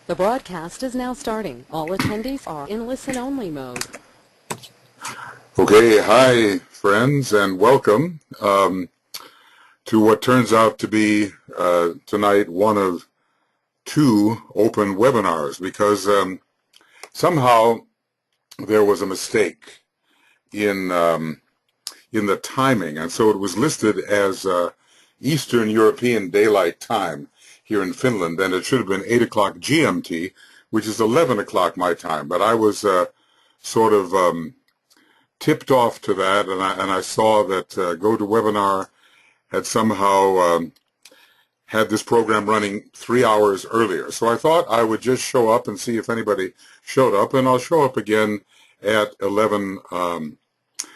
The broadcast is now starting. All attendees are in listen-only mode. Okay, hi friends, and welcome to what turns out to be tonight one of two open webinars, because somehow there was a mistake in the timing, and so it was listed as Eastern European Daylight Time here in Finland, and it should have been 8 o'clock GMT, which is 11 o'clock my time. But I was sort of tipped off to that, and I saw that GoToWebinar had somehow had this program running 3 hours earlier. So I thought I would just show up and see if anybody showed up, and I'll show up again at 11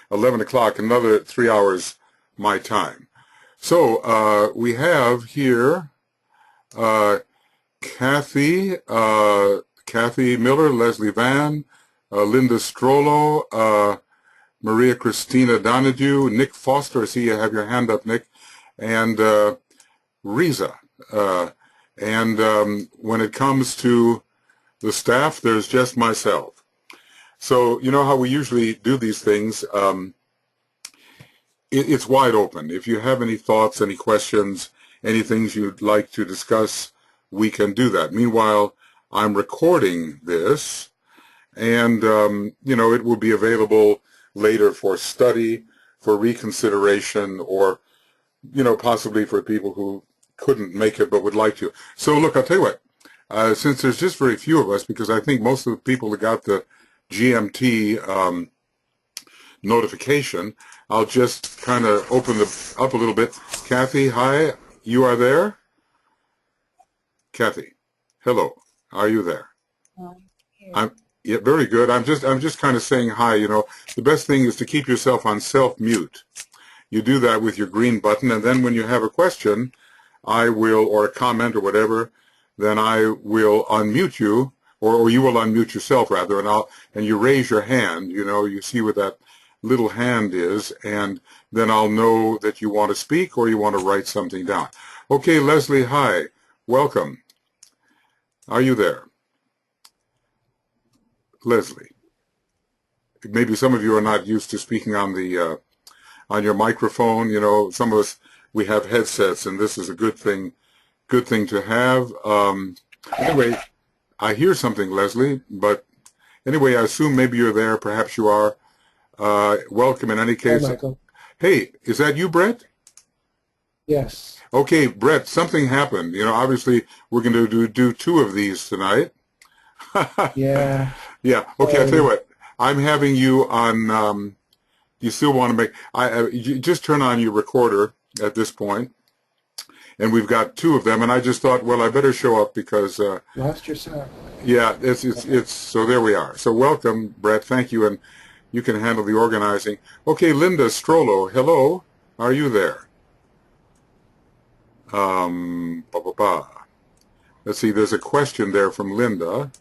o'clock, another 3 hours my time. So we have here Kathy Miller, Leslie Van, Linda Strollo, Maria Christina Donahue, Nick Foster. I see you have your hand up, Nick, and Riza. And when it comes to the staff, there's just myself. So you know how we usually do these things. It's wide open. If you have any thoughts, any questions, any things you'd like to discuss, we can do that. Meanwhile, I'm recording this, and you know, it will be available later for study, for reconsideration, or you know, possibly for people who couldn't make it but would like to. So look, I'll tell you what, since there's just very few of us, because I think most of the people that got the GMT notification, I'll just kind of open up a little bit. Kathy, hi, you are there? Kathy, hello, are you there? Yeah, very good. I'm just kind of saying hi. You know, the best thing is to keep yourself on self-mute. You do that with your green button, and then when you have a question, I will, or a comment or whatever, then I will unmute you, or you will unmute yourself rather, and you raise your hand. You know, you see what that little hand is, and then I'll know that you want to speak or you want to write something down. Okay, Leslie, hi, welcome. Are you there? Leslie, maybe some of you are not used to speaking on the on your microphone. You know, some of us, we have headsets, and this is a good thing to have. Anyway, I hear something, Leslie, but anyway, I assume maybe you're there. Perhaps you are. Welcome in any case. Hi, Michael. Hey, is that you, Brett? Yes. Okay, Brett, something happened. You know, obviously we're going to do two of these tonight. Yeah. Yeah. Okay. I'll tell you what. I'm having you on. You still want to make? You just turn on your recorder at this point, and we've got two of them. And I just thought, well, I better show up because. Lost your sound. Yeah. It's so there we are. So welcome, Brett. Thank you, and you can handle the organizing. Okay, Linda Strollo. Hello. Are you there? Let's see. There's a question there from Linda.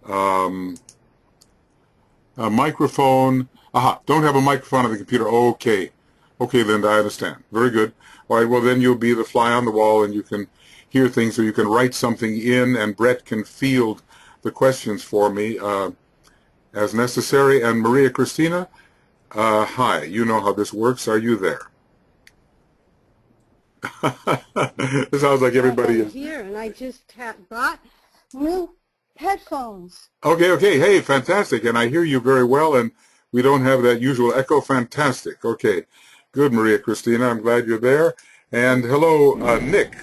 A microphone. Aha, don't have a microphone on the computer. Okay. Okay, Linda, I understand. Very good. All right, well, then you'll be the fly on the wall, and you can hear things, or you can write something in, and Brett can field the questions for me as necessary. And Maria Christina, hi. You know how this works. Are you there? It sounds like everybody is here, and I just bought new headphones. Okay, hey, fantastic, and I hear you very well, and we don't have that usual echo. Fantastic. Okay, good, Maria Christina, I'm glad you're there. And hello, Nick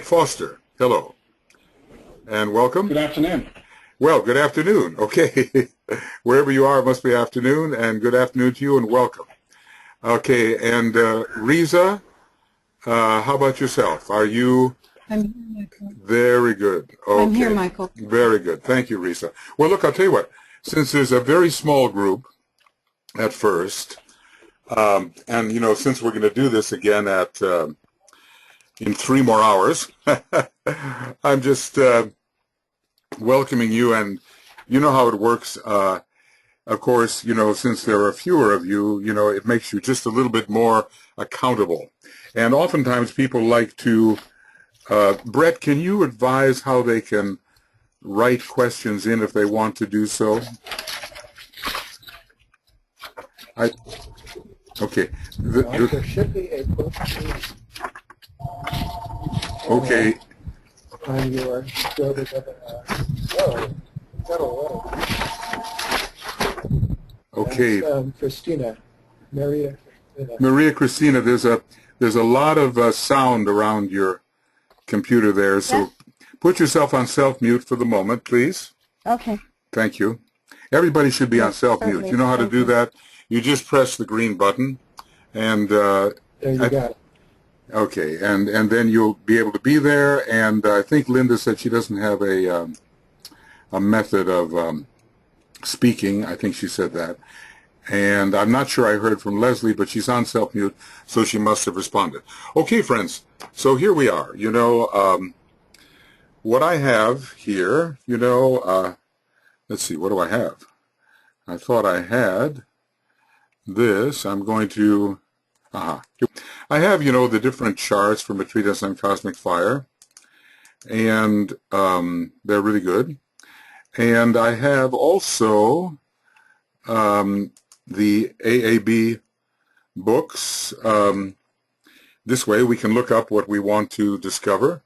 Foster, hello, and welcome. Good afternoon. Well, good afternoon. Okay, wherever you are, it must be afternoon, and good afternoon to you, and welcome. Okay, and Riza, how about yourself? Are you? I'm here, Michael. Very good. Okay. I'm here, Michael. Very good. Thank you, Risa. Well, look, I'll tell you what. Since there's a very small group at first, and, you know, since we're going to do this again in 3 more hours, I'm just welcoming you, and you know how it works. Of course, you know, since there are fewer of you, you know, it makes you just a little bit more accountable. And oftentimes people like to Brett, can you advise how they can write questions in if they want to do so? Okay. There should be a book Okay. on your GoToWebinar. Oh, got a letter. Okay. That's, Christina, Maria Christina. Maria Christina, there's a lot of sound around your computer there, so Yes. put yourself on self-mute for the moment, please. Okay. Thank you. Everybody should be on self-mute. certainly. You know how to Thank do you. that? You just press the green button, and There you got it. okay, and then you'll be able to be there. And I think Linda said she doesn't have a method of speaking. I think she said that. And I'm not sure I heard from Leslie, but she's on self-mute, so she must have responded. Okay, friends, so here we are. You know, what I have here, you know, let's see, what do I have? I thought I had this. I'm going to, I have, you know, the different charts from A Treatise on Cosmic Fire, and they're really good. And I have also the AAB books. This way we can look up what we want to discover.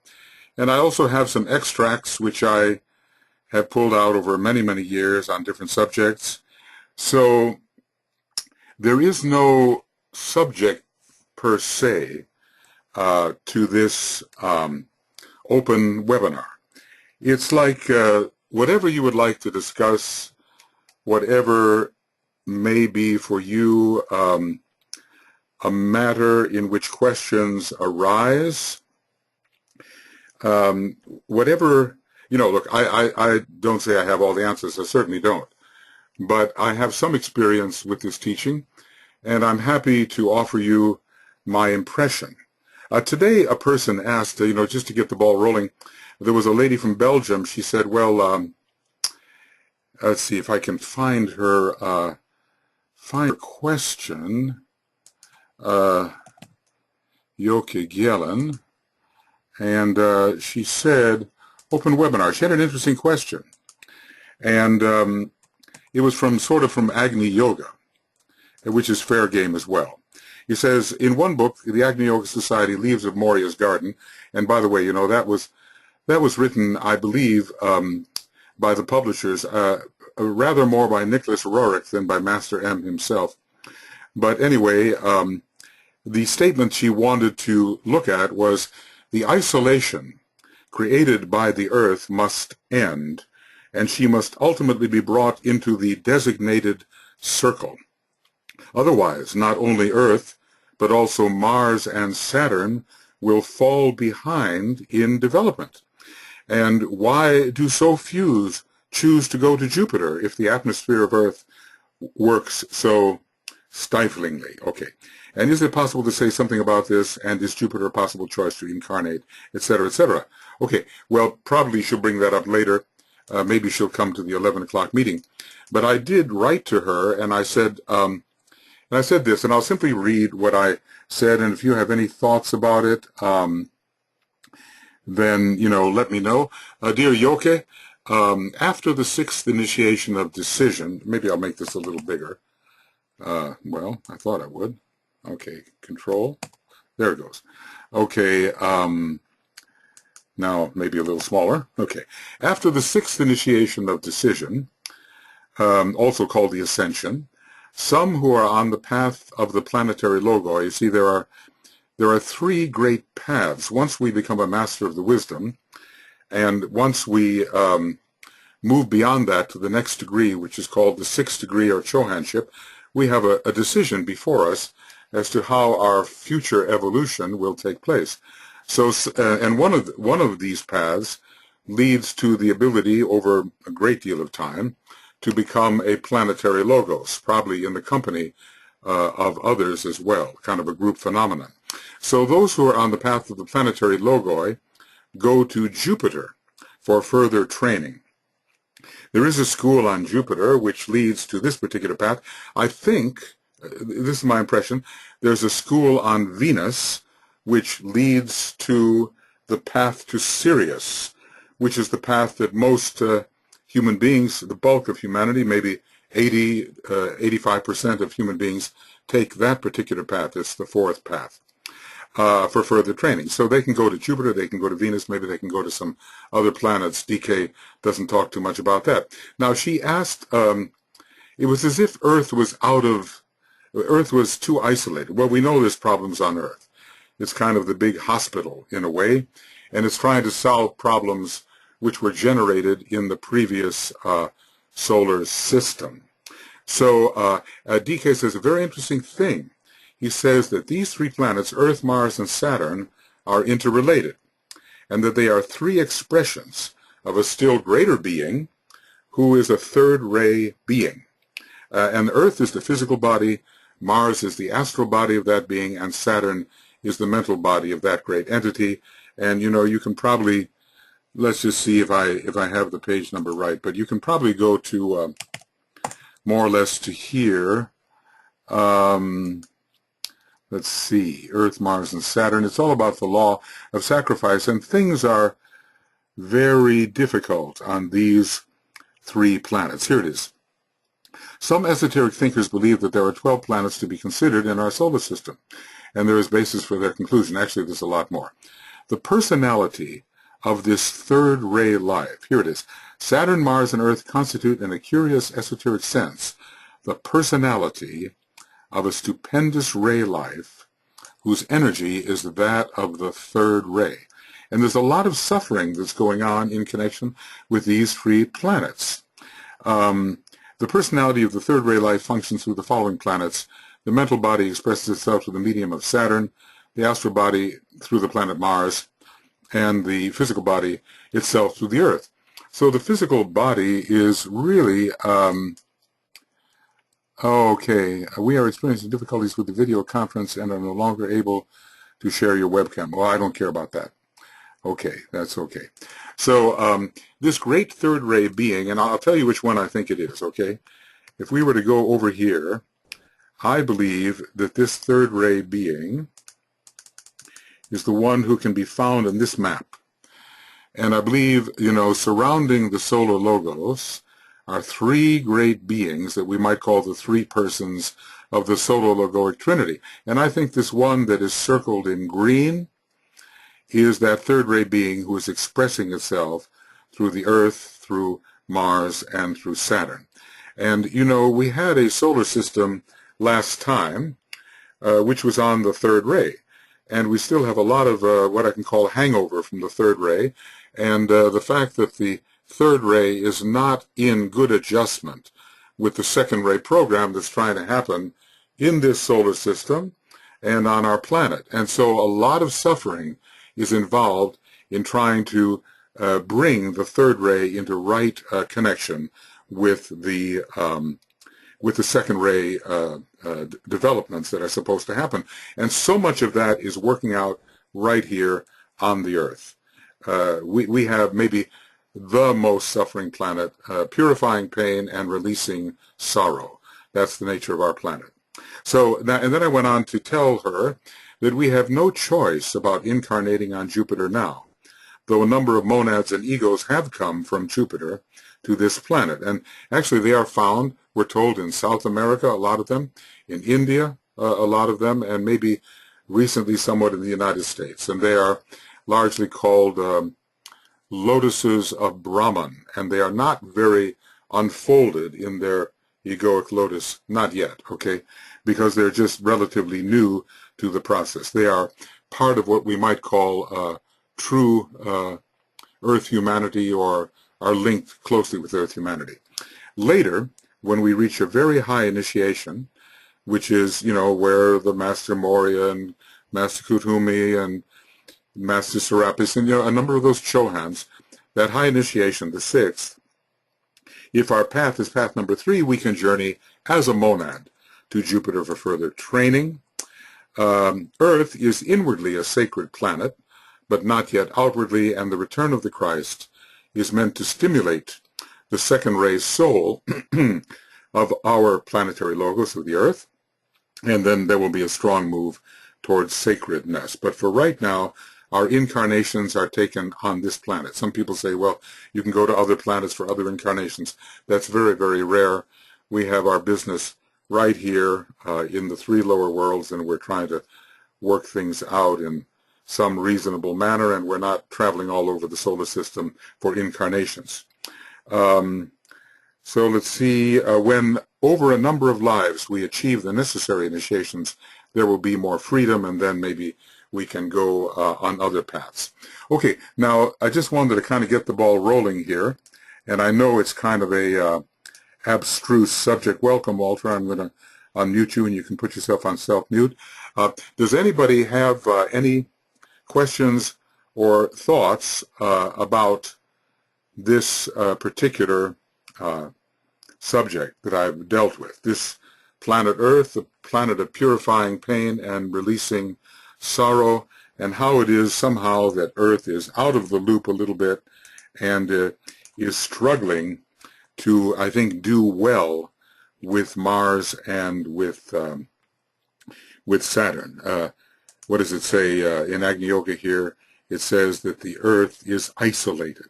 And I also have some extracts which I have pulled out over many, many years on different subjects. So there is no subject per se to this open webinar. It's like whatever you would like to discuss, whatever may be for you a matter in which questions arise, whatever, you know, look, I don't say I have all the answers, I certainly don't, but I have some experience with this teaching, and I'm happy to offer you my impression. Today a person asked, you know, just to get the ball rolling, there was a lady from Belgium. She said, well, let's see if I can find her question, Joke Gielen, and she said, open webinar. She had an interesting question, and it was from Agni Yoga, which is fair game as well. He says, in one book, the Agni Yoga Society, Leaves of Moria's Garden, and by the way, you know, that was written, I believe, by the publishers, rather more by Nicholas Roerich than by Master M himself. But anyway, the statement she wanted to look at was, the isolation created by the earth must end, and she must ultimately be brought into the designated circle. Otherwise, not only Earth, but also Mars and Saturn will fall behind in development. And why do so few choose to go to Jupiter if the atmosphere of Earth works so stiflingly? Okay. And is it possible to say something about this? And is Jupiter a possible choice to incarnate, etc., etc.? Okay. Well, probably she'll bring that up later. Maybe she'll come to the 11 o'clock meeting. But I did write to her, and I said this, and I'll simply read what I said, and if you have any thoughts about it, then, you know, let me know. Dear Yoke, after the sixth initiation of decision, maybe I'll make this a little bigger. Well, I thought I would. Okay, control. There it goes. Okay, now maybe a little smaller. Okay. After the sixth initiation of decision, also called the ascension, some who are on the path of the planetary logoi, you see there are three great paths. Once we become a master of the wisdom, and once we move beyond that to the next degree, which is called the sixth degree or Chohanship, we have a decision before us as to how our future evolution will take place. So, and one of these paths leads to the ability over a great deal of time to become a planetary logos, probably in the company of others as well, kind of a group phenomenon. So those who are on the path of the planetary logoi go to Jupiter for further training. There is a school on Jupiter which leads to this particular path. I think, this is my impression, there's a school on Venus which leads to the path to Sirius, which is the path that most human beings, the bulk of humanity, maybe 85% of human beings take that particular path. It's the fourth path for further training. So they can go to Jupiter, they can go to Venus, maybe they can go to some other planets. DK doesn't talk too much about that. Now, she asked, it was as if Earth was too isolated. Well, we know there's problems on Earth. It's kind of the big hospital in a way, and it's trying to solve problems which were generated in the previous solar system. So DK says a very interesting thing. He says that these three planets, Earth, Mars, and Saturn, are interrelated, and that they are three expressions of a still greater being who is a third-ray being. And Earth is the physical body, Mars is the astral body of that being, and Saturn is the mental body of that great entity. And, you know, you can probably, let's just see if I have the page number right, but you can probably go to more or less to here. Let's see, Earth, Mars, and Saturn. It's all about the law of sacrifice, and things are very difficult on these three planets. Here it is. Some esoteric thinkers believe that there are 12 planets to be considered in our solar system, and there is basis for their conclusion. Actually, there's a lot more. The personality of this third ray life, here it is. Saturn, Mars, and Earth constitute, in a curious esoteric sense, the personality of a stupendous ray life whose energy is that of the third ray. And there's a lot of suffering that's going on in connection with these three planets. The personality of the third ray life functions through the following planets. The mental body expresses itself through the medium of Saturn, the astral body through the planet Mars, and the physical body itself through the Earth. So the physical body is really, okay, we are experiencing difficulties with the video conference and are no longer able to share your webcam. Well, I don't care about that. Okay, that's okay. So this great third ray being, and I'll tell you which one I think it is, okay? If we were to go over here, I believe that this third ray being is the one who can be found in this map. And I believe, you know, surrounding the solar logos are three great beings that we might call the three persons of the solar logoic trinity. And I think this one that is circled in green is that third ray being who is expressing itself through the Earth, through Mars, and through Saturn. And, you know, we had a solar system last time, which was on the third ray. And we still have a lot of what I can call hangover from the third ray. And the fact that the third ray is not in good adjustment with the second ray program that's trying to happen in this solar system and on our planet. And so a lot of suffering is involved in trying to bring the third ray into right connection with the second ray developments that are supposed to happen. And so much of that is working out right here on the Earth. We have maybe the most suffering planet, purifying pain and releasing sorrow. That's the nature of our planet. So, and then I went on to tell her that we have no choice about incarnating on Jupiter now, though a number of monads and egos have come from Jupiter to this planet. And actually they are found, we're told, in South America, a lot of them, in India, a lot of them, and maybe recently somewhat in the United States. And they are largely called lotuses of Brahman, and they are not very unfolded in their egoic lotus, not yet, okay, because they're just relatively new to the process. They are part of what we might call true Earth humanity, or are linked closely with Earth humanity. Later, when we reach a very high initiation, which is, you know, where the Master Morya and Master Kuthumi and Master Serapis and, you know, a number of those Chohans, that high initiation, the sixth, if our path is path number 3, we can journey as a monad to Jupiter for further training. Earth is inwardly a sacred planet, but not yet outwardly, and the return of the Christ is meant to stimulate the second ray soul of our planetary logos of the Earth, and then there will be a strong move towards sacredness. But for right now, our incarnations are taken on this planet. Some people say, well, you can go to other planets for other incarnations. That's very, very rare. We have our business right here in the three lower worlds, and we're trying to work things out in some reasonable manner, and we're not traveling all over the solar system for incarnations. So let's see, when over a number of lives we achieve the necessary initiations, there will be more freedom, and then maybe we can go on other paths. Okay, now I just wanted to kind of get the ball rolling here, and I know it's kind of a abstruse subject. Welcome, Walter. I'm going to unmute you, and you can put yourself on self-mute. Does anybody have any questions or thoughts about this particular subject that I've dealt with? This planet Earth, the planet of purifying pain and releasing sorrow, and how it is somehow that Earth is out of the loop a little bit and is struggling to, I think, do well with Mars and with Saturn. What does it say in Agni Yoga here? It says that the Earth is isolated.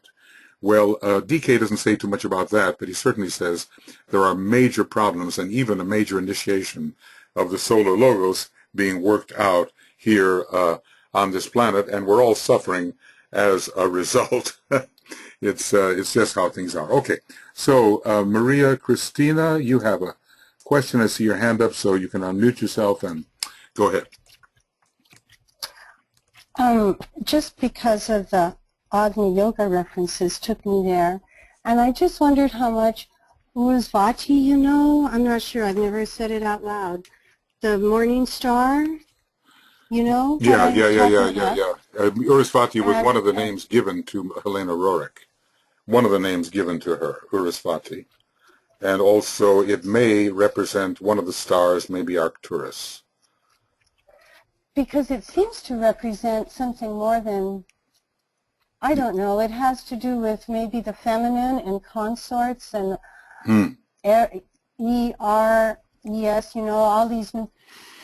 Well, DK doesn't say too much about that, but he certainly says there are major problems and even a major initiation of the solar logos being worked out here on this planet, and we're all suffering as a result. It's just how things are. Okay, so Maria Christina, you have a question. I see your hand up, so you can unmute yourself and go ahead. Just because of the Agni Yoga references took me there, and I just wondered how much Urusvati, you know, I'm not sure, I've never said it out loud. The morning star, you know? Yeah. Urusvati was one of the names given to Helena Roerich. One of the names given to her, Urusvati. And also it may represent one of the stars, maybe Arcturus. Because it seems to represent something more than, I don't know, it has to do with maybe the feminine and consorts and ERES, you know, all these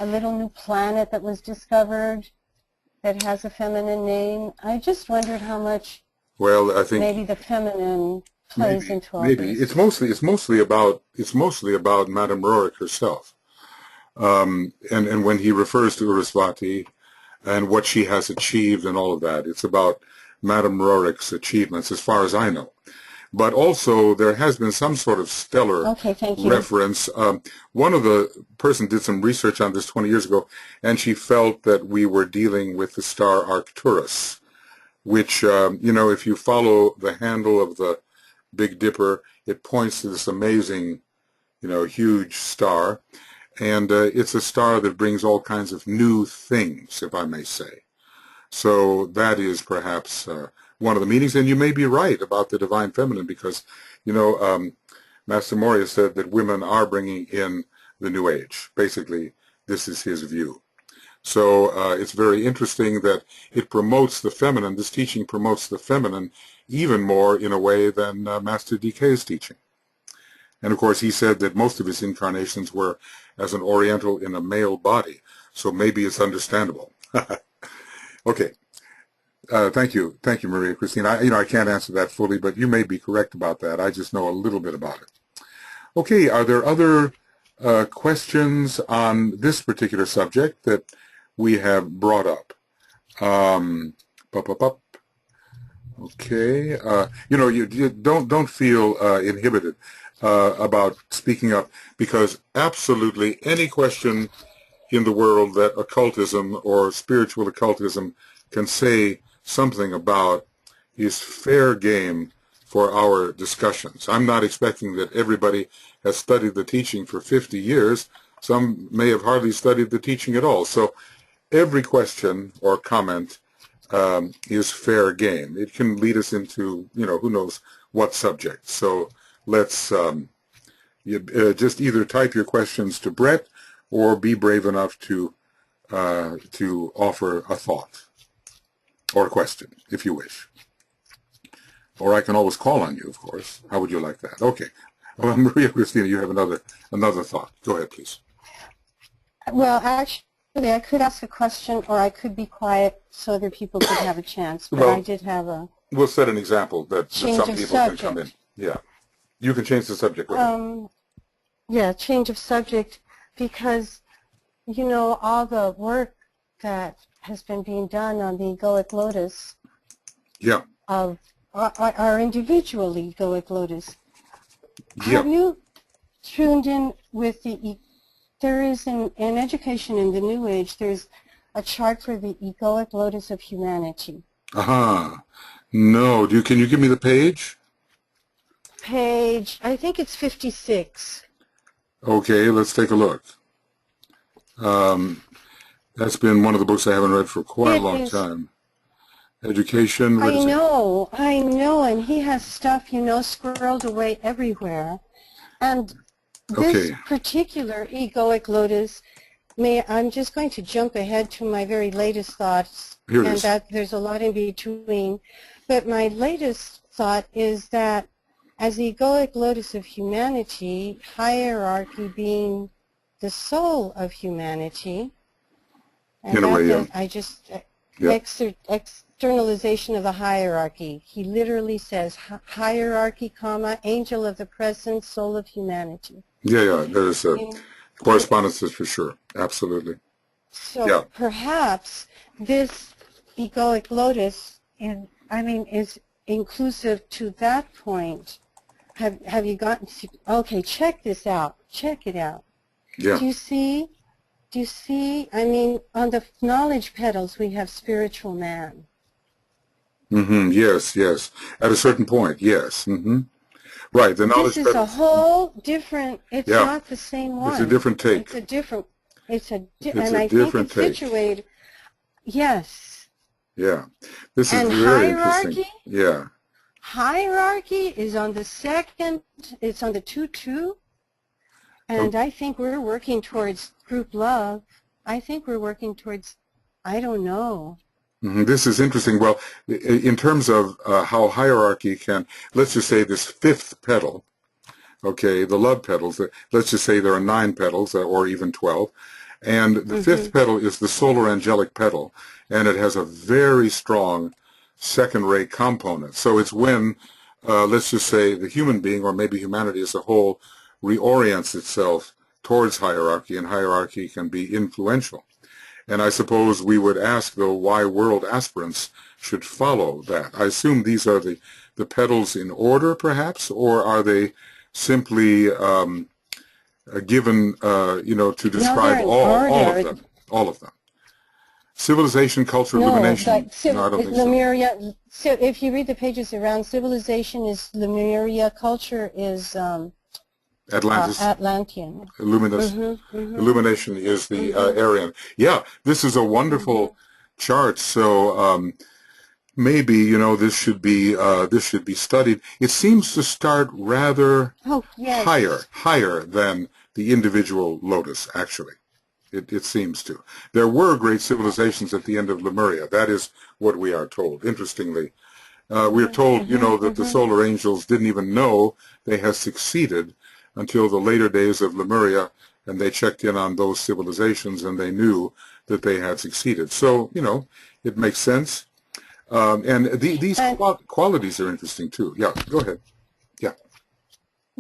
a little new planet that was discovered that has a feminine name. I just wondered how much I think maybe the feminine plays into all maybe this. it's mostly about Madame Roerich herself. And when he refers to Urusvati and what she has achieved and all of that, it's about Madame Roerich's achievements as far as I know. But also there has been some sort of stellar reference. One of the person did some research on this 20 years ago, and she felt that we were dealing with the star Arcturus, which, you know, if you follow the handle of the Big Dipper, it points to this amazing, you know, huge star. And it's a star that brings all kinds of new things, if I may say. So that is perhaps one of the meanings. And you may be right about the divine feminine because, you know, Master Moria said that women are bringing in the New Age. Basically, this is his view. So it's very interesting that it promotes the feminine. This teaching promotes the feminine even more in a way than Master DK's teaching. And of course, he said that most of his incarnations were as an Oriental in a male body. So maybe it's understandable. Okay. Thank you, Maria Christina. I can't answer that fully, but you may be correct about that. I just know a little bit about it. Okay, are there other questions on this particular subject that we have brought up? Okay, you don't feel inhibited about speaking up, because absolutely any question in the world that occultism or spiritual occultism can say something about is fair game for our discussions. I'm not expecting that everybody has studied the teaching for 50 years. Some may have hardly studied the teaching at all. So every question or comment is fair game. It can lead us into, who knows what subject. So let's just either type your questions to Brett or be brave enough to offer a thought or a question, if you wish. Or I can always call on you, of course. How would you like that? Okay. Well, Maria Christina, you have another thought. Go ahead, please. Well, actually, I could ask a question, or I could be quiet so other people could have a chance. But Well, I did have a We'll set an example that change some of people can come in. subject. Yeah. You can change the subject. Go ahead. Yeah, change of subject, because you know all the work that has been being done on the egoic lotus Yeah. of our individual egoic lotus. Yeah. Have you tuned in with there is in education in the New Age, there's a chart for the egoic lotus of humanity. Uh-huh. No. Can you give me the page? Page, I think it's 56. Okay, let's take a look. That's been one of the books I haven't read for quite a long time. Education. I know, and he has stuff, you know, squirreled away everywhere. And this particular egoic lotus, I'm just going to jump ahead to my very latest thoughts, and that there's a lot in between. But my latest thought is that as the egoic lotus of humanity, hierarchy being the soul of humanity, and in a way, yeah. I just externalization of the hierarchy. He literally says hierarchy, comma, angel of the present, soul of humanity. Yeah, there's correspondences for sure. Absolutely. So perhaps this egoic lotus is inclusive to that point. Have you gotten to, okay, check this out. Check it out. Yeah. Do you see, I mean, on the knowledge petals we have spiritual man. Mm-hmm. Yes. At a certain point, yes. Mm-hmm. Right. The knowledge petals. This is a whole different, it's not the same one. It's a different take. It's a different, and I think it's situated, yes. Yeah. This is and very hierarchy, interesting. Yeah. Hierarchy is on the second, it's on the 2-2, and I think we're working towards group love. I think we're working towards, I don't know. Mm-hmm. This is interesting. Well, in terms of how hierarchy can, let's just say this fifth petal, okay, the love petals, let's just say there are 9 petals or even 12, and the fifth petal is the solar angelic petal, and it has a very strong second-rate component. So it's when, let's just say, the human being, or maybe humanity as a whole, reorients itself towards hierarchy, and hierarchy can be influential. And I suppose we would ask, though, why world aspirants should follow that. I assume these are the petals in order, perhaps, or are they simply given, to describe all of them? Civilization, culture, illumination. No, I don't think Lemuria, so if you read the pages around, civilization is Lemuria, culture is Atlantis. Atlantean. Illumination is the Aryan. Yeah, this is a wonderful chart. So maybe this should be studied. It seems to start rather higher than the individual lotus, actually. It seems to. There were great civilizations at the end of Lemuria. That is what we are told. Interestingly, we are told, that the solar angels didn't even know they had succeeded until the later days of Lemuria, and they checked in on those civilizations, and they knew that they had succeeded. So, it makes sense. And these qualities are interesting, too. Yeah, go ahead. Yeah.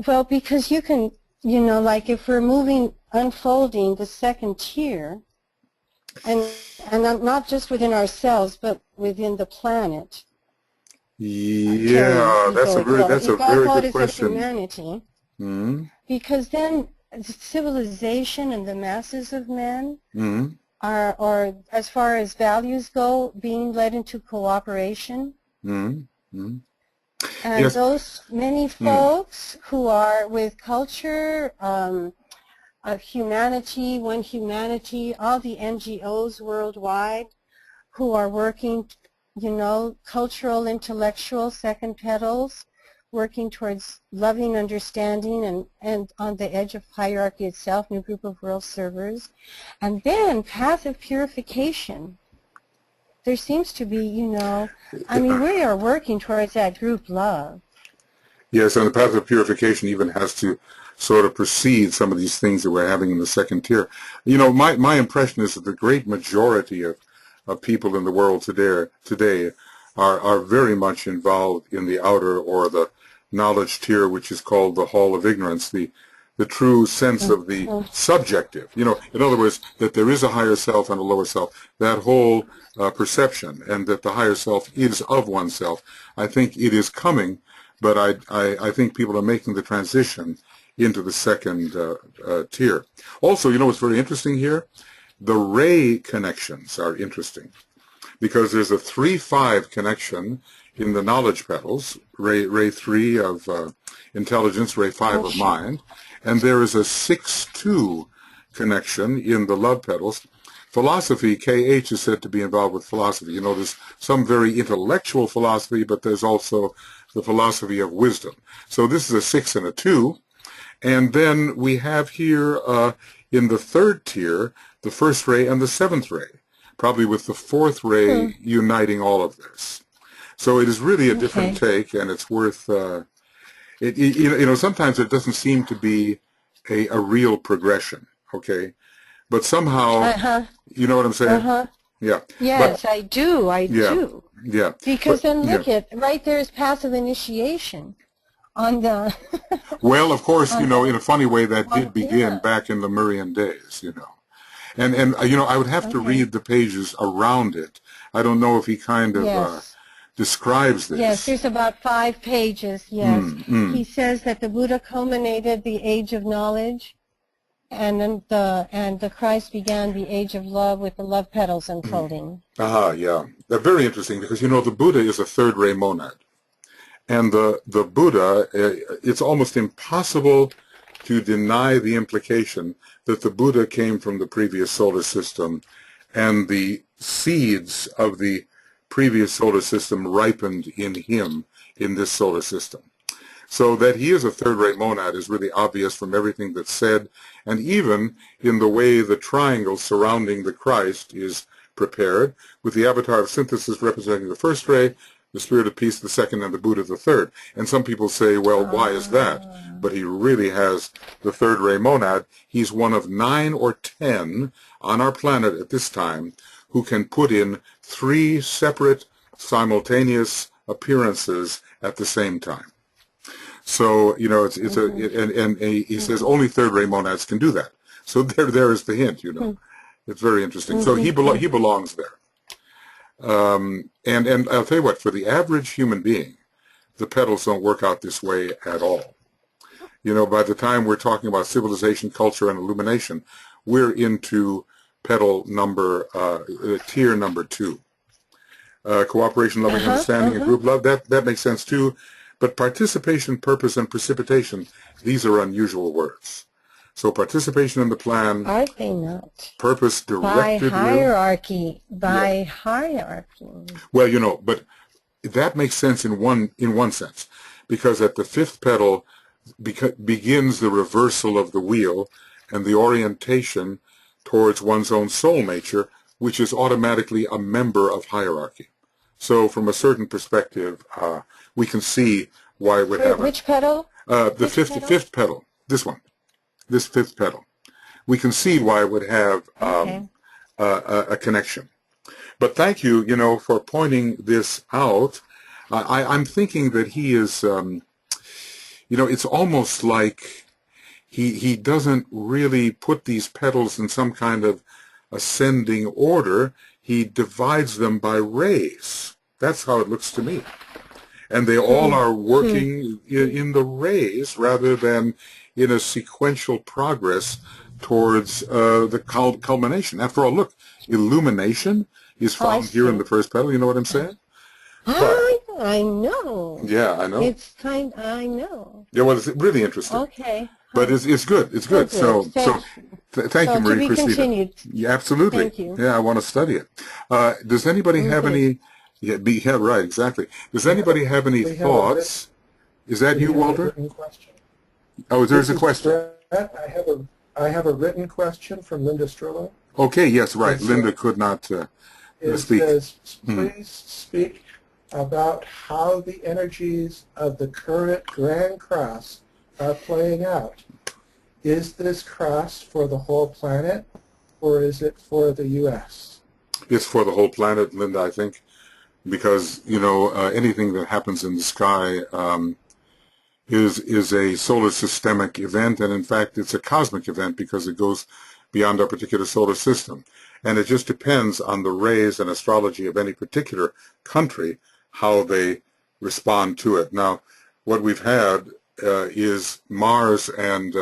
Well, because you can, like if we're unfolding the second tier, and not just within ourselves, but within the planet. Yeah, that's a very good question. Humanity. Because then civilization and the masses of men are, as far as values go, being led into cooperation. And those many folks who are with culture, of humanity, One Humanity, all the NGOs worldwide who are working, cultural, intellectual, second petals, working towards loving understanding and on the edge of hierarchy itself, new group of world servers. And then path of purification. There seems to be, we are working towards that group love. Yes, and the path of purification even has to sort of precede some of these things that we're having in the second tier. You know, my impression is that the great majority of people in the world today are very much involved in the outer or the knowledge tier, which is called the hall of ignorance, the true sense of the subjective. You know, in other words, that there is a higher self and a lower self, that whole perception, and that the higher self is of oneself. I think it is coming, but I think people are making the transition into the second tier. Also, you know what's very interesting here? The ray connections are interesting, because there's a 3-5 connection in the knowledge petals, ray 3 of intelligence, ray 5 of mind, and there is a 6-2 connection in the love petals. Philosophy, KH is said to be involved with philosophy. You know, there's some very intellectual philosophy, but there's also the philosophy of wisdom. So this is a 6 and a 2. And then we have here in the third tier, the first ray and the seventh ray, probably with the fourth ray uniting all of this. So it is really a different take, and it's worth, you know, sometimes it doesn't seem to be a real progression, okay? But somehow, you know what I'm saying? Yeah. Yes, I do. I do. Yeah. Because then look at, right there is passive initiation on the... Well, of course, you know, in a funny way, that did begin back in the Murian days, you know. And you know, I would have to read the pages around it. I don't know if he kind of describes this. Yes, there's about 5 pages, yes. He says that the Buddha culminated the age of knowledge, and then the Christ began the age of love with the love petals unfolding. Yeah. They're very interesting, because, you know, the Buddha is a third ray monad. And the Buddha, it's almost impossible to deny the implication that the Buddha came from the previous solar system, and the seeds of the previous solar system ripened in him in this solar system. So that he is a third ray monad is really obvious from everything that's said, and even in the way the triangle surrounding the Christ is prepared, with the avatar of synthesis representing the first ray, the spirit of peace the second, and the Buddha the third. And some people say, well, why is that? But he really has the third ray monad. He's one of 9 or 10 on our planet at this time who can put in 3 separate simultaneous appearances at the same time. So, you know, and he says only third ray monads can do that. So there is the hint, you know. It's very interesting. So he belongs there. And I'll tell you what, for the average human being, the petals don't work out this way at all. You know, by the time we're talking about civilization, culture, and illumination, we're into petal number, tier number 2. Cooperation, loving understanding, and group love, that makes sense too. But participation, purpose, and precipitation, these are unusual words. So participation in the plan. Are they not? Purpose directed. By hierarchy. By hierarchy. Well, you know, but that makes sense in one sense, because at the 5th petal begins the reversal of the wheel and the orientation towards one's own soul nature, which is automatically a member of hierarchy. So from a certain perspective, we can see why it would happen. Which petal? The fifth petal. This one. This 5th petal. We can see why it would have a connection. But thank you, you know, for pointing this out. I'm thinking that he is, you know, it's almost like he doesn't really put these petals in some kind of ascending order. He divides them by rays. That's how it looks to me. And they all are working in the rays rather than in a sequential progress towards the culmination. After all, look, illumination is found here in the 1st petal. You know what I'm saying? I know. Yeah, I know. I know. Yeah, well, it's really interesting. Okay. But it's good. It's good. So thank you, Marie Christina. Continued. Yeah, absolutely. Thank you. Yeah, I want to study it. Does anybody have any? Yeah, right, exactly. Does anybody have any thoughts? Is that you, Walter? Oh, there's a question. I have a written question from Linda Strillo. Okay, yes, right. Linda could not It speak. says, please speak about how the energies of the current Grand Cross are playing out. Is this cross for the whole planet, or is it for the U.S.? It's for the whole planet, Linda, I think, because, you know, anything that happens in the sky is a solar systemic event, and in fact it's a cosmic event because it goes beyond our particular solar system. And it just depends on the rays and astrology of any particular country, how they respond to it. Now, what we've had is Mars and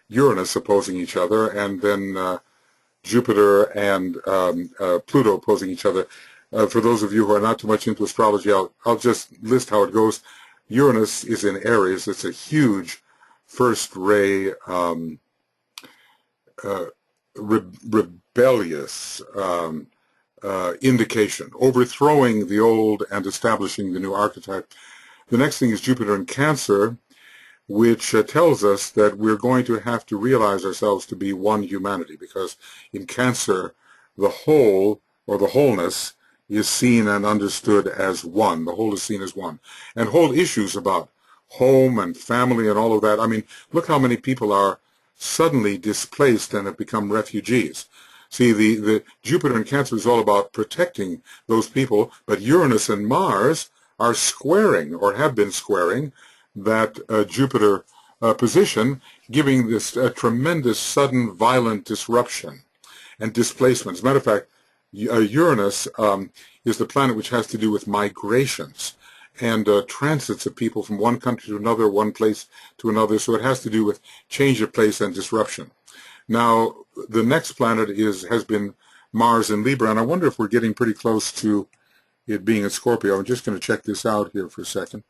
Uranus opposing each other, and then Jupiter and Pluto opposing each other. For those of you who are not too much into astrology, I'll just list how it goes. Uranus is in Aries. It's a huge first ray rebellious indication, overthrowing the old and establishing the new archetype. The next thing is Jupiter in Cancer, which tells us that we're going to have to realize ourselves to be one humanity, because in Cancer, the whole, or the wholeness, is seen and understood as one. The whole is seen as one. And whole issues about home and family and all of that. I mean, look how many people are suddenly displaced and have become refugees. See, the Jupiter in Cancer is all about protecting those people, but Uranus and Mars are squaring, or have been squaring, that Jupiter position, giving this tremendous, sudden, violent disruption and displacement. As a matter of fact, Uranus is the planet which has to do with migrations and transits of people from one country to another, one place to another, so it has to do with change of place and disruption. Now, the next planet has been Mars in Libra, and I wonder if we're getting pretty close to it being in Scorpio. I'm just going to check this out here for a second.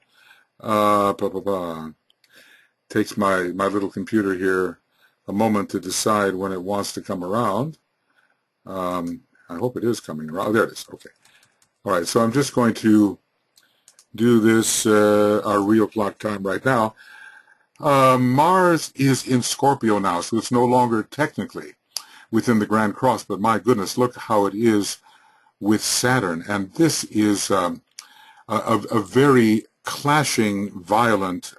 Takes my little computer here a moment to decide when it wants to come around. I hope it is coming around. There it is. Okay. All right. So I'm just going to do this, our real clock time right now. Mars is in Scorpio now, so it's no longer technically within the Grand Cross, but my goodness, look how it is with Saturn. And this is a very clashing, violent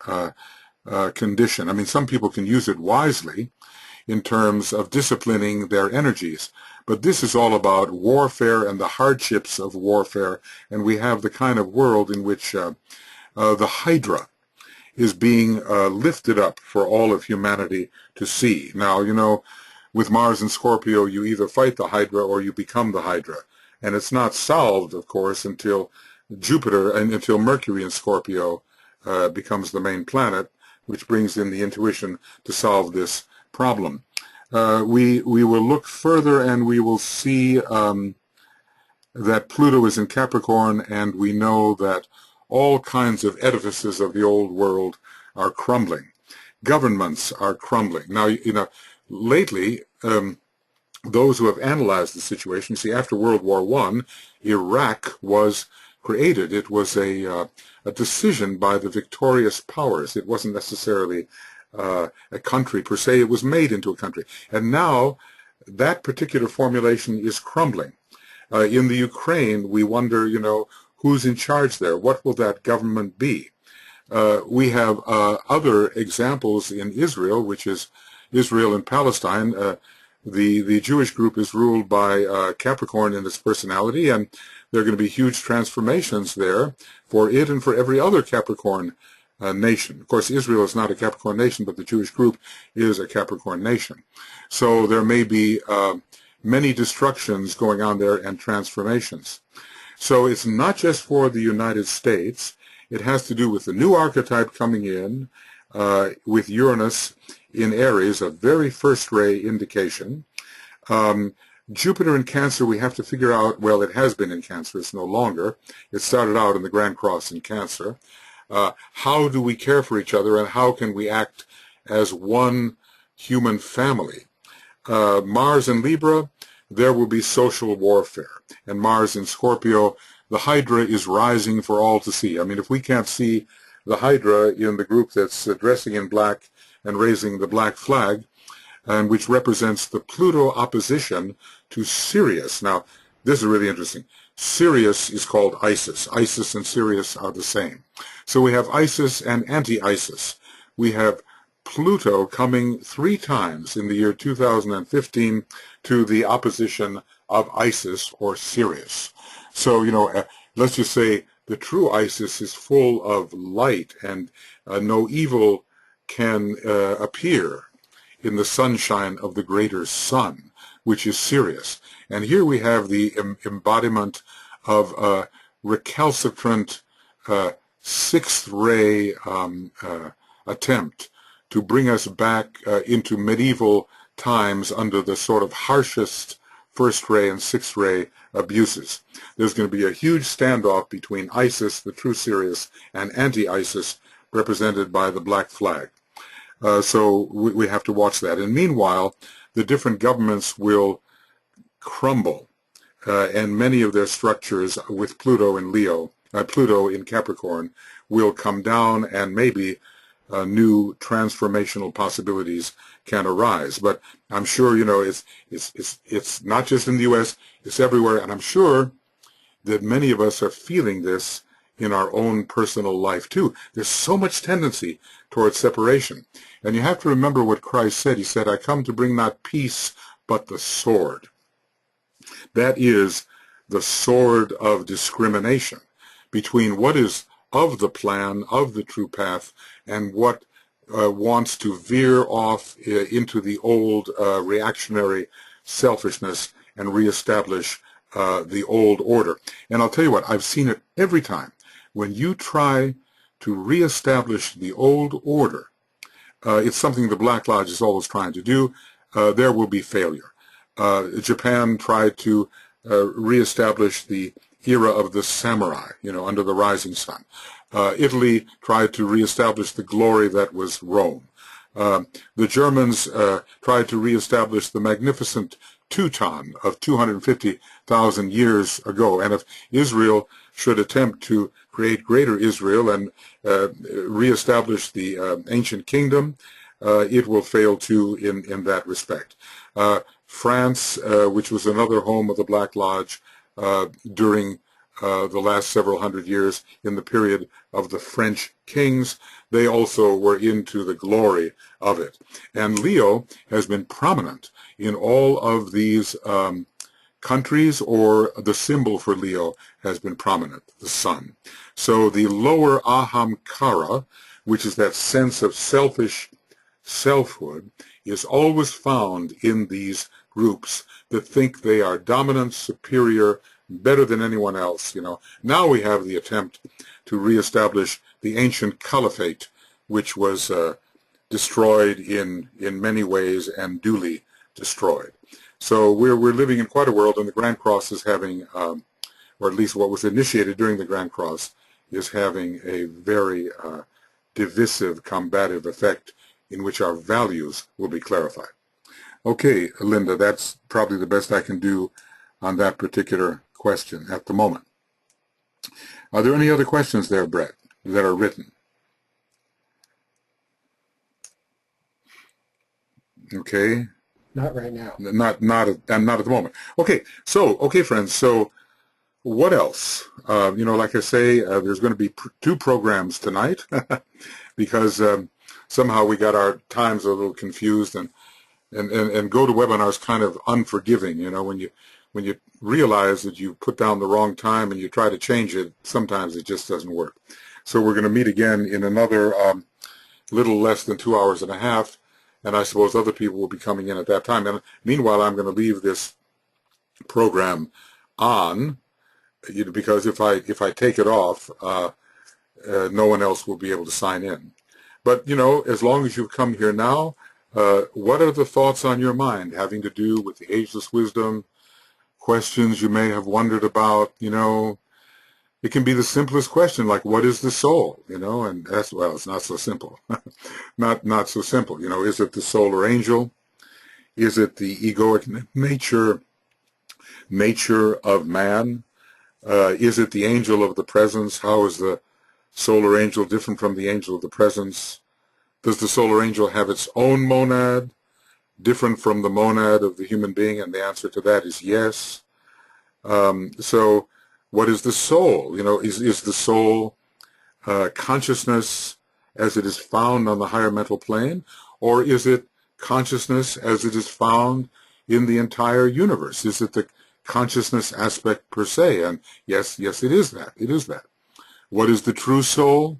condition. I mean, some people can use it wisely in terms of disciplining their energies, but this is all about warfare and the hardships of warfare, and we have the kind of world in which the Hydra is being lifted up for all of humanity to see. Now, you know, with Mars and Scorpio, you either fight the Hydra or you become the Hydra, and it's not solved, of course, until Jupiter and until Mercury in Scorpio becomes the main planet, which brings in the intuition to solve this problem. We will look further and we will see that Pluto is in Capricorn, and we know that all kinds of edifices of the old world are crumbling. Governments are crumbling. Now, you know, lately, those who have analyzed the situation, see, after World War I, Iraq was created. It was a decision by the victorious powers. It wasn't necessarily a country per se. It was made into a country. And now that particular formulation is crumbling. In the Ukraine, we wonder, you know, who's in charge there? What will that government be? We have other examples in Israel, which is Israel and Palestine. The Jewish group is ruled by Capricorn in its personality, and there are going to be huge transformations there for it and for every other Capricorn nation. Of course, Israel is not a Capricorn nation, but the Jewish group is a Capricorn nation. So there may be many destructions going on there and transformations. So it's not just for the United States. It has to do with the new archetype coming in, with Uranus in Aries, a very first-ray indication. Jupiter in Cancer, we have to figure out, well, it has been in Cancer, it's no longer. It started out in the Grand Cross in Cancer. How do we care for each other, and how can we act as one human family? Mars in Libra, there will be social warfare. And Mars in Scorpio, the Hydra is rising for all to see. I mean, if we can't see the Hydra in the group that's dressing in black and raising the black flag, and which represents the Pluto opposition to Sirius. Now, this is really interesting. Sirius is called Isis. Isis and Sirius are the same. So we have Isis and anti-Isis. We have Pluto coming 3 times in the year 2015 to the opposition of Isis or Sirius. So, let's just say the true Isis is full of light, and no evil can appear in the sunshine of the greater sun, which is Sirius. And here we have the embodiment of a recalcitrant sixth ray attempt to bring us back into medieval times under the sort of harshest first ray and sixth ray abuses. There's going to be a huge standoff between ISIS, the true Sirius, and anti-ISIS, represented by the black flag. So we have to watch that. And meanwhile, the different governments will crumble, and many of their structures with Pluto in Leo, Pluto in Capricorn, will come down, and maybe new transformational possibilities can arise. But I'm sure, it's not just in the U.S., it's everywhere, and I'm sure that many of us are feeling this in our own personal life too. There's so much tendency towards separation. And you have to remember what Christ said. He said, I come to bring not peace, but the sword. That is the sword of discrimination between what is of the plan, of the true path, and what wants to veer off into the old reactionary selfishness and reestablish the old order. And I'll tell you what, I've seen it every time. When you try to reestablish the old order, it's something the Black Lodge is always trying to do, there will be failure. Japan tried to reestablish the era of the samurai, under the rising sun. Italy tried to reestablish the glory that was Rome. The Germans tried to reestablish the magnificent Teuton of 250,000 years ago. And if Israel should attempt to create greater Israel and reestablish the ancient kingdom, it will fail too in that respect. France, which was another home of the Black Lodge during the last several hundred years in the period of the French kings, they also were into the glory of it. And Leo has been prominent in all of these countries, or the symbol for Leo has been prominent, the sun. So the lower ahamkara, which is that sense of selfish selfhood, is always found in these groups that think they are dominant, superior, better than anyone else. Now we have the attempt to reestablish the ancient caliphate, which was destroyed in many ways and duly destroyed. So we're living in quite a world, and the Grand Cross is having, or at least what was initiated during the Grand Cross, is having a very divisive, combative effect in which our values will be clarified. Okay, Linda, that's probably the best I can do on that particular question at the moment. Are there any other questions there, Brett, that are written? Okay. Not right now. Not at the moment. Okay, friends, so what else? Like I say, there's going to be 2 programs tonight because somehow we got our times a little confused, and GoToWebinar is kind of unforgiving. When you realize that you put down the wrong time and you try to change it, sometimes it just doesn't work. So we're going to meet again in another little less than 2 hours and a half, and I suppose other people will be coming in at that time. And meanwhile, I'm going to leave this program on, because if I take it off, no one else will be able to sign in. But as long as you've come here now, what are the thoughts on your mind having to do with the ageless wisdom? Questions you may have wondered about, it can be the simplest question, like, what is the soul? And that's, well, it's not so simple. not so simple. Is it the soul or angel? Is it the egoic nature of man? Is it the angel of the presence? How is the solar angel different from the angel of the presence? Does the solar angel have its own monad, different from the monad of the human being? And the answer to that is yes. So What is the soul? You know, is the soul consciousness as it is found on the higher mental plane, or is it consciousness as it is found in the entire universe? Is it the consciousness aspect per se? And yes, it is that. It is that. What is the true soul?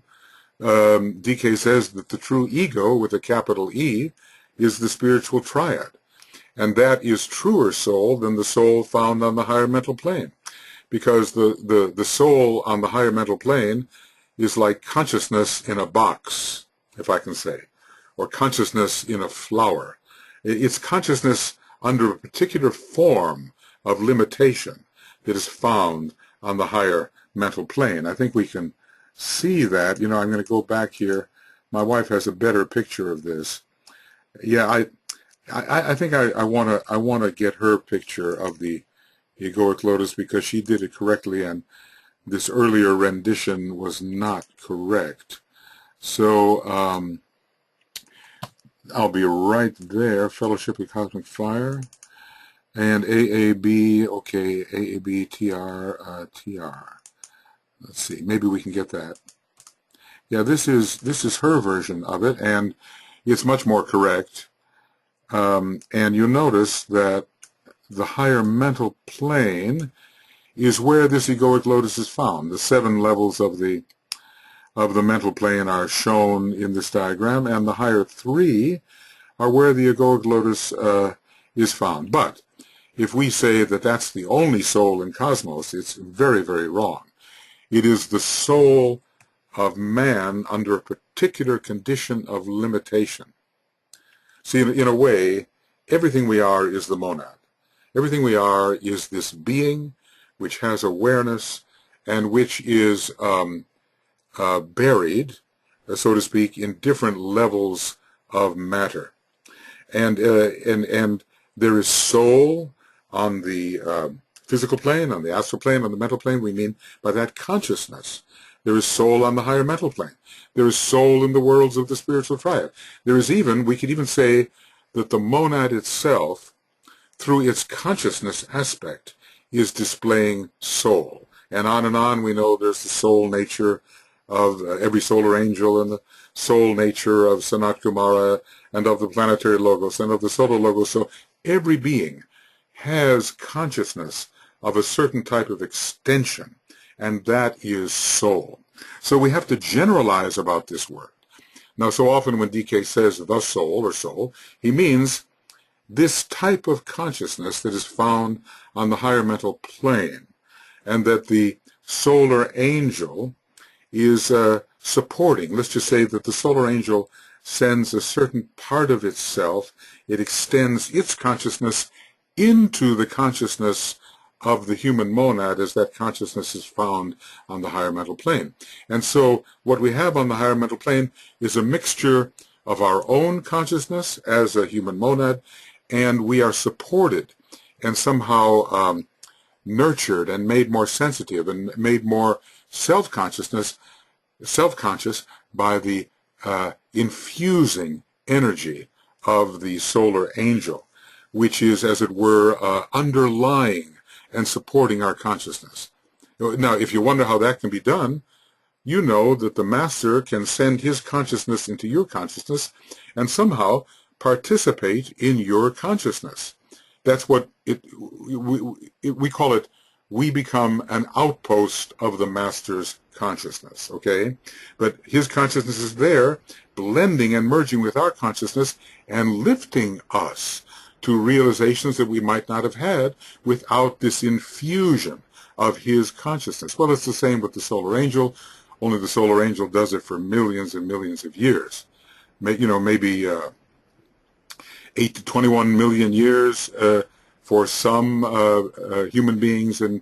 DK says that the true ego, with a capital E, is the spiritual triad. And that is truer soul than the soul found on the higher mental plane. Because the soul on the higher mental plane is like consciousness in a box, if I can say, or consciousness in a flower. It's consciousness under a particular form of limitation that is found on the higher mental plane. I think we can see that. You know, I'm going to go back here. My wife has a better picture of this. Yeah, I think I want to get her picture of the egoic lotus, because she did it correctly and this earlier rendition was not correct. So I'll be right there. Fellowship of Cosmic Fire and AAB. Okay, AAB TR. Let's see. Maybe we can get that. Yeah, this is her version of it, and it's much more correct. And you'll notice that the higher mental plane is where this egoic lotus is found. The 7 levels of the mental plane are shown in this diagram, and the higher 3 are where the egoic lotus is found. But if we say that that's the only soul in cosmos, it's very, very wrong. It is the soul of man under a particular condition of limitation. See, in a way, everything we are is the monad. Everything we are is this being which has awareness and which is buried, so to speak, in different levels of matter. And there is soul on the physical plane, on the astral plane, on the mental plane. We mean by that consciousness. There is soul on the higher mental plane. There is soul in the worlds of the spiritual triad. There is even, we could even say that the monad itself, through its consciousness aspect, is displaying soul. And on we know there's the soul nature of every solar angel, and the soul nature of Sanat Kumara, and of the planetary logos, and of the solar logos. So every being has consciousness of a certain type of extension, and that is soul. So we have to generalize about this word. Now, so often when DK says the soul or soul, he means this type of consciousness that is found on the higher mental plane, and that the solar angel is supporting. Let's just say that the solar angel sends a certain part of itself. It extends its consciousness into the consciousness of the human monad as that consciousness is found on the higher mental plane. And so what we have on the higher mental plane is a mixture of our own consciousness as a human monad, and we are supported and somehow nurtured and made more sensitive and made more self-conscious by the infusing energy of the solar angel, which is, as it were, underlying and supporting our consciousness. Now, if you wonder how that can be done, you know that the master can send his consciousness into your consciousness and somehow participate in your consciousness. That's what we call it. We become an outpost of the master's consciousness, okay? But his consciousness is there, blending and merging with our consciousness and lifting us to realizations that we might not have had without this infusion of his consciousness. Well, it's the same with the solar angel, only the solar angel does it for millions and millions of years. Maybe 8 to 21 million years for some human beings, and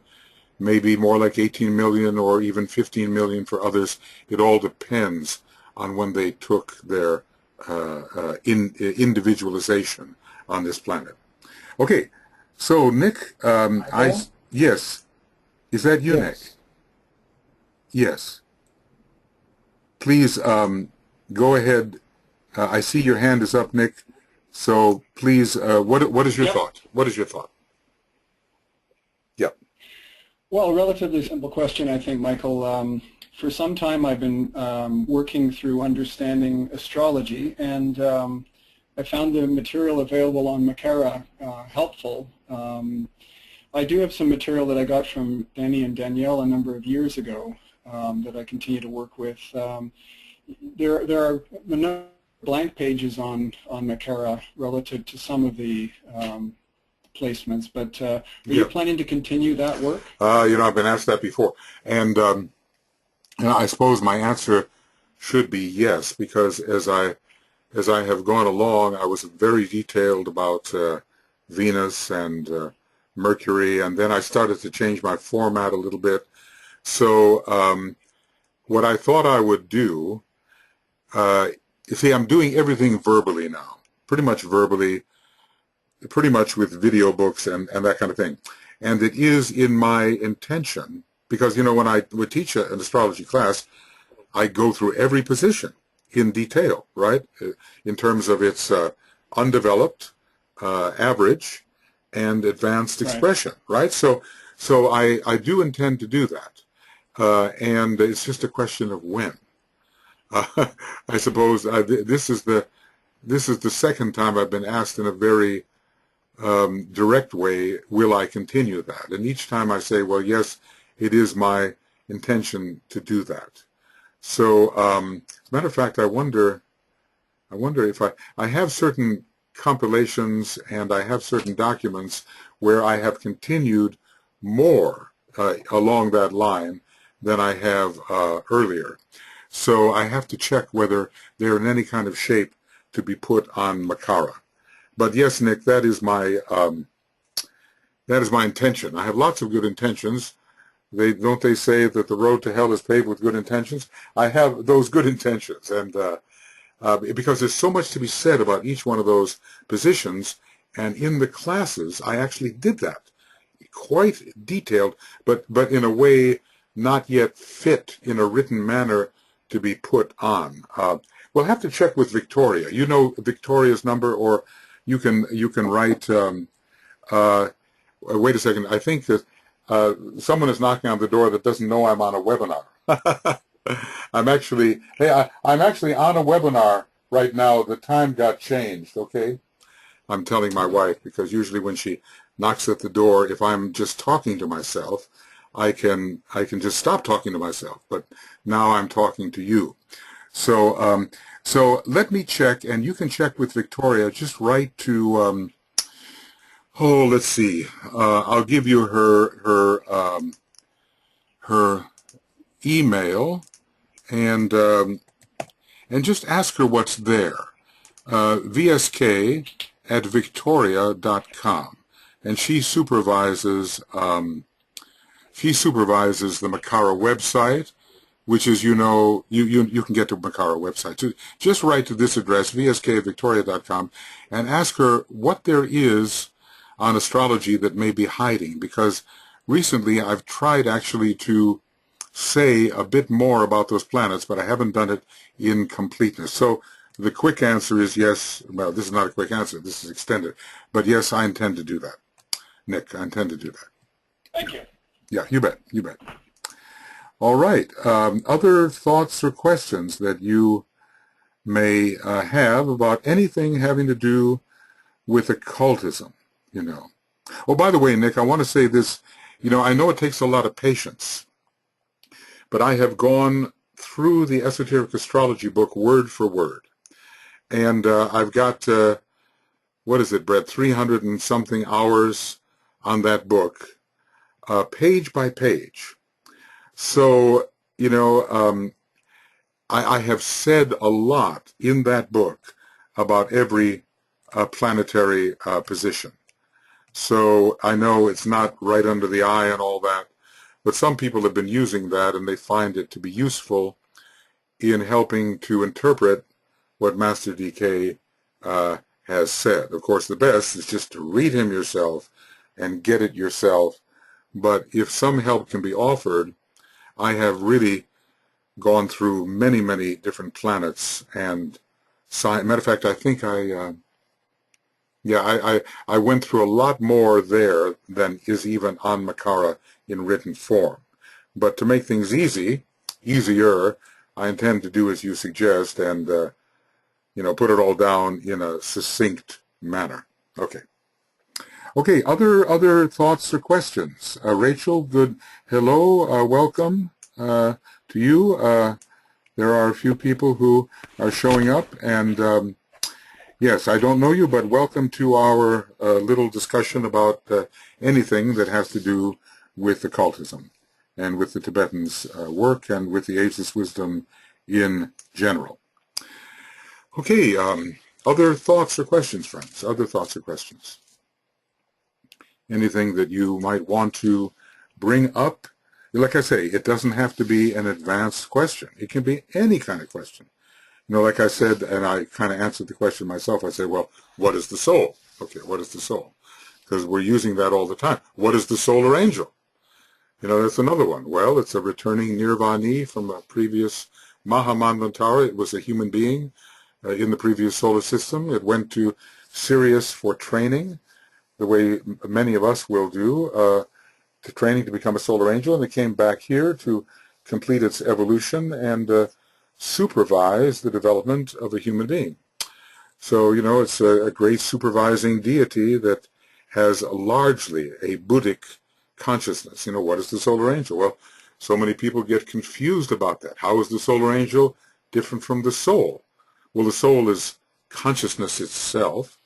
maybe more like 18 million or even 15 million for others. It all depends on when they took their individualization on this planet. Okay, so Nick, yes, is that you, Yes. Nick? Yes. Please go ahead. I see your hand is up, Nick. So please, what is your thought? What is your thought? Yep. Well, a relatively simple question, I think, Michael. For some time I've been working through understanding astrology, and I found the material available on Makara helpful. I do have some material that I got from Danny and Danielle a number of years ago that I continue to work with. There are a number of blank pages on Makara relative to some of the placements, but are you planning to continue that work? I've been asked that before, and I suppose my answer should be yes, because as I have gone along, I was very detailed about Venus and Mercury, and then I started to change my format a little bit. So what I thought I would do, you see, I'm doing everything verbally now, pretty much verbally, pretty much with video books and that kind of thing. And it is in my intention, because, when I would teach an astrology class, I go through every position in detail, right, in terms of its undeveloped, average, and advanced expression, right? So I do intend to do that, and it's just a question of when. I suppose this is the second time I've been asked in a very direct way, will I continue that? And each time I say, well, yes, it is my intention to do that. So, as a matter of fact, I wonder if I have certain compilations and I have certain documents where I have continued more along that line than I have earlier. So I have to check whether they're in any kind of shape to be put on Makara. But yes, Nick, that is my intention. I have lots of good intentions. Don't they say that the road to hell is paved with good intentions? I have those good intentions, and because there's so much to be said about each one of those positions, and in the classes I actually did that, quite detailed, but in a way not yet fit in a written manner to be put on. We'll have to check with Victoria. You know Victoria's number, or you can write. Wait a second. I think that someone is knocking on the door that doesn't know I'm on a webinar. I'm actually on a webinar right now. The time got changed. Okay, I'm telling my wife, because usually when she knocks at the door, if I'm just talking to myself, I can just stop talking to myself. But now I'm talking to you. So so let me check, and you can check with Victoria. Just write to let's see. I'll give you her email, and just ask her what's there. vsk@victoria.com, and she supervises the Makara website, which is, you can get to Makara website. So just write to this address, vsk@victoria.com, and ask her what there is on astrology that may be hiding, because recently I've tried actually to say a bit more about those planets, but I haven't done it in completeness. So the quick answer is yes. Well, this is not a quick answer. This is extended. But yes, I intend to do that. Nick, I intend to do that. Thank you. Yeah, you bet. You bet. All right. Other thoughts or questions that you may have about anything having to do with occultism, Oh, by the way, Nick, I want to say this. I know it takes a lot of patience, but I have gone through the Esoteric Astrology book word for word. And I've got, what is it, Brett, 300 and something hours on that book, page by page. So, I have said a lot in that book about every planetary position. So I know it's not right under the eye and all that, but some people have been using that, and they find it to be useful in helping to interpret what Master DK has said. Of course, the best is just to read him yourself and get it yourself. But if some help can be offered, I have really gone through many, many different planets and signs. Matter of fact, I think I Yeah, I went through a lot more there than is even on Makara in written form. But to make things easier, I intend to do as you suggest and, put it all down in a succinct manner. Okay. Okay, other thoughts or questions? Rachel, good. Hello, welcome to you. There are a few people who are showing up, and yes, I don't know you, but welcome to our little discussion about anything that has to do with occultism and with the Tibetans' work and with the ageless wisdom in general. Okay, other thoughts or questions, friends? Other thoughts or questions? Anything that you might want to bring up? Like I say, it doesn't have to be an advanced question. It can be any kind of question. Like I said, and I kind of answered the question myself, I say, well, what is the soul? Okay, what is the soul? Because we're using that all the time. What is the solar angel? That's another one. Well, it's a returning Nirvani from a previous Mahamanvantara. It was a human being in the previous solar system. It went to Sirius for training, the way many of us will do, to training to become a solar angel, and it came back here to complete its evolution and supervise the development of a human being. So, it's a great supervising deity that has largely a Buddhic consciousness. What is the solar angel? Well, so many people get confused about that. How is the solar angel different from the soul? Well, the soul is consciousness itself,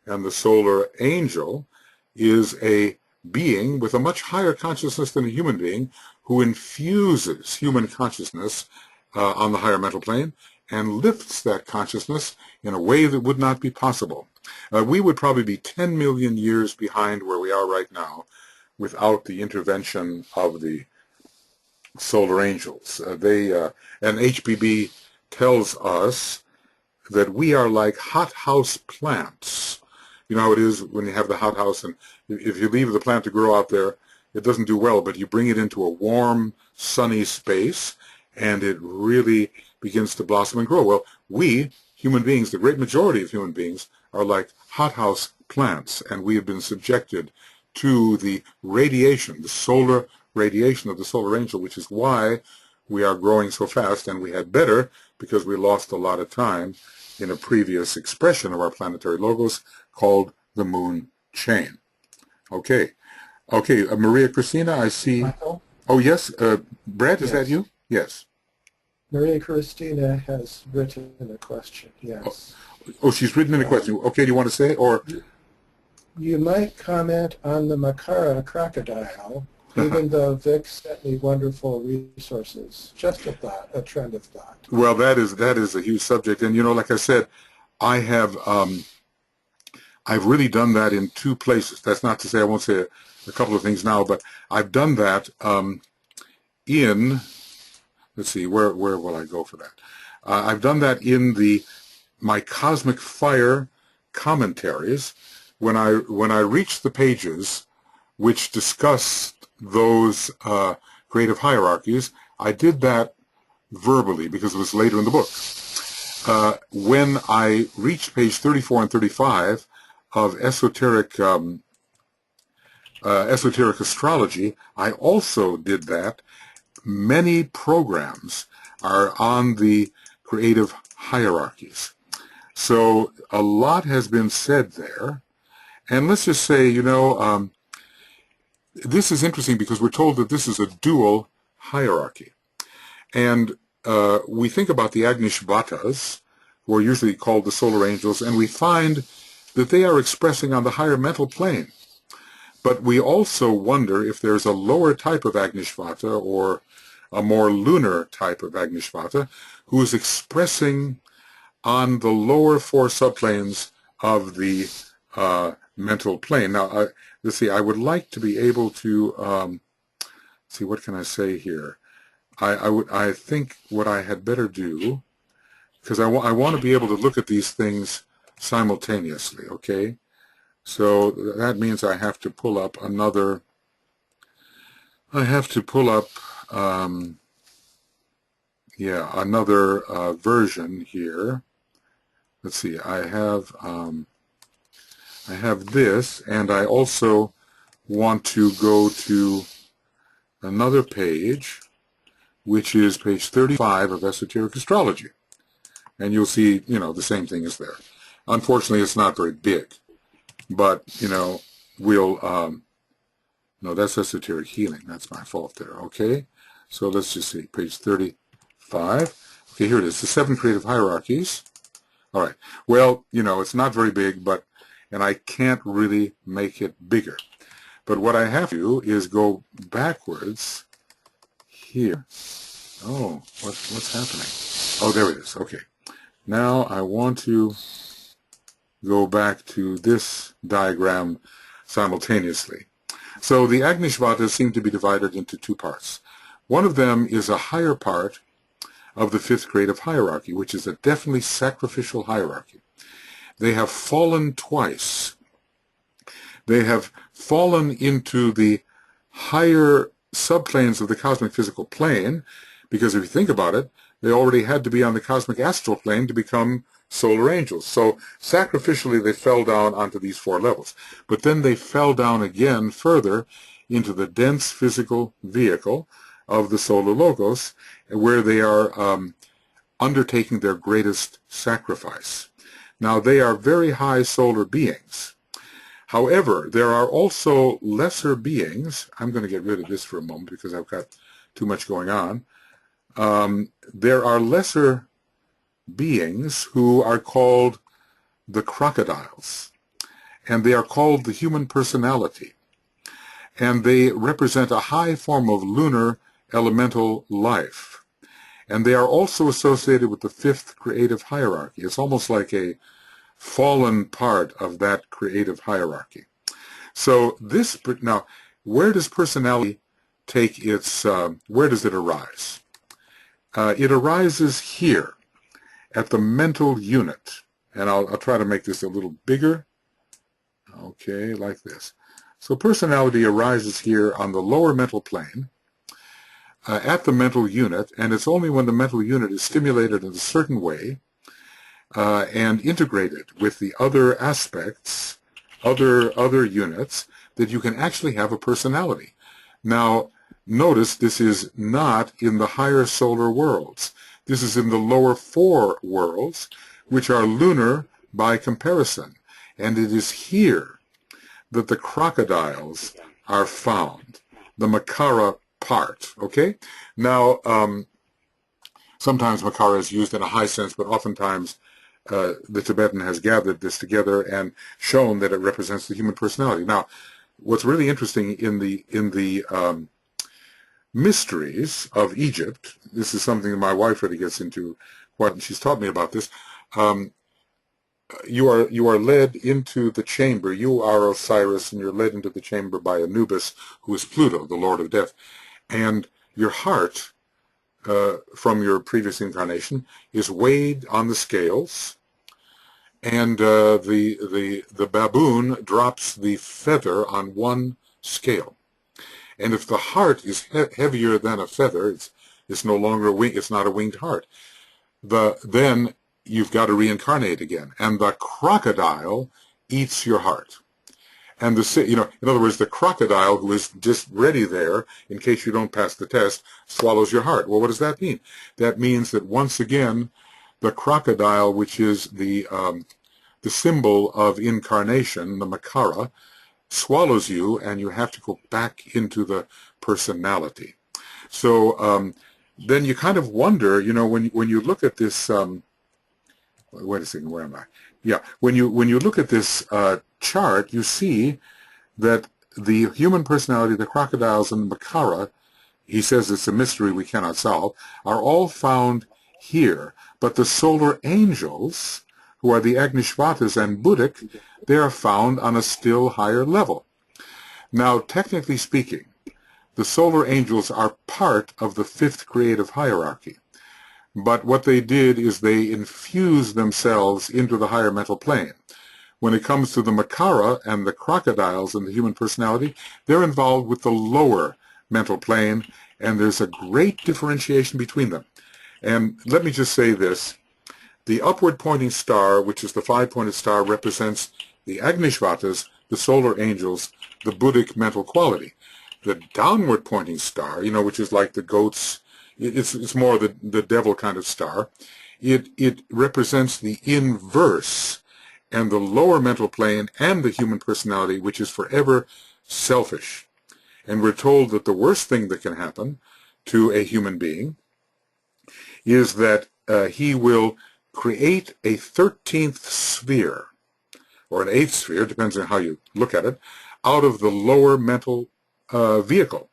and the solar angel is a being with a much higher consciousness than a human being who infuses human consciousness on the higher mental plane and lifts that consciousness in a way that would not be possible. We would probably be 10 million years behind where we are right now without the intervention of the solar angels. And HPB tells us that we are like hothouse plants. You know how it is when you have the hothouse, and if you leave the plant to grow out there, it doesn't do well, but you bring it into a warm, sunny space, and it really begins to blossom and grow. Well, we, human beings, the great majority of human beings, are like hothouse plants, and we have been subjected to the radiation, the solar radiation of the solar angel, which is why we are growing so fast, and we had better because we lost a lot of time in a previous expression of our planetary logos called the moon chain. Okay. Okay, Maria Christina, I see. Michael? Oh, yes. Brett, is that Yes. you? Yes. Maria Christina has written a question, yes. Oh, she's written in a question. Okay, do you want to say it? Or You might comment on the Makara crocodile, even though Vic sent me wonderful resources. Just a thought, a trend of thought. well, that is a huge subject, and like I said, I have I've really done that in two places. That's not to say I won't say a couple of things now, but I've done that in. Let's see, where will I go for that? I've done that in my Cosmic Fire commentaries. When I reached the pages which discussed those creative hierarchies, I did that verbally because it was later in the book. When I reached page 34 and 35 of esoteric astrology, I also did that. Many programs are on the creative hierarchies. So a lot has been said there. And let's just say, this is interesting because we're told that this is a dual hierarchy. And we think about the Agnishvatas, who are usually called the solar angels, and we find that they are expressing on the higher mental plane. But we also wonder if there's a lower type of Agnishvata or a more lunar type of Agnishvata who is expressing on the lower four subplanes of the mental plane. Now, let's see, I would like to be able to, see, what can I say here? I think what I had better do, because I want to be able to look at these things simultaneously, okay? So that means I have to pull up another, another version here. Let's see, I have, I have this, and I also want to go to another page, which is page 35 of Esoteric Astrology. And you'll see, you know, the same thing is there. Unfortunately, it's not very big. But, you know, we'll, no, that's Esoteric Healing. That's my fault there, okay? So let's just see, page 35. Okay, here it is, the 7 creative hierarchies. All right. Well, you know, it's not very big, but, and I can't really make it bigger. But what I have to do is go backwards here. Oh, what's happening? Oh, there it is. Okay. Now I want to go back to this diagram simultaneously. So the Agnishvatas seem to be divided into 2 parts. One of them is a higher part of the 5th creative hierarchy, which is a definitely sacrificial hierarchy. They have fallen twice. They have fallen into the higher subplanes of the cosmic physical plane, because if you think about it, they already had to be on the cosmic astral plane to become solar angels. So sacrificially they fell down onto these 4 levels. But then they fell down again further into the dense physical vehicle of the solar logos, where they are undertaking their greatest sacrifice. Now they are very high solar beings. However, there are also lesser beings. I'm going to get rid of this for a moment because I've got too much going on. There are lesser beings who are called the crocodiles, and they are called the human personality, and they represent a high form of lunar elemental life, and they are also associated with the 5th creative hierarchy. It's almost like a fallen part of that creative hierarchy. So this, now, where does personality take its, where does it arise? It arises here at the mental unit, and I'll try to make this a little bigger. Okay, like this. So personality arises here on the lower mental plane, at the mental unit, and it's only when the mental unit is stimulated in a certain way and integrated with the other aspects, other units, that you can actually have a personality. Now, notice this is not in the higher solar worlds. This is in the lower 4 worlds, which are lunar by comparison. And it is here that the crocodiles are found, the Makara part, okay? Now, sometimes Makara is used in a high sense, but oftentimes the Tibetan has gathered this together and shown that it represents the human personality. Now, what's really interesting in the mysteries of Egypt, this is something that my wife really gets into quite, and she's taught me about this. You are led into the chamber. You are Osiris, and you're led into the chamber by Anubis, who is Pluto, the Lord of Death. And your heart, from your previous incarnation, is weighed on the scales, and the baboon drops the feather on one scale. And if the heart is heavier than a feather, it's no longer a wing, it's not a winged heart. Then you've got to reincarnate again, and the crocodile eats your heart. And in other words, the crocodile, who is just ready there in case you don't pass the test, swallows your heart. Well, what does that mean? That means that once again, the crocodile, which is the symbol of incarnation, the Makara, swallows you, and you have to go back into the personality. So then you kind of wonder, when you look at this. Wait a second, where am I? Yeah, when you look at this chart, you see that the human personality, the crocodiles, and the Makara, he says it's a mystery we cannot solve, are all found here. But the solar angels, who are the Agnishvatas and Buddhic, they are found on a still higher level. Now, technically speaking, the solar angels are part of the 5th creative hierarchy. But what they did is they infused themselves into the higher mental plane. When it comes to the Makara and the crocodiles and the human personality, they're involved with the lower mental plane, and there's a great differentiation between them. And let me just say this. The upward pointing star, which is the 5-pointed star, represents the Agnishvatas, the solar angels, the Buddhic mental quality. The downward pointing star, which is like the goats, it's more the devil kind of star. It represents the inverse and the lower mental plane and the human personality, which is forever selfish. And we're told that the worst thing that can happen to a human being is that he will create a 13th sphere, or an 8th sphere, depends on how you look at it, out of the lower mental vehicle.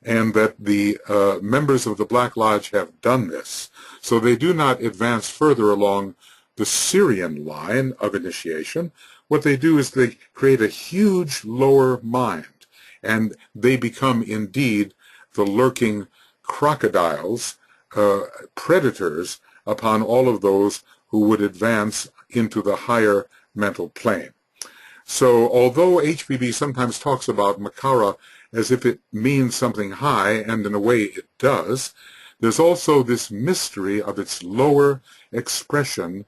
And that the members of the Black Lodge have done this. So they do not advance further along the Syrian line of initiation. What they do is they create a huge lower mind, and they become indeed the lurking crocodiles, predators upon all of those who would advance into the higher mental plane. So although HPB sometimes talks about Makara as if it means something high, and in a way it does, there's also this mystery of its lower expression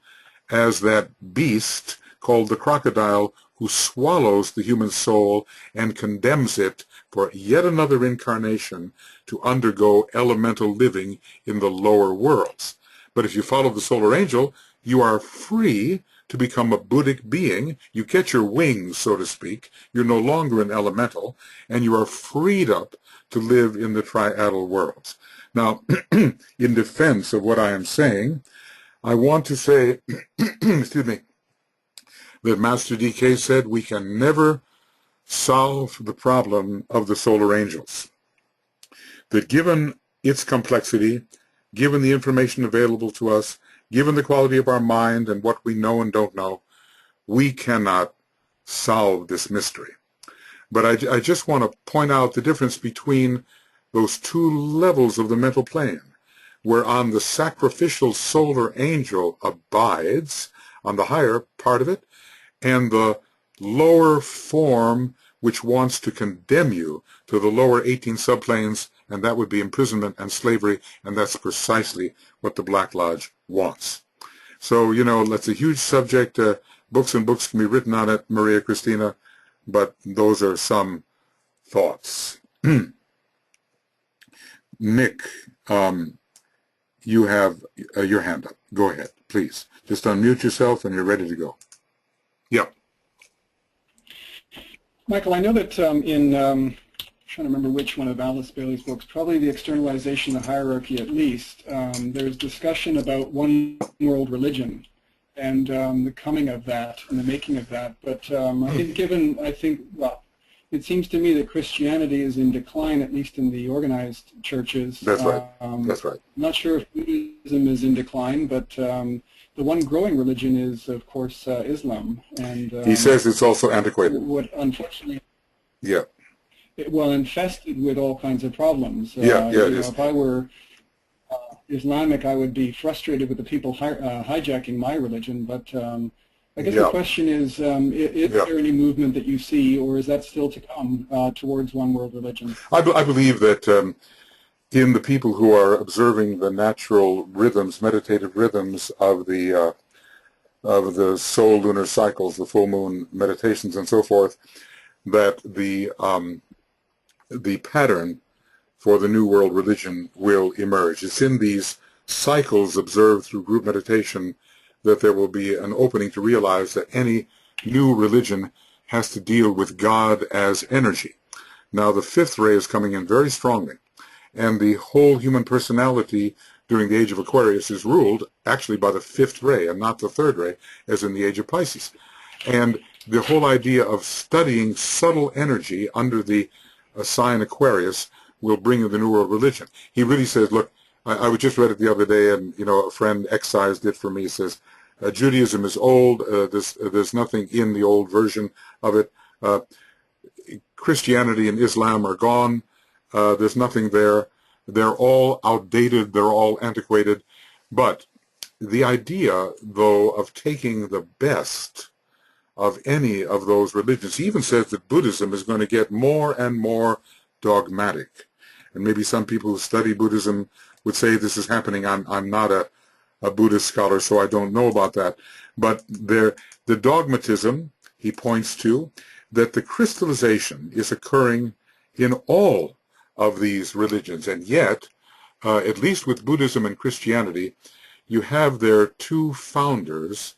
as that beast called the crocodile who swallows the human soul and condemns it for yet another incarnation to undergo elemental living in the lower worlds. But if you follow the solar angel, you are free to become a Buddhic being. You get your wings, so to speak. You're no longer an elemental, and you are freed up to live in the triadal worlds. Now, in defense of what I am saying, I want to say, excuse me, that Master DK said we can never solve the problem of the solar angels. That given its complexity, given the information available to us, given the quality of our mind and what we know and don't know, we cannot solve this mystery. But I just want to point out the difference between those two levels of the mental plane, whereon the sacrificial solar angel abides on the higher part of it, and the lower form which wants to condemn you to the lower 18 subplanes, and that would be imprisonment and slavery, and that's precisely what the Black Lodge wants. So, that's a huge subject. Books and books can be written on it, Maria Christina, but those are some thoughts. Nick, you have your hand up. Go ahead, please. Just unmute yourself and you're ready to go. Yep. Michael, I know that I'm trying to remember which one of Alice Bailey's books, probably The Externalization of Hierarchy at least, there's discussion about one world religion and the coming of that and the making of that. But I think, well, it seems to me that Christianity is in decline, at least in the organized churches. That's right. That's right. I'm not sure if Buddhism is in decline, but the one growing religion is, of course, Islam. And he says it's also antiquated. What, unfortunately, yeah. Well, infested with all kinds of problems. Yeah, it is. If I were Islamic, I would be frustrated with the people hijacking my religion. But I guess the question is there any movement that you see, or is that still to come towards one world religion? I believe that in the people who are observing the natural rhythms, meditative rhythms of the soul lunar cycles, the full moon meditations, and so forth, that the pattern for the New World religion will emerge. It's in these cycles observed through group meditation that there will be an opening to realize that any new religion has to deal with God as energy. Now, the fifth ray is coming in very strongly, and the whole human personality during the age of Aquarius is ruled actually by the fifth ray and not the third ray, as in the age of Pisces. And the whole idea of studying subtle energy under the sign Aquarius will bring in the New World religion. He really says, look, I just read it the other day, and a friend excised it for me. He says, Judaism is old. There's nothing in the old version of it. Christianity and Islam are gone. There's nothing there. They're all outdated. They're all antiquated. But the idea, though, of taking the best of any of those religions, he even says that Buddhism is going to get more and more dogmatic. And maybe some people who study Buddhism would say this is happening. I'm not a Buddhist scholar, so I don't know about that. But the dogmatism he points to that the crystallization is occurring in all of these religions, and yet, at least with Buddhism and Christianity, you have their two founders,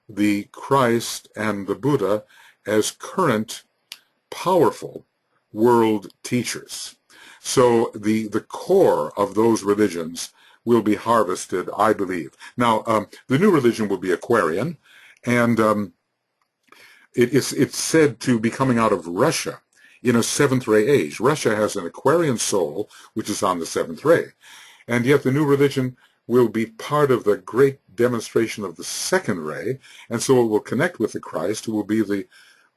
the Christ and the Buddha, as current powerful world teachers. So the core of those religions will be harvested, I believe. Now, the new religion will be Aquarian, and it's said to be coming out of Russia in a seventh ray age. Russia has an Aquarian soul, which is on the seventh ray, and yet the new religion will be part of the great demonstration of the second ray, and so it will connect with the Christ, who will be the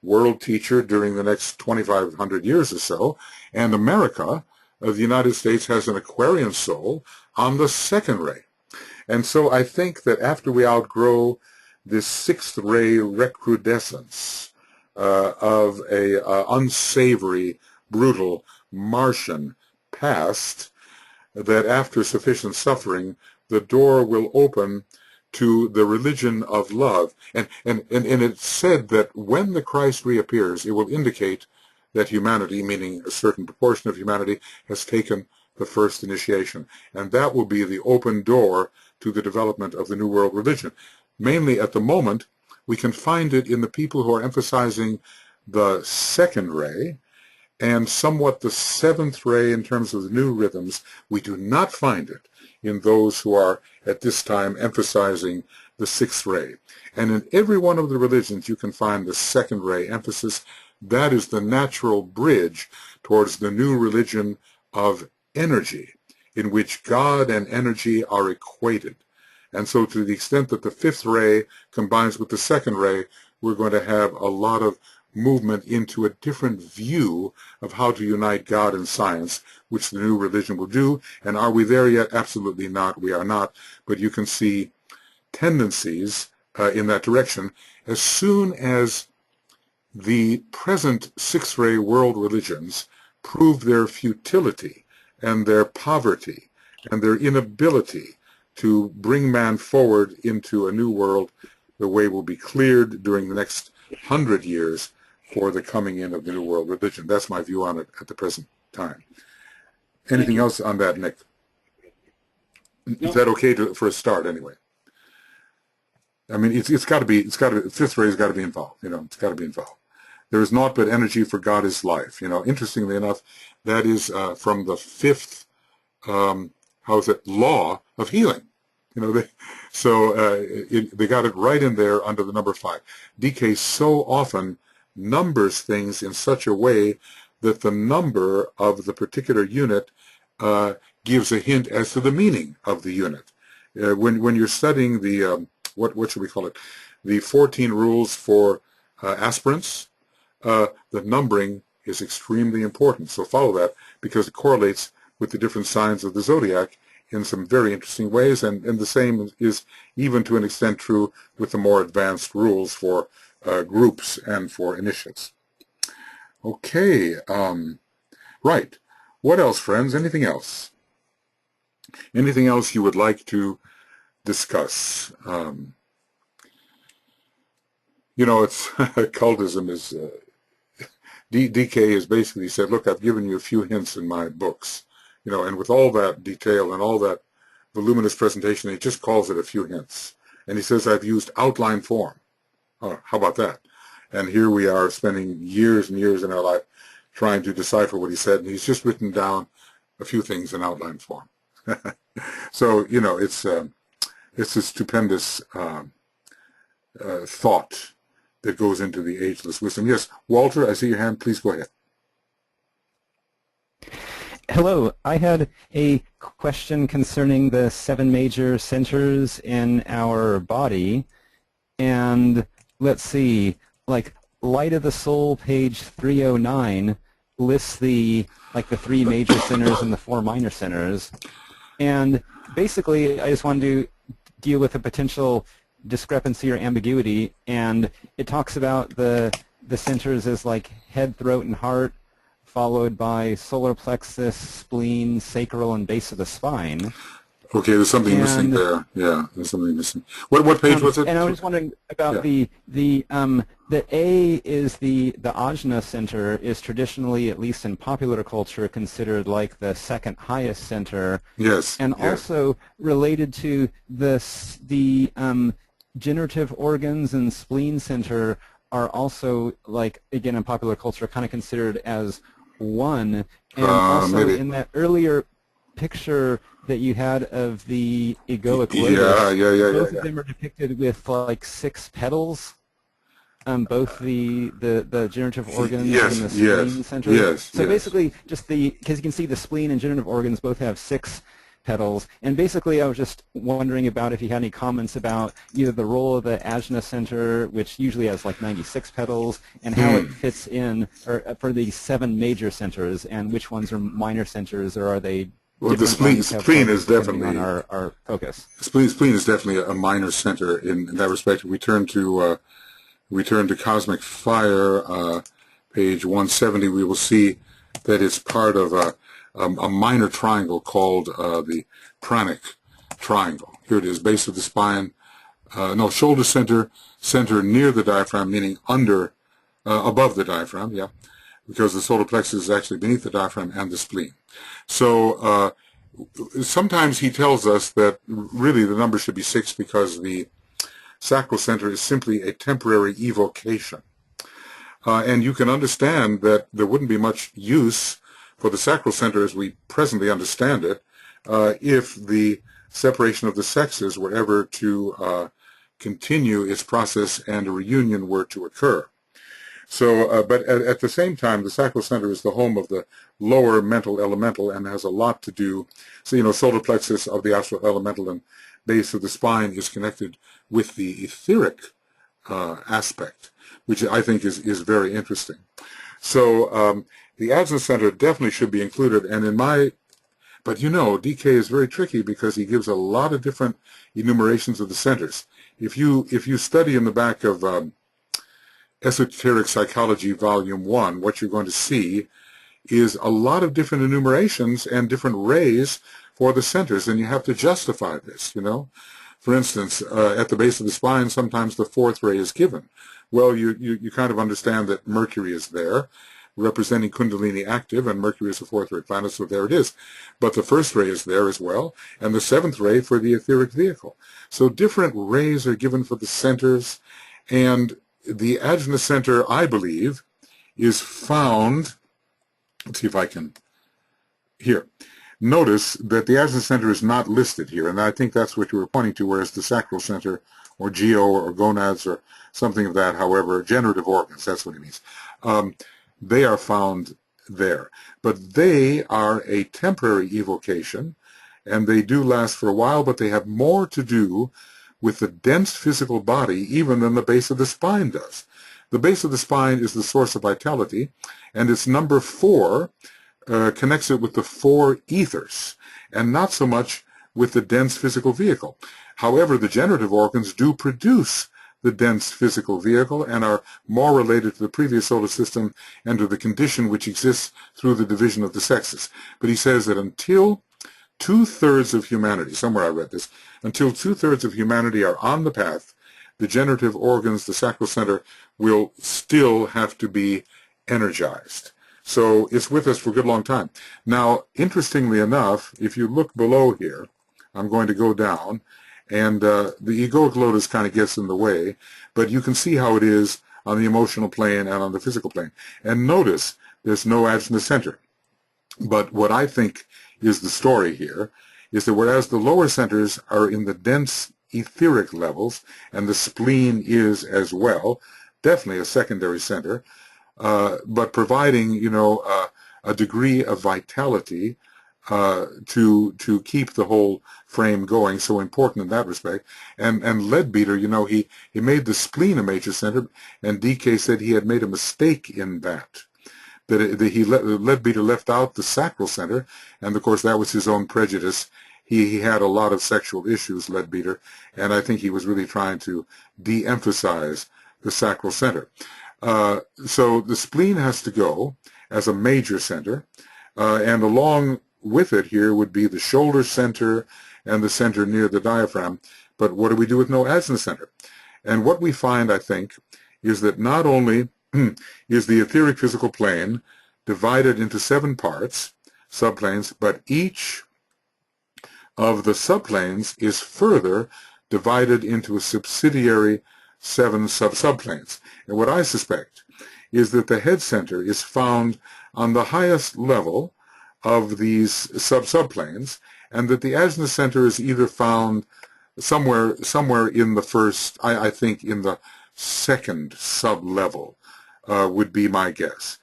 world teacher during the next 2,500 years or so, and America, the United States, has an Aquarian soul on the second ray. And so I think that after we outgrow this sixth ray recrudescence of a unsavory, brutal Martian past, that after sufficient suffering, the door will open to the religion of love. And it's said that when the Christ reappears, it will indicate that humanity, meaning a certain proportion of humanity, has taken the first initiation. And that will be the open door to the development of the New World religion. Mainly at the moment, we can find it in the people who are emphasizing the second ray and somewhat the seventh ray in terms of the new rhythms. We do not find it in those who are at this time emphasizing the sixth ray. And in every one of the religions you can find the second ray emphasis. That is the natural bridge towards the new religion of energy, in which God and energy are equated. And so to the extent that the fifth ray combines with the second ray, we're going to have a lot of movement into a different view of how to unite God and science, which the new religion will do. And are we there yet? Absolutely not. We are not. But you can see tendencies in that direction. As soon as the present six-ray world religions prove their futility and their poverty and their inability to bring man forward into a new world, the way will be cleared during the next 100 years for the coming in of the New World religion. That's my view on it at the present time. Anything else on that, Nick? No. Is that okay for a start, anyway? I mean, it's got to be, fifth ray has got to be involved. It's got to be involved. There is naught but energy, for God is life. Interestingly enough, that is from the fifth, law of healing. They got it right in there under the number 5. DK so often numbers things in such a way that the number of the particular unit gives a hint as to the meaning of the unit. When you're studying the, what should we call it, the 14 rules for aspirants, the numbering is extremely important. So follow that, because it correlates with the different signs of the zodiac in some very interesting ways, and the same is even to an extent true with the more advanced rules for groups and for initiates. Okay, right. What else, friends? Anything else? Anything else you would like to discuss? It's cultism is, DK has basically said, look, I've given you a few hints in my books, and with all that detail and all that voluminous presentation, he just calls it a few hints. And he says, I've used outline form. Oh, how about that? And here we are spending years and years in our life trying to decipher what he said, and he's just written down a few things in outline form. So, it's a stupendous thought that goes into the ageless wisdom. Yes, Walter, I see your hand. Please go ahead. Hello. I had a question concerning the 7 major centers in our body. And let's see, like Light of the Soul, page 309, lists the 3 major centers and the 4 minor centers. And basically, I just wanted to deal with a potential discrepancy or ambiguity, and it talks about the centers as like head, throat, and heart, followed by solar plexus, spleen, sacral, and base of the spine. Okay, there's something missing And there. Yeah, there's something missing. What page was it? and I was just wondering about Yeah. the A is the Ajna center is traditionally, at least in popular culture, considered like the second highest center, Yes. and yes. also related to the generative organs and spleen center are also, like, again, in popular culture, kind of considered as one. And also Maybe. in that earlier picture that you had of the egoic Yeah, lotus, yeah. both of them are depicted with like 6 petals. Both the generative organs Yes, and the yes, spleen center. yes, So yes. basically, just because you can see the spleen and generative organs both have 6 petals. And basically, I was just wondering about if you had any comments about either the role of the Ajna center, which usually has like 96 petals, and how it fits in for the 7 major centers, and which ones are minor centers, or are they Well, the different ones have spleen focus is depending definitely on our focus? spleen is definitely a minor center in that respect. We turn to Cosmic Fire, page 170. We will see that it's part of a minor triangle called the pranic triangle. Here it is, base of the spine. No, shoulder center near the diaphragm, meaning above the diaphragm. Yeah, because the solar plexus is actually beneath the diaphragm and the spleen. So sometimes he tells us that really the number should be 6 because the sacral center is simply a temporary evocation. And you can understand that there wouldn't be much use for the sacral center as we presently understand it if the separation of the sexes were ever to continue its process and a reunion were to occur. So, but at the same time, the sacral center is the home of the lower mental elemental and has a lot to do. So, solar plexus of the astral elemental and base of the spine is connected with the etheric aspect, which I think is very interesting. So, the Ajna center definitely should be included, and but DK is very tricky because he gives a lot of different enumerations of the centers. If you study in the back of Esoteric Psychology Volume 1, what you're going to see is a lot of different enumerations and different rays for the centers, and you have to justify this, For instance, at the base of the spine, sometimes the 4th ray is given. Well, you kind of understand that Mercury is there, representing Kundalini active, and Mercury is a 4th ray planet, so there it is. But the 1st ray is there as well, and the 7th ray for the etheric vehicle. So different rays are given for the centers, and the Ajna center, I believe, is found, let's see if I can, here. Notice that the Ajna center is not listed here, and I think that's what you were pointing to, whereas the sacral center, or geo, or gonads, or something of that, however, generative organs, that's what it means. They are found there. But they are a temporary evocation, and they do last for a while, but they have more to do with the dense physical body even than the base of the spine does. The base of the spine is the source of vitality, and its number 4 connects it with the 4 ethers, and not so much with the dense physical vehicle. However, the generative organs do produce the dense physical vehicle and are more related to the previous solar system and to the condition which exists through the division of the sexes. But he says that until 2/3 of humanity, somewhere I read this, until 2/3 of humanity are on the path, the generative organs, the sacral center, will still have to be energized. So it's with us for a good long time. Now, interestingly enough, if you look below here, I'm going to go down, and the egoic lotus kind of gets in the way, but you can see how it is on the emotional plane and on the physical plane. And notice there's no Ajna center. But what I think is the story here is that whereas the lower centers are in the dense etheric levels, and the spleen is as well, definitely a secondary center, but providing, a degree of vitality to keep the whole frame going, so important in that respect. And Leadbeater, he made the spleen a major center, and DK said he had made a mistake in that. Leadbeater left out the sacral center, and of course that was his own prejudice. He had a lot of sexual issues, Leadbeater, and I think he was really trying to de-emphasize the sacral center. So the spleen has to go as a major center, and along with it here would be the shoulder center and the center near the diaphragm. But what do we do with no ajna center? And what we find, I think, is that not only is the etheric physical plane divided into 7 parts, subplanes, but each of the subplanes is further divided into a subsidiary 7 subplanes. And what I suspect is that the head center is found on the highest level of these subplanes, and that the ajna center is either found somewhere in the first, I think in the second sub-level, would be my guess.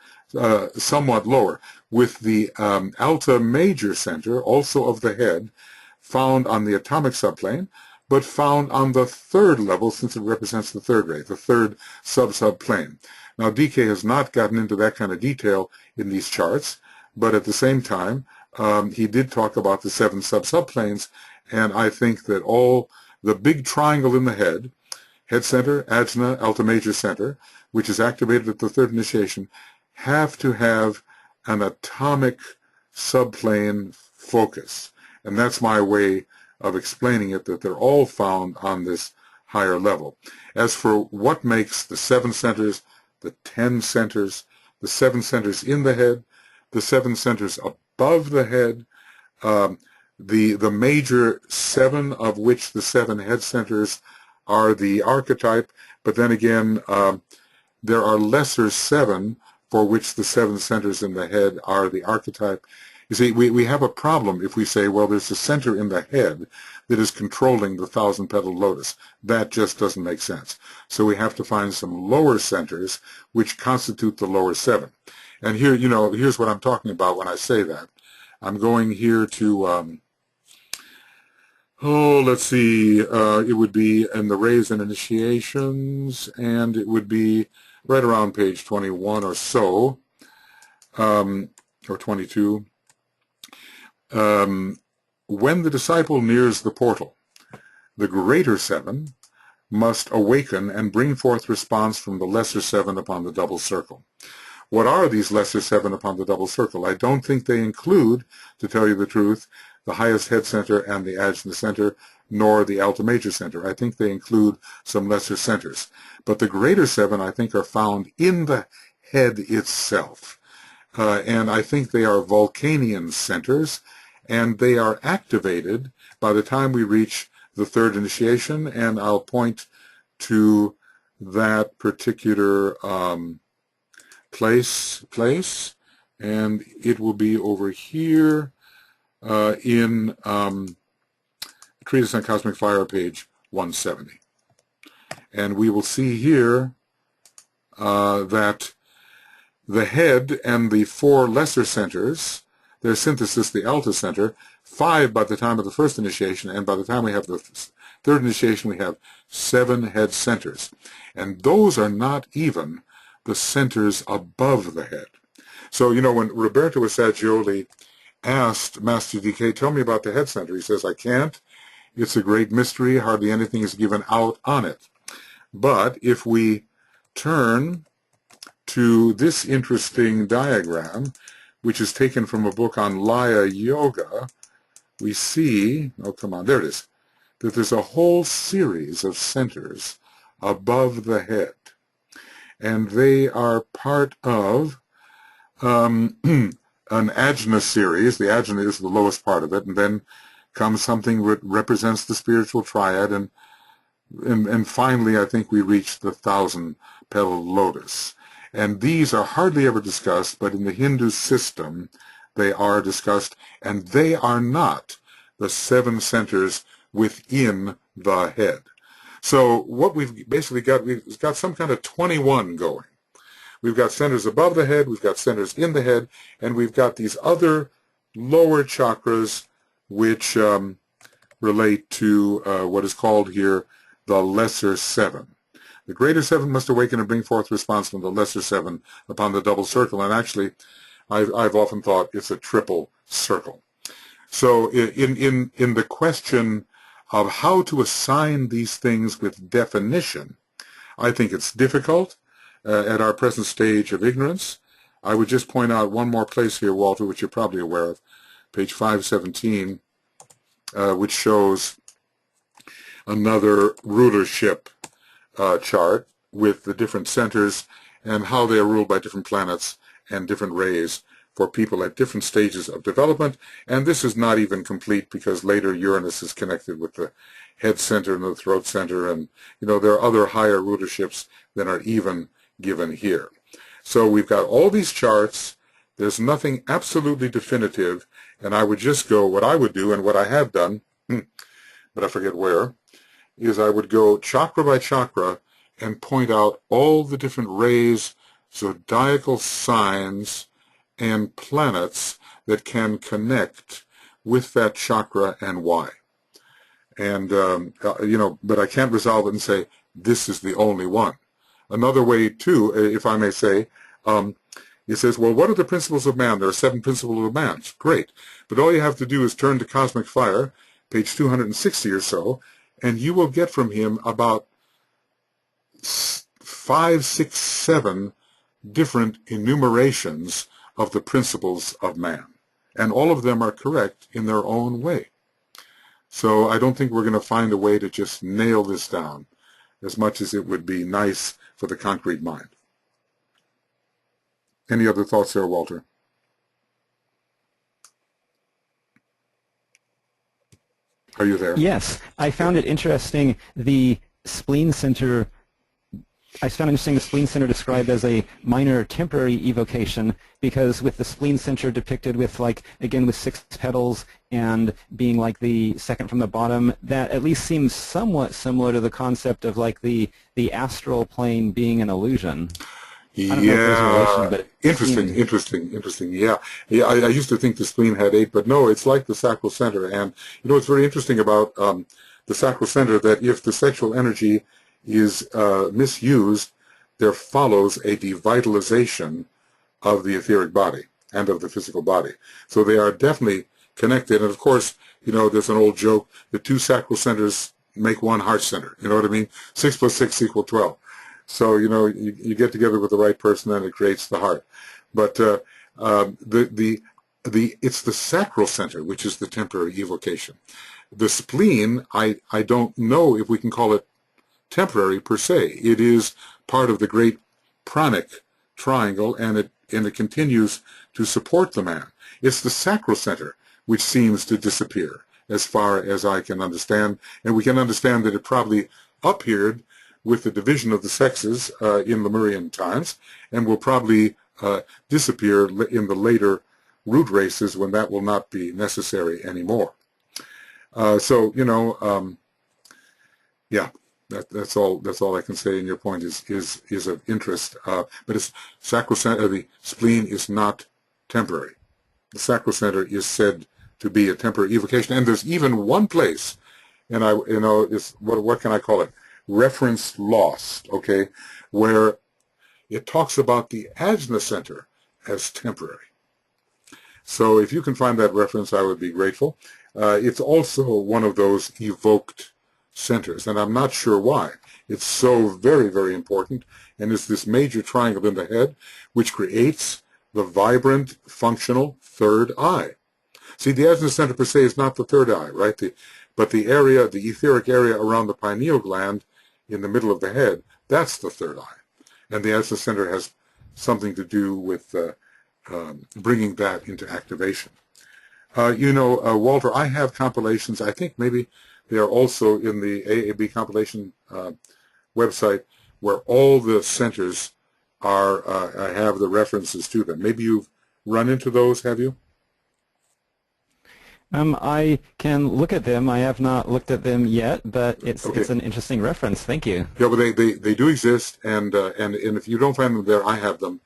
Somewhat lower, with the alta major center, also of the head, found on the atomic subplane, but found on the 3rd level, since it represents the 3rd ray, the 3rd subplane. Now, DK has not gotten into that kind of detail in these charts, but at the same time, he did talk about the 7 subplanes, and I think that all the big triangle in the head center, ajna, alta major center, which is activated at the 3rd initiation, have to have an atomic subplane focus. And that's my way of explaining it, that they're all found on this higher level. As for what makes the 7 centers, the 10 centers, the 7 centers in the head, the 7 centers above the head, the major 7, of which the 7 head centers are the archetype, but then again, there are lesser 7 for which the 7 centers in the head are the archetype. You see, we have a problem if we say, well, there's a center in the head that is controlling the 1,000-petaled lotus. That just doesn't make sense. So we have to find some lower centers which constitute the lower 7. And here, here's what I'm talking about when I say that. I'm going here to, let's see, it would be in the rays and initiations, and it would be right around page 21 or so, or 22. When the disciple nears the portal, the greater 7 must awaken and bring forth response from the lesser 7 upon the double circle. What are these lesser 7 upon the double circle? I don't think they include, to tell you the truth, the highest head center and the ajna center, nor the alta major center. I think they include some lesser centers. But the greater 7, I think, are found in the head itself. And I think they are Vulcanian centers, and they are activated by the time we reach the 3rd initiation, and I'll point to that particular place, and it will be over here in Treatise on Cosmic Fire, page 170. And we will see here that the head and the 4 lesser centers, their synthesis, the alta center, 5 by the time of the 1st initiation, and by the time we have the 3rd initiation, we have 7 head centers. And those are not even the centers above the head. So, when Roberto Assagioli asked Master DK, tell me about the head center, he says, I can't. It's a great mystery. Hardly anything is given out on it. But if we turn to this interesting diagram, which is taken from a book on Laya Yoga, we see, oh, come on, there it is, that there's a whole series of centers above the head. And they are part of an ajna series. The ajna is the lowest part of it, and then comes something that represents the spiritual triad, and finally I think we reach the 1,000-petaled lotus. And these are hardly ever discussed, but in the Hindu system they are discussed, and they are not the 7 centers within the head. So what we've basically got, we've got some kind of 21 going. We've got centers above the head, we've got centers in the head, and we've got these other lower chakras which relate to what is called here the lesser 7. The greater 7 must awaken and bring forth response from the lesser 7 upon the double circle. And actually, I've often thought it's a triple circle. So in the question of how to assign these things with definition, I think it's difficult at our present stage of ignorance. I would just point out one more place here, Walter, which you're probably aware of, page 517. which shows another rulership chart with the different centers and how they are ruled by different planets and different rays for people at different stages of development. And this is not even complete because later Uranus is connected with the head center and the throat center, and there are other higher rulerships than are even given here. So we've got all these charts. There's nothing absolutely definitive, and I would just go, what I would do and what I have done, but I forget where, is I would go chakra by chakra and point out all the different rays, zodiacal signs, and planets that can connect with that chakra and why. And, but I can't resolve it and say, this is the only one. Another way, too, if I may say, it says, well, what are the principles of man? There are 7 principles of man. Great. But all you have to do is turn to Cosmic Fire, page 260 or so, and you will get from him about 5, 6, 7 different enumerations of the principles of man. And all of them are correct in their own way. So I don't think we're going to find a way to just nail this down as much as it would be nice for the concrete mind. Any other thoughts there, Walter? Are you there? Yes, I found it interesting, the spleen center. I found interesting the spleen center described as a minor temporary evocation, because with the spleen center depicted with, like, again with 6 petals and being like the second from the bottom, that at least seems somewhat similar to the concept of like the astral plane being an illusion. I don't know if there's a relation, but interesting. Yeah. I used to think the spleen had 8, but no, it's like the sacral center. And it's very interesting about the sacral center, that if the sexual energy is misused, there follows a devitalization of the etheric body and of the physical body. So they are definitely connected. And of course, there's an old joke, the 2 sacral centers make 1 heart center. You know what I mean? 6 plus 6 equal 12. So, you get together with the right person and it creates the heart. But it's the sacral center which is the temporary evocation. The spleen, I don't know if we can call it temporary per se. It is part of the great pranic triangle, and it continues to support the man. It's the sacral center which seems to disappear, as far as I can understand, and we can understand that it probably appeared with the division of the sexes in Lemurian times, and will probably disappear in the later root races when that will not be necessary anymore. Yeah. That's all I can say. And your point is of interest. But it's sacral center. The spleen is not temporary. The sacral center is said to be a temporary evocation. And there's even one place, and is what can I call it? Reference lost. Okay, where it talks about the ajna center as temporary. So if you can find that reference, I would be grateful. It's also one of those evoked centers, and I'm not sure why. It's so very, very important, and it's this major triangle in the head which creates the vibrant, functional third eye. See, the ajna center per se is not the third eye, right? But the area, the etheric area around the pineal gland in the middle of the head, that's the third eye. And the ajna center has something to do with bringing that into activation. Walter, I have compilations. I think maybe they are also in the AAB compilation website, where all the centers are. I have the references to them. Maybe you've run into those, have you? I can look at them. I have not looked at them yet, but it's an interesting reference. Thank you. Yeah, but they do exist, and if you don't find them there, I have them.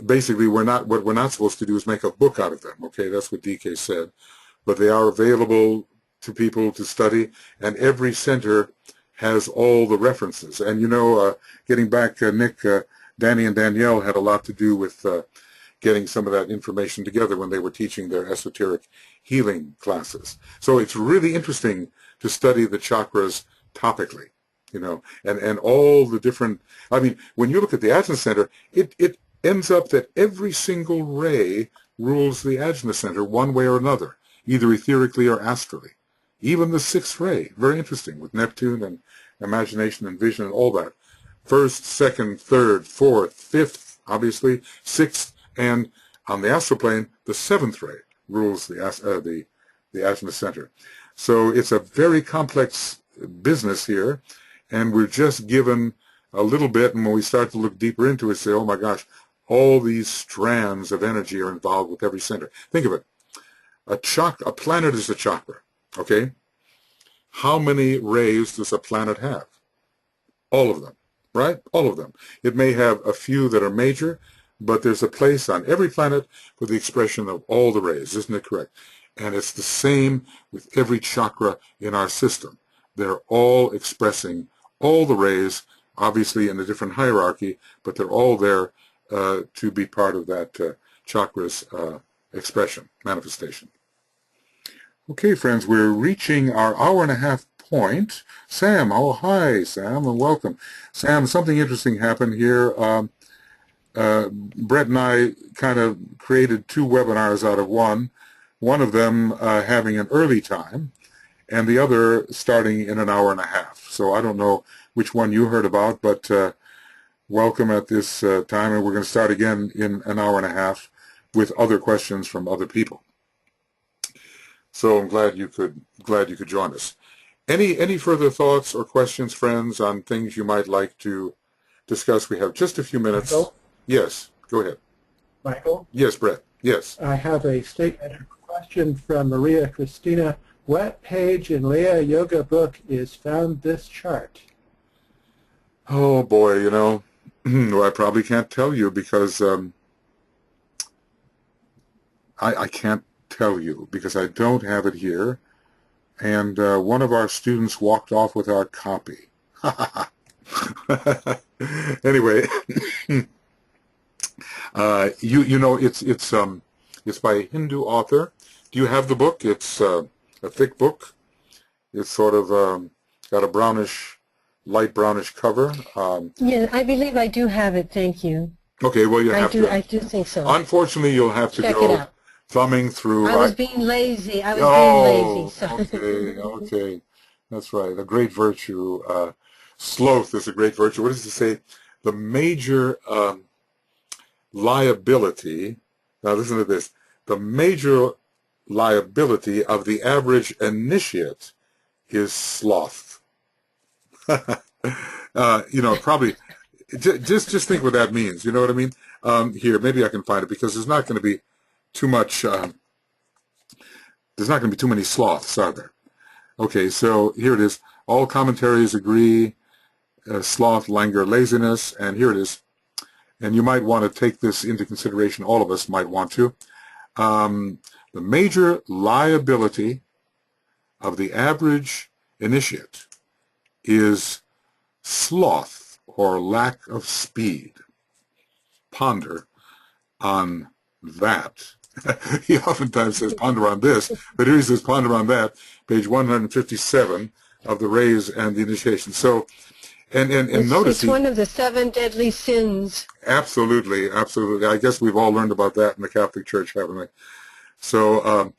Basically, what we're not supposed to do is make a book out of them. Okay, that's what DK said, but they are available to people to study, and every center has all the references. And getting back, Nick, Danny, and Danielle had a lot to do with getting some of that information together when they were teaching their esoteric healing classes. So it's really interesting to study the chakras topically, and all the different. I mean, when you look at the ajna center, it ends up that every single ray rules the ajna center one way or another, either etherically or astrally. even the sixth ray. Very interesting with Neptune and imagination and vision and all that. First, second, third, fourth, fifth, obviously, sixth, and on the astral plane, the seventh ray rules the azimuth center. So it's a very complex business here, and we're just given a little bit, and when we start to look deeper into it, say, oh my gosh, all these strands of energy are involved with every center. Think of it. A planet is a chakra, okay? How many rays does a planet have? All of them, right? All of them. It may have a few that are major, but there's a place on every planet for the expression of all the rays, isn't it correct? And it's the same with every chakra in our system. They're all expressing all the rays, obviously in a different hierarchy, but they're all there to be part of that chakra's expression, manifestation. Okay, friends, we're reaching our hour-and-a-half point. Sam, oh, hi, Sam, and welcome. Sam, something interesting happened here. Brett and I kind of created 2 webinars out of one of them having an early time, and the other starting in an hour-and-a-half. So I don't know which one you heard about, but welcome at this time, and we're going to start again in an hour-and-a-half with other questions from other people. So I'm glad you could join us. Any further thoughts or questions, friends, on things you might like to discuss? We have just a few minutes. Michael? Yes, go ahead. Michael? Yes, Brett. Yes. I have a statement or question from Maria Christina. What page in Leah Yoga book is found this chart? Oh boy, you know, well, I probably can't tell you because I can't tell you because I don't have it here, and one of our students walked off with our copy. Anyway, you know, it's by a Hindu author. Do you have the book? It's a thick book. It's sort of got a light brownish cover. Yeah, I believe I do have it. Thank you. Okay, well, you have to. I do think so. Unfortunately, you'll have to Check it go out. thumbing through. I was being lazy. Okay. That's right. A great virtue. Sloth is a great virtue. What does it say? The major liability, now listen to this, the major liability of the average initiate is sloth. You know, probably, just think what that means, you know what I mean? Here, maybe I can find it because there's not going to be too much, there's not going to be too many sloths, are there? Okay, so here it is. All commentaries agree, sloth, languor, laziness, and here it is. And you might want to take this into consideration, all of us might want to. The major liability of the average initiate is sloth or lack of speed. Ponder on that. He oftentimes says ponder on this, but here he says ponder on that, page 157 of the Rays and the Initiation. So, and notice it's one of the 7 deadly sins. Absolutely. I guess we've all learned about that in the Catholic Church, haven't we? So,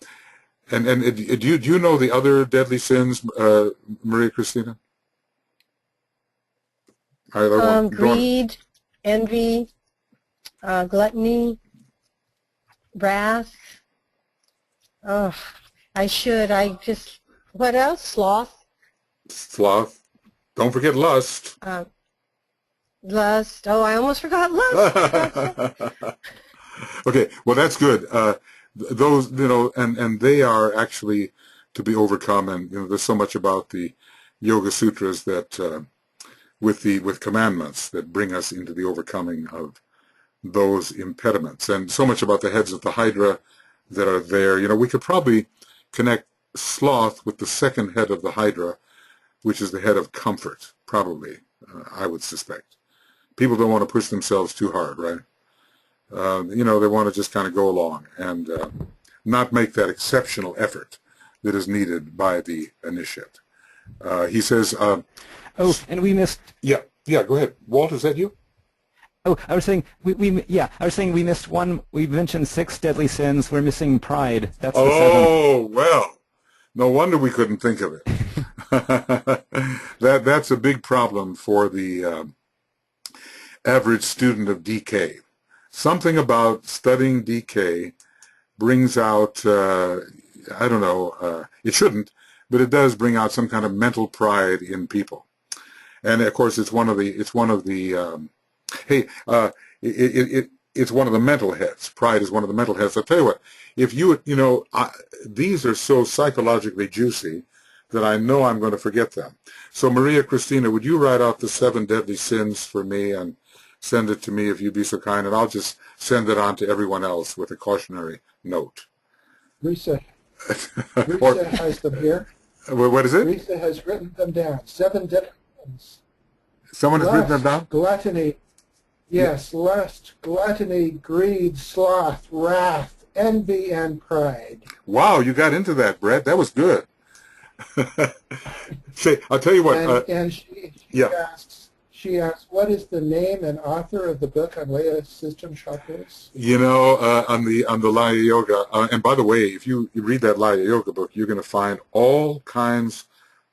do you know the other deadly sins, Maria Christina? Greed, envy, gluttony, wrath. Oh, what else? Sloth. Sloth. Don't forget lust. Lust. Oh, I almost forgot lust. Okay, well, that's good. Those, you know, and they are actually to be overcome, and you know, there's so much about the Yoga Sutras that with commandments that bring us into the overcoming of those impediments, and so much about the heads of the Hydra that are there. You know, we could probably connect sloth with the second head of the Hydra, which is the head of comfort, probably, I would suspect. People don't want to push themselves too hard, right? You know, they want to just kind of go along and not make that exceptional effort that is needed by the initiate. He says... oh, and we missed... Yeah, go ahead. Walt, is that you? Oh, I was saying we missed one. We mentioned 6 deadly sins. We're missing pride. That's the 7th. Oh, well, No wonder we couldn't think of it. That's a big problem for the average student of DK. Something about studying DK brings out, I don't know, it shouldn't, but it does bring out some kind of mental pride in people. And of course, it's one of the it's one of the mental heads. Pride is one of the mental heads. I'll tell you what, if these are so psychologically juicy that I know I'm going to forget them. So Maria Christina, would you write out the 7 deadly sins for me and send it to me if you'd be so kind, and I'll just send it on to everyone else with a cautionary note. Risa has them here. What is it? Risa has written them down. 7 deadly sins. Someone has written them down? Gluttony. Yes, lust, gluttony, greed, sloth, wrath, envy, and pride. Wow, you got into that, Brett. That was good. Say, I'll tell you what. And she asks, what is the name and author of the book on Laya system chakras? On the Laya Yoga, and by the way, if you read that Laya Yoga book, you're going to find all kinds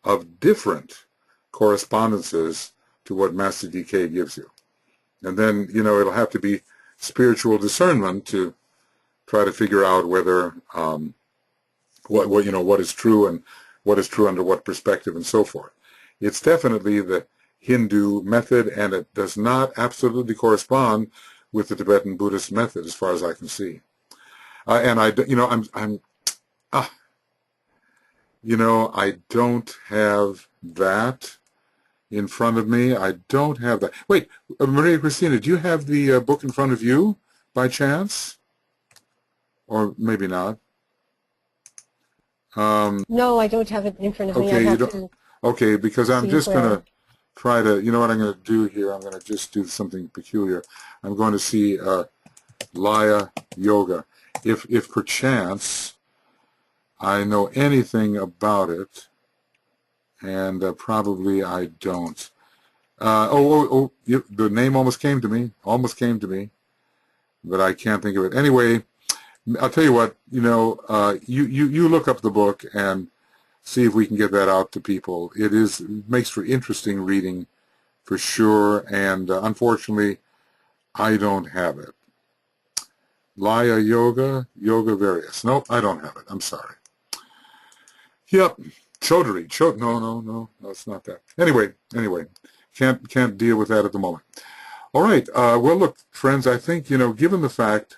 of different correspondences to what Master DK gives you. And then, it'll have to be spiritual discernment to try to figure out whether what is true and what is true under what perspective and so forth. It's definitely the Hindu method, and it does not absolutely correspond with the Tibetan Buddhist method, as far as I can see. I don't have that in front of me. I don't have that. Wait, Maria Christina, do you have the book in front of you by chance? Or maybe not. No, I don't have it in front of me. Okay, I have to okay, because I'm just where- going to try to, what I'm going to do here, I'm going to just do something peculiar. I'm going to see Laya Yoga. If perchance I know anything about it, and probably I don't. The name almost came to me, but I can't think of it. Anyway, I'll tell you what, you look up the book and see if we can get that out to people. It makes for interesting reading for sure, and unfortunately, I don't have it. Laya Yoga, Yoga Various. Nope, I don't have it. I'm sorry. Yep, Chaudhary. No, it's not that. Anyway, can't deal with that at the moment. All right. Well, look, friends, I think, given the fact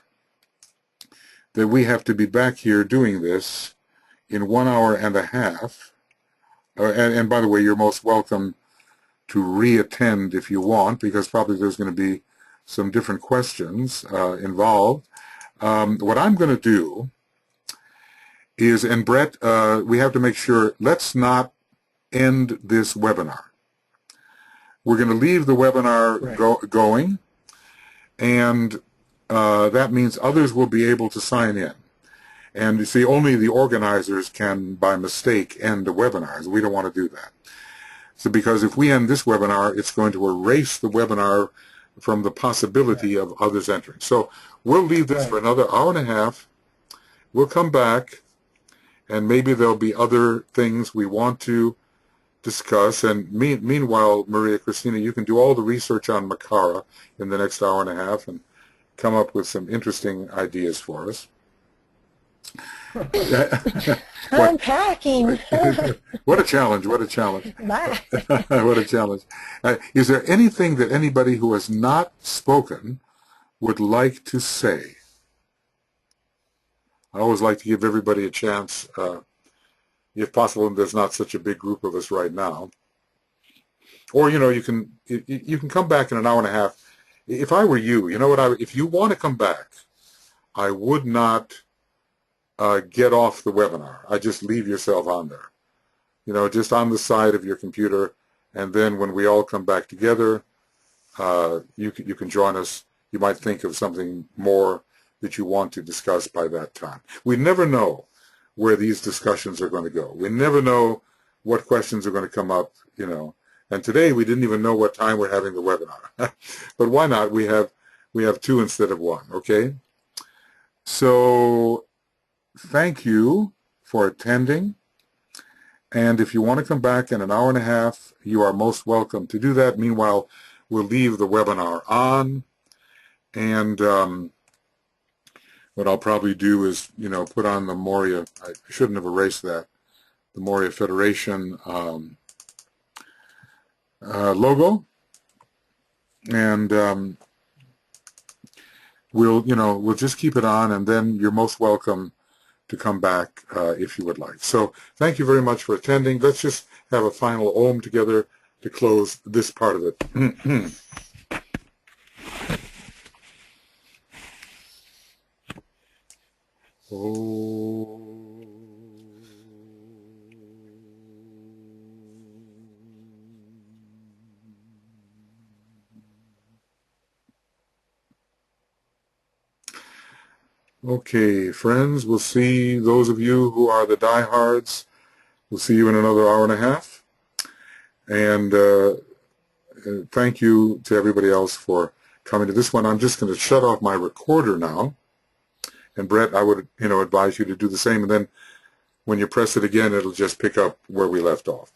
that we have to be back here doing this in 1 hour and a half, and by the way, you're most welcome to re-attend if you want, because probably there's going to be some different questions involved. What I'm going to do is, and Brett, we have to make sure, let's not end this webinar. We're going to leave the webinar going, and that means others will be able to sign in. And you see, only the organizers can, by mistake, end the webinars. We don't want to do that. So because if we end this webinar, it's going to erase the webinar from the possibility of others entering. So we'll leave this for another hour and a half. We'll come back, and maybe there'll be other things we want to discuss. And meanwhile, Maria Christina, you can do all the research on Makara in the next hour and a half and come up with some interesting ideas for us. I'm packing. What a challenge, what a challenge. Bye. What a challenge. Is there anything that anybody who has not spoken would like to say? I always like to give everybody a chance, if possible, and there's not such a big group of us right now. Or, you can come back in an hour and a half. If I were you, if you want to come back, I would not get off the webinar. I just leave yourself on there. Just on the side of your computer, and then when we all come back together, you can join us. You might think of something more that you want to discuss by that time. We never know where these discussions are going to go. We never know what questions are going to come up, And today we didn't even know what time we're having the webinar. But why not? We have 2 instead of 1, okay? So thank you for attending. And if you want to come back in an hour and a half, you are most welcome to do that. Meanwhile, we'll leave the webinar on, and what I'll probably do is, put on the Moria, I shouldn't have erased that, the Moria Federation logo, and we'll just keep it on, and then you're most welcome to come back if you would like. So thank you very much for attending. Let's just have a final Om together to close this part of it. Okay, friends, we'll see those of you who are the diehards. We'll see you in another hour and a half. And thank you to everybody else for coming to this one. I'm just going to shut off my recorder now. And Brett, I would, advise you to do the same. And then when you press it again, it'll just pick up where we left off.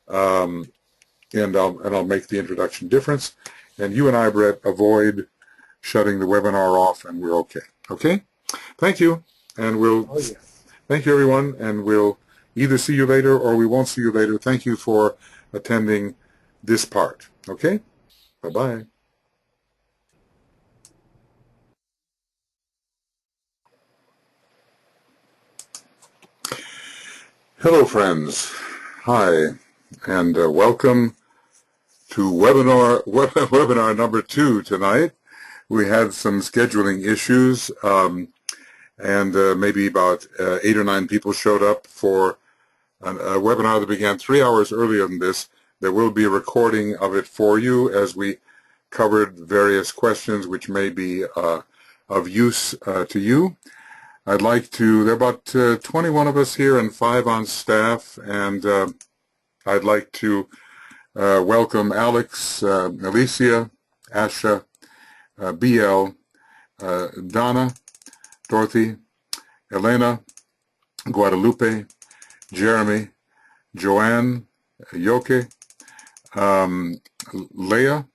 And I'll make the introduction difference. And you and I, Brett, avoid shutting the webinar off, and we're okay. Okay? Thank you. And thank you, everyone. And we'll either see you later or we won't see you later. Thank you for attending this part. Okay? Bye-bye. Hello, friends. Hi, and welcome to webinar number 2 tonight. We had some scheduling issues, and maybe about 8 or 9 people showed up for a webinar that began 3 hours earlier than this. There will be a recording of it for you as we covered various questions which may be of use to you. I'd like to, there are about 21 of us here and 5 on staff, and I'd like to welcome Alex, Alicia, Asha, BL, Donna, Dorothy, Elena, Guadalupe, Jeremy, Joanne, Yoke, Leah,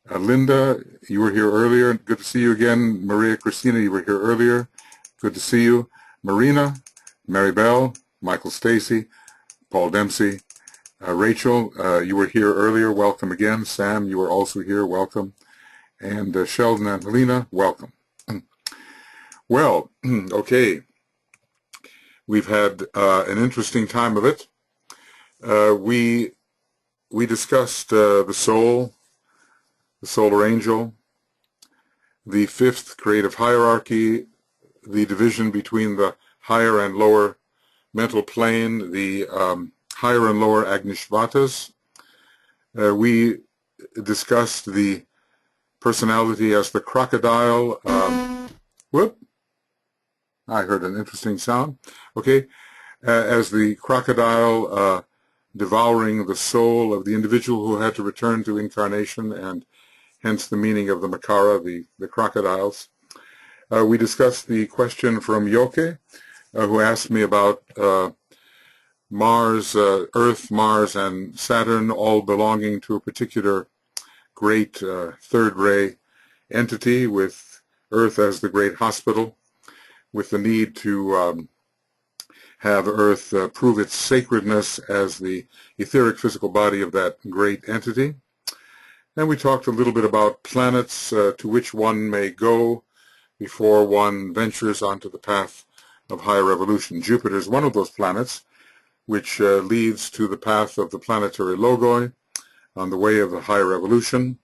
Linda, you were here earlier. Good to see you again. Maria Christina, you were here earlier. Good to see you. Marina, Mary Bell, Michael Stacy, Paul Dempsey, Rachel, you were here earlier. Welcome again. Sam, you were also here. Welcome. And Sheldon and Helena, welcome. Well, okay. We've had an interesting time of it. We discussed the soul, the solar angel, the 5th creative hierarchy, the division between the higher and lower mental plane, the higher and lower Agnishvatas. We discussed the personality as the crocodile. Whoop! I heard an interesting sound. Okay. As the crocodile devouring the soul of the individual who had to return to incarnation, and hence the meaning of the Makara, the crocodiles. We discussed the question from Yoke, who asked me about Mars, Earth, Mars, and Saturn, all belonging to a particular great third ray entity, with Earth as the great hospital, with the need to have Earth prove its sacredness as the etheric physical body of that great entity. And we talked a little bit about planets, to which one may go before one ventures onto the path of higher evolution. Jupiter is one of those planets which leads to the path of the planetary logoi on the way of the higher evolution.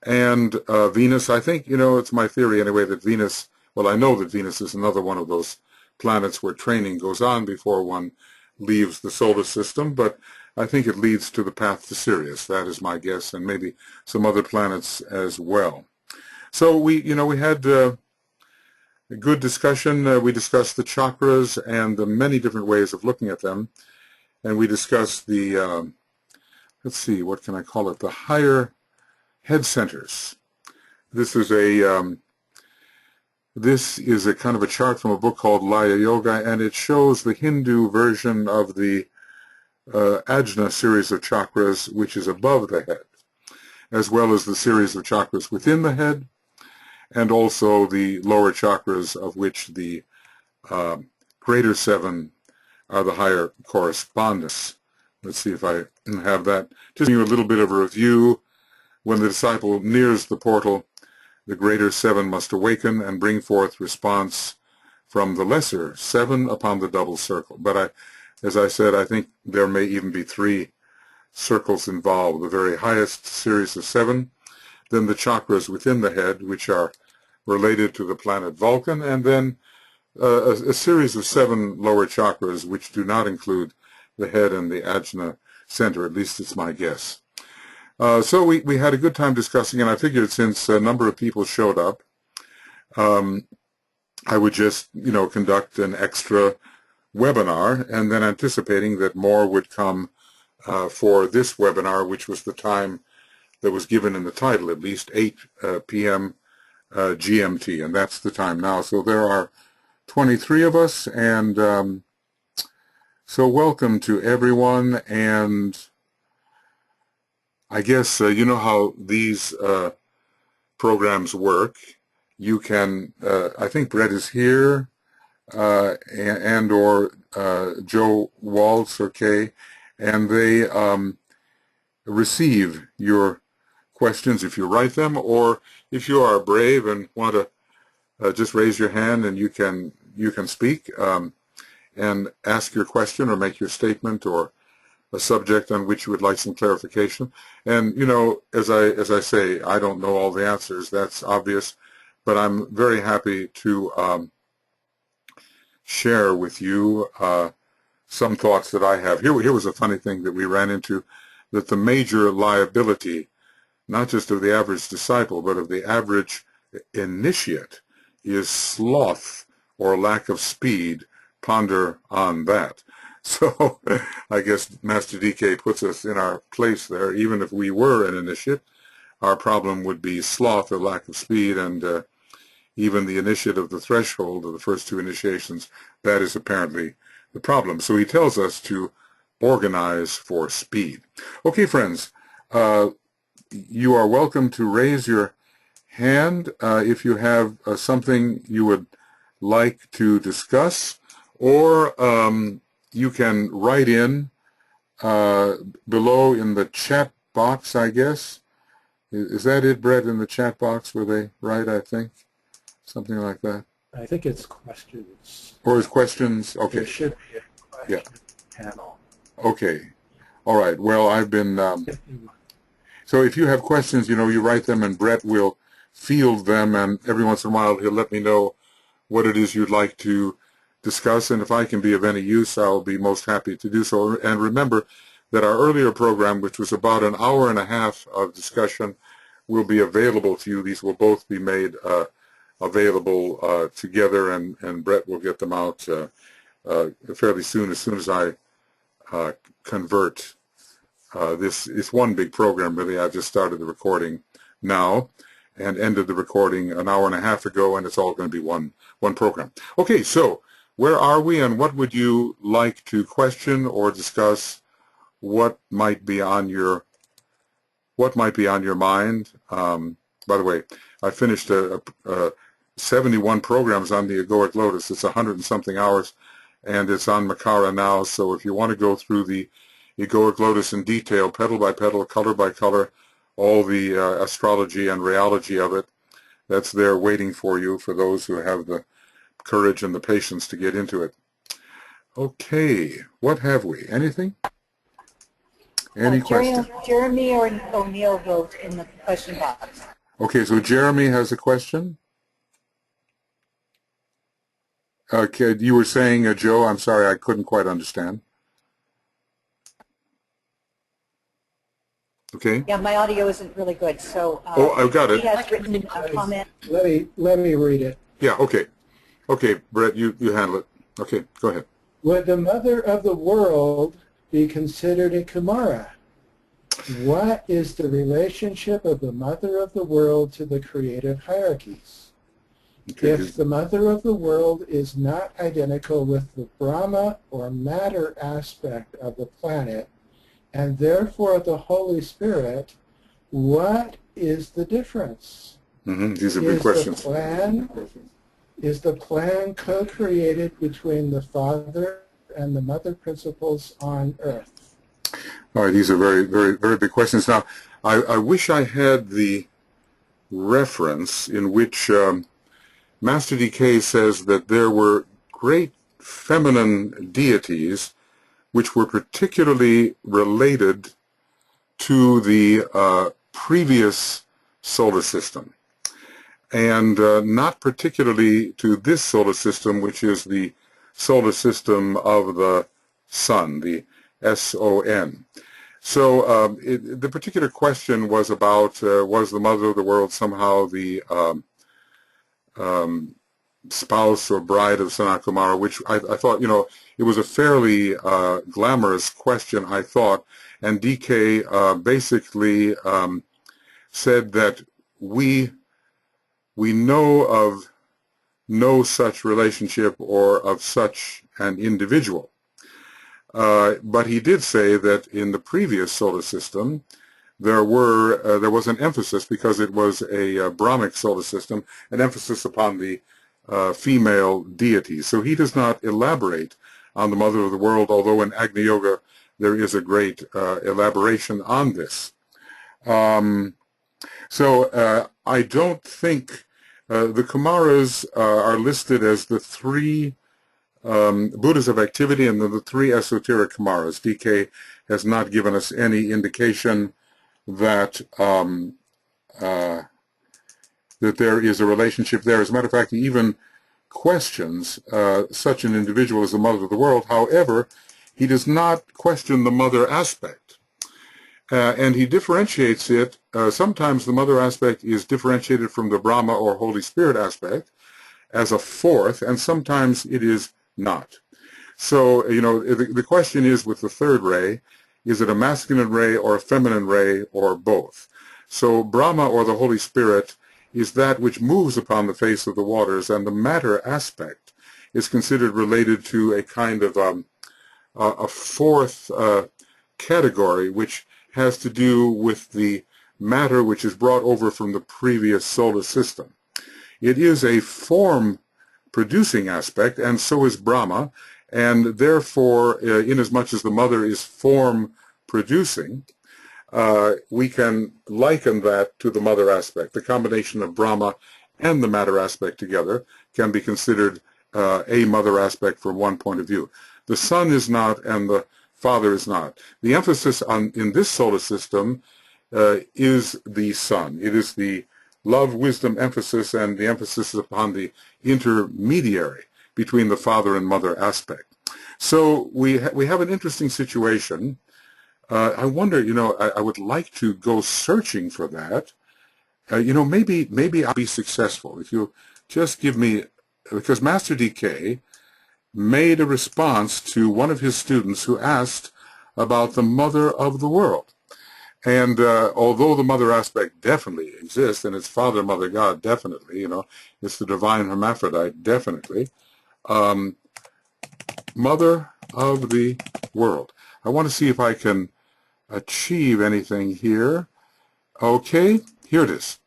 And Venus, I think, it's my theory anyway, that Venus, well, I know that Venus is another one of those planets where training goes on before one leaves the solar system, but I think it leads to the path to Sirius. That is my guess, and maybe some other planets as well. So we had a good discussion. We discussed the chakras and the many different ways of looking at them, and we discussed the, let's see, what can I call it, the higher head centers. This is a this is a kind of a chart from a book called Laya Yoga, and it shows the Hindu version of the Ajna series of chakras, which is above the head, as well as the series of chakras within the head, and also the lower chakras, of which the greater 7 are the higher correspondence. Let's see if I have that. Just give you a little bit of a review. When the disciple nears the portal, the greater 7 must awaken and bring forth response from the lesser 7 upon the double circle. But as I said, I think there may even be 3 circles involved. The very highest series of 7, then the chakras within the head, which are related to the planet Vulcan, and then a series of 7 lower chakras, which do not include the head and the Ajna center. At least it's my guess. So we had a good time discussing, and I figured since a number of people showed up, I would just, conduct an extra webinar, and then anticipating that more would come for this webinar, which was the time that was given in the title, at least 8 p.m. GMT, and that's the time now. So there are 23 of us, and so welcome to everyone. And I guess you know how these programs work. You can, I think Brett is here, and or Joe Waltz or Kay, and they receive your questions if you write them, or if you are brave and want to just raise your hand and you can speak and ask your question or make your statement or a subject on which you would like some clarification. And as I say, I don't know all the answers. That's obvious, but I'm very happy to share with you some thoughts that I have. Here was a funny thing that we ran into, that the major liability, not just of the average disciple, but of the average initiate, is sloth or lack of speed. Ponder on that. So I guess Master DK puts us in our place there. Even if we were an initiate, our problem would be sloth or lack of speed, and even the initiate of the threshold of the first 2 initiations, that is apparently the problem. So he tells us to organize for speed. Okay, friends, you are welcome to raise your hand if you have something you would like to discuss, or you can write in below in the chat box, I guess. Is that it, Brett, in the chat box where they write, I think? Something like that. I think it's questions. Or is questions? Okay. There should be a question panel. Okay. All right. Well, I've been... so if you have questions, you write them, and Brett will field them, and every once in a while he'll let me know what it is you'd like to discuss, and if I can be of any use, I'll be most happy to do so. And remember that our earlier program, which was about an hour and a half of discussion, will be available to you. These will both be made available together, and Brett will get them out fairly soon as I convert this. It's one big program, really. I just started the recording now and ended the recording an hour and a half ago, and it's all going to be one program. Okay, so where are we, and what would you like to question or discuss? What might be on your mind? By the way, I finished 71 programs on the Egoic Lotus. It's 100 and something hours, and it's on Makara now. So if you want to go through the Egoic Lotus in detail, petal by petal, color by color, all the astrology and rheology of it, that's there waiting for you, for those who have the courage and the patience to get into it. Okay, what have we? Anything? Any questions? Jeremy or O'Neill wrote in the question box. Okay, so Jeremy has a question. Okay, you were saying, Joe, I'm sorry, I couldn't quite understand. Okay. Yeah, my audio isn't really good, so oh, I've got it. he has written a comment. Let me read it. Yeah, okay. Okay, Brett, you handle it. Okay, go ahead. Would the mother of the world be considered a Kumara? What is the relationship of the mother of the world to the creative hierarchies? Okay. If the mother of the world is not identical with the Brahma or matter aspect of the planet, and therefore the Holy Spirit, what is the difference? These are big questions. Is the plan co-created between the Father and the Mother principles on Earth? All right, these are very, very, very big questions. Now, I wish I had the reference in which Master DK says that there were great feminine deities which were particularly related to the previous solar system, and not particularly to this solar system, which is the solar system of the Sun, the SON. So the particular question was about, was the mother of the world somehow the spouse or bride of Sanat Kumara, which I thought, it was a fairly glamorous question, I thought, and DK basically said that we know of no such relationship or of such an individual. But he did say that in the previous solar system there was an emphasis, because it was a Brahmic solar system, an emphasis upon the female deities. So he does not elaborate on the mother of the world, although in Agni Yoga there is a great elaboration on this. So I don't think the Kumaras are listed as the three Buddhas of activity and then the three esoteric Kumaras. DK has not given us any indication that that there is a relationship there. As a matter of fact, he even questions such an individual as the mother of the world. However, he does not question the mother aspect. And he differentiates it. Sometimes the mother aspect is differentiated from the Brahma or Holy Spirit aspect as a fourth, and sometimes it is not. So, the question is, with the third ray, is it a masculine ray or a feminine ray or both? So Brahma or the Holy Spirit is that which moves upon the face of the waters, and the matter aspect is considered related to a kind of a fourth category, which has to do with the matter which is brought over from the previous solar system. It is a form-producing aspect, and so is Brahma, and therefore, inasmuch as the mother is form-producing, we can liken that to the mother aspect. The combination of Brahma and the matter aspect together can be considered a mother aspect from one point of view. The Son is not, and the Father is not. The emphasis in this solar system is the Son. It is the love, wisdom emphasis, and the emphasis is upon the intermediary between the father and mother aspect. So we have an interesting situation. I wonder, I would like to go searching for that. Maybe I'll be successful if you just give me, because Master DK made a response to one of his students who asked about the mother of the world. And although the mother aspect definitely exists, and it's Father, Mother, God, definitely, it's the divine hermaphrodite, definitely, mother of the world. I want to see if I can achieve anything here. Okay, here it is.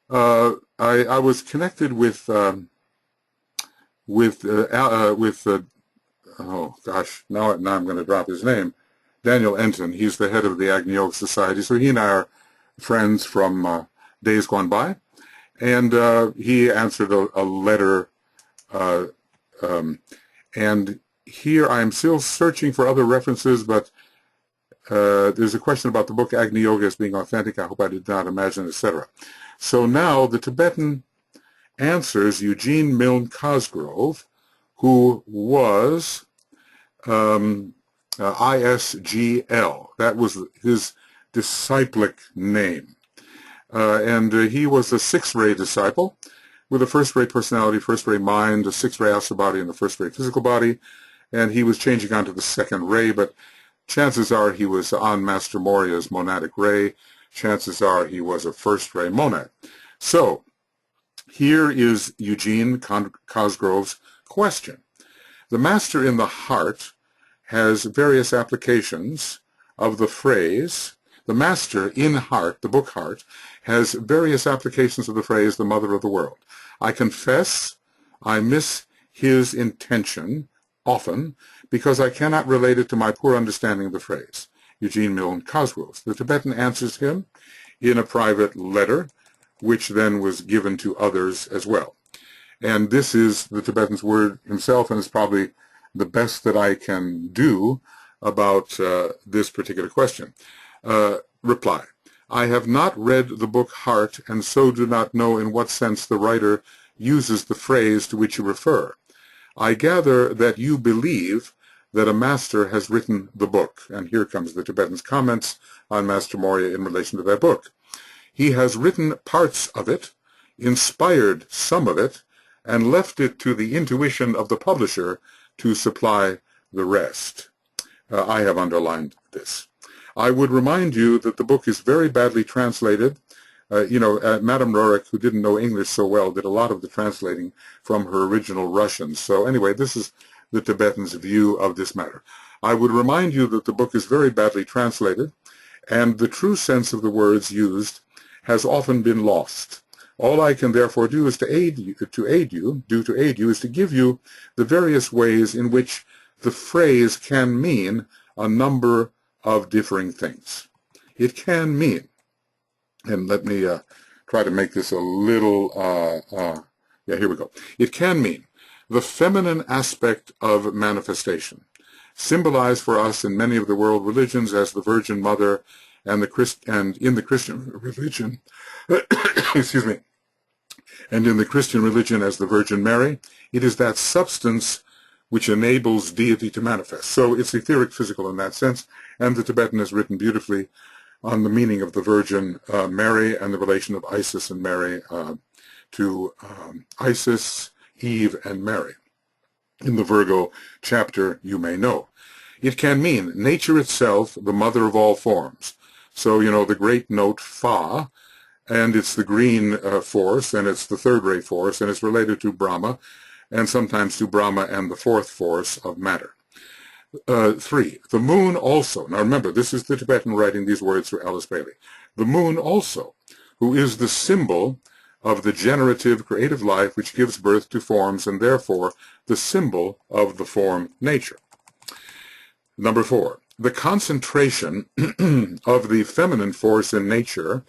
I was connected with oh gosh, now I'm going to drop his name. Daniel Enton. He's the head of the Agni Yoga Society. So he and I are friends from days gone by, and he answered a letter. And here I'm still searching for other references, but there's a question about the book Agni Yoga as being authentic. I hope I did not imagine, etc. So now the Tibetan answers Eugene Milne Cosgrove, who was ISGL. That was his disciplic name. And he was a sixth-ray disciple with a first-ray personality, first-ray mind, a sixth-ray astral body, and a first-ray physical body. And he was changing on to the second ray, but chances are he was on Master Moria's monadic ray. Chances are he was a first-ray monad. So Here is Eugene Cosgrove's question. The master in the heart has various applications of the phrase. The master in heart, the book Heart, has various applications of the phrase, the mother of the world. I confess I miss his intention often because I cannot relate it to my poor understanding of the phrase. Eugene Milne Cosgrove. The Tibetan answers him in a private letter, which then was given to others as well. And this is the Tibetan's word himself, and it's probably the best that I can do about this particular question. Reply. I have not read the book Heart, and so do not know in what sense the writer uses the phrase to which you refer. I gather that you believe that a master has written the book. And here comes the Tibetan's comments on Master Morya in relation to that book. He has written parts of it, inspired some of it, and left it to the intuition of the publisher to supply the rest. I have underlined this. I would remind you that the book is very badly translated. Madame Roerich, who didn't know English so well, did a lot of the translating from her original Russian. So anyway, this is the Tibetan's view of this matter. I would remind you that the book is very badly translated, and the true sense of the words used has often been lost. All I can therefore do is to aid you is to give you the various ways in which the phrase can mean a number of differing things. It can mean, and let me try to make this a little, here we go. It can mean the feminine aspect of manifestation, symbolized for us in many of the world religions as the Virgin Mother, and in the Christian religion, excuse me, and in the Christian religion as the Virgin Mary. It is that substance which enables deity to manifest. So it's etheric physical in that sense, and the Tibetan has written beautifully on the meaning of the Virgin Mary and the relation of Isis and Mary to Isis, Eve, and Mary. In the Virgo chapter, you may know. It can mean nature itself, the mother of all forms. So, the great note Fa, and it's the green force, and it's the third-ray force, and it's related to Brahma, and sometimes to Brahma and the fourth force of matter. 3. The moon also. Now remember, this is the Tibetan writing these words through Alice Bailey. The moon also, who is the symbol of the generative creative life which gives birth to forms, and therefore the symbol of the form nature. Number 4. The concentration of the feminine force in nature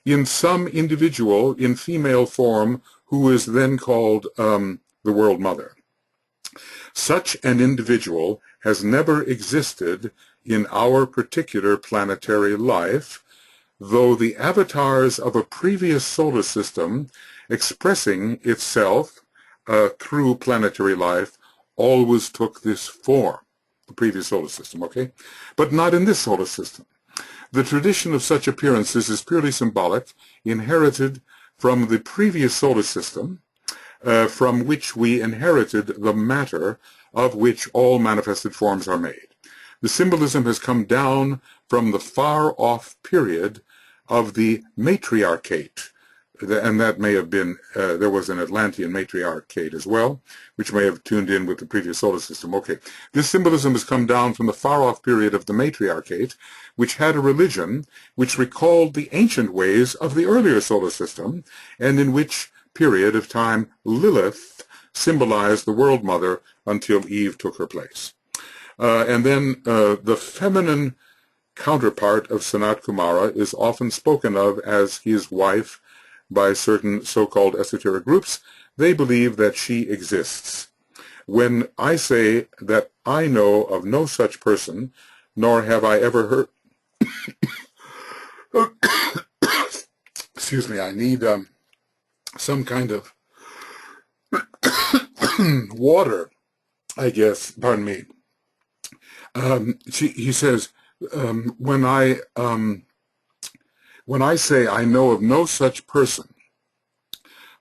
in some individual in female form who is then called the World Mother. Such an individual has never existed in our particular planetary life, though the avatars of a previous solar system expressing itself through planetary life always took this form. The previous solar system, okay? But not in this solar system. The tradition of such appearances is purely symbolic, inherited from the previous solar system, from which we inherited the matter of which all manifested forms are made. The symbolism has come down from the far-off period of the matriarchate, and that may have been, there was an Atlantean matriarchate as well, which may have tuned in with the previous solar system. Okay, this symbolism has come down from the far-off period of the matriarchate, which had a religion which recalled the ancient ways of the earlier solar system, and in which period of time Lilith symbolized the World Mother until Eve took her place. And then the feminine counterpart of Sanat Kumara is often spoken of as his wife by certain so-called esoteric groups. They believe that she exists. When I say that I know of no such person, nor have I ever heard... Excuse me, I need some kind of water, I guess, pardon me. He says, when I say I know of no such person,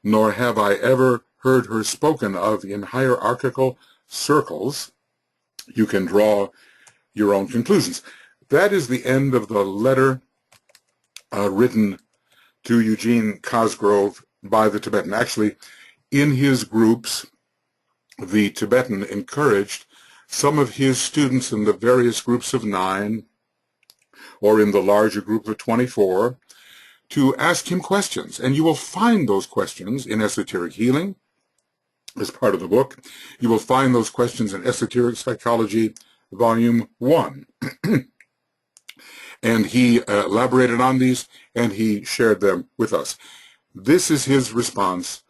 nor have I ever heard her spoken of in hierarchical circles, you can draw your own conclusions. That is the end of the letter written to Eugene Cosgrove by the Tibetan. Actually, in his groups, the Tibetan encouraged some of his students in the various groups of 9 or in the larger group of 24 to ask him questions. And you will find those questions in Esoteric Healing as part of the book. You will find those questions in Esoteric Psychology, Volume 1. And he elaborated on these, and he shared them with us. This is his response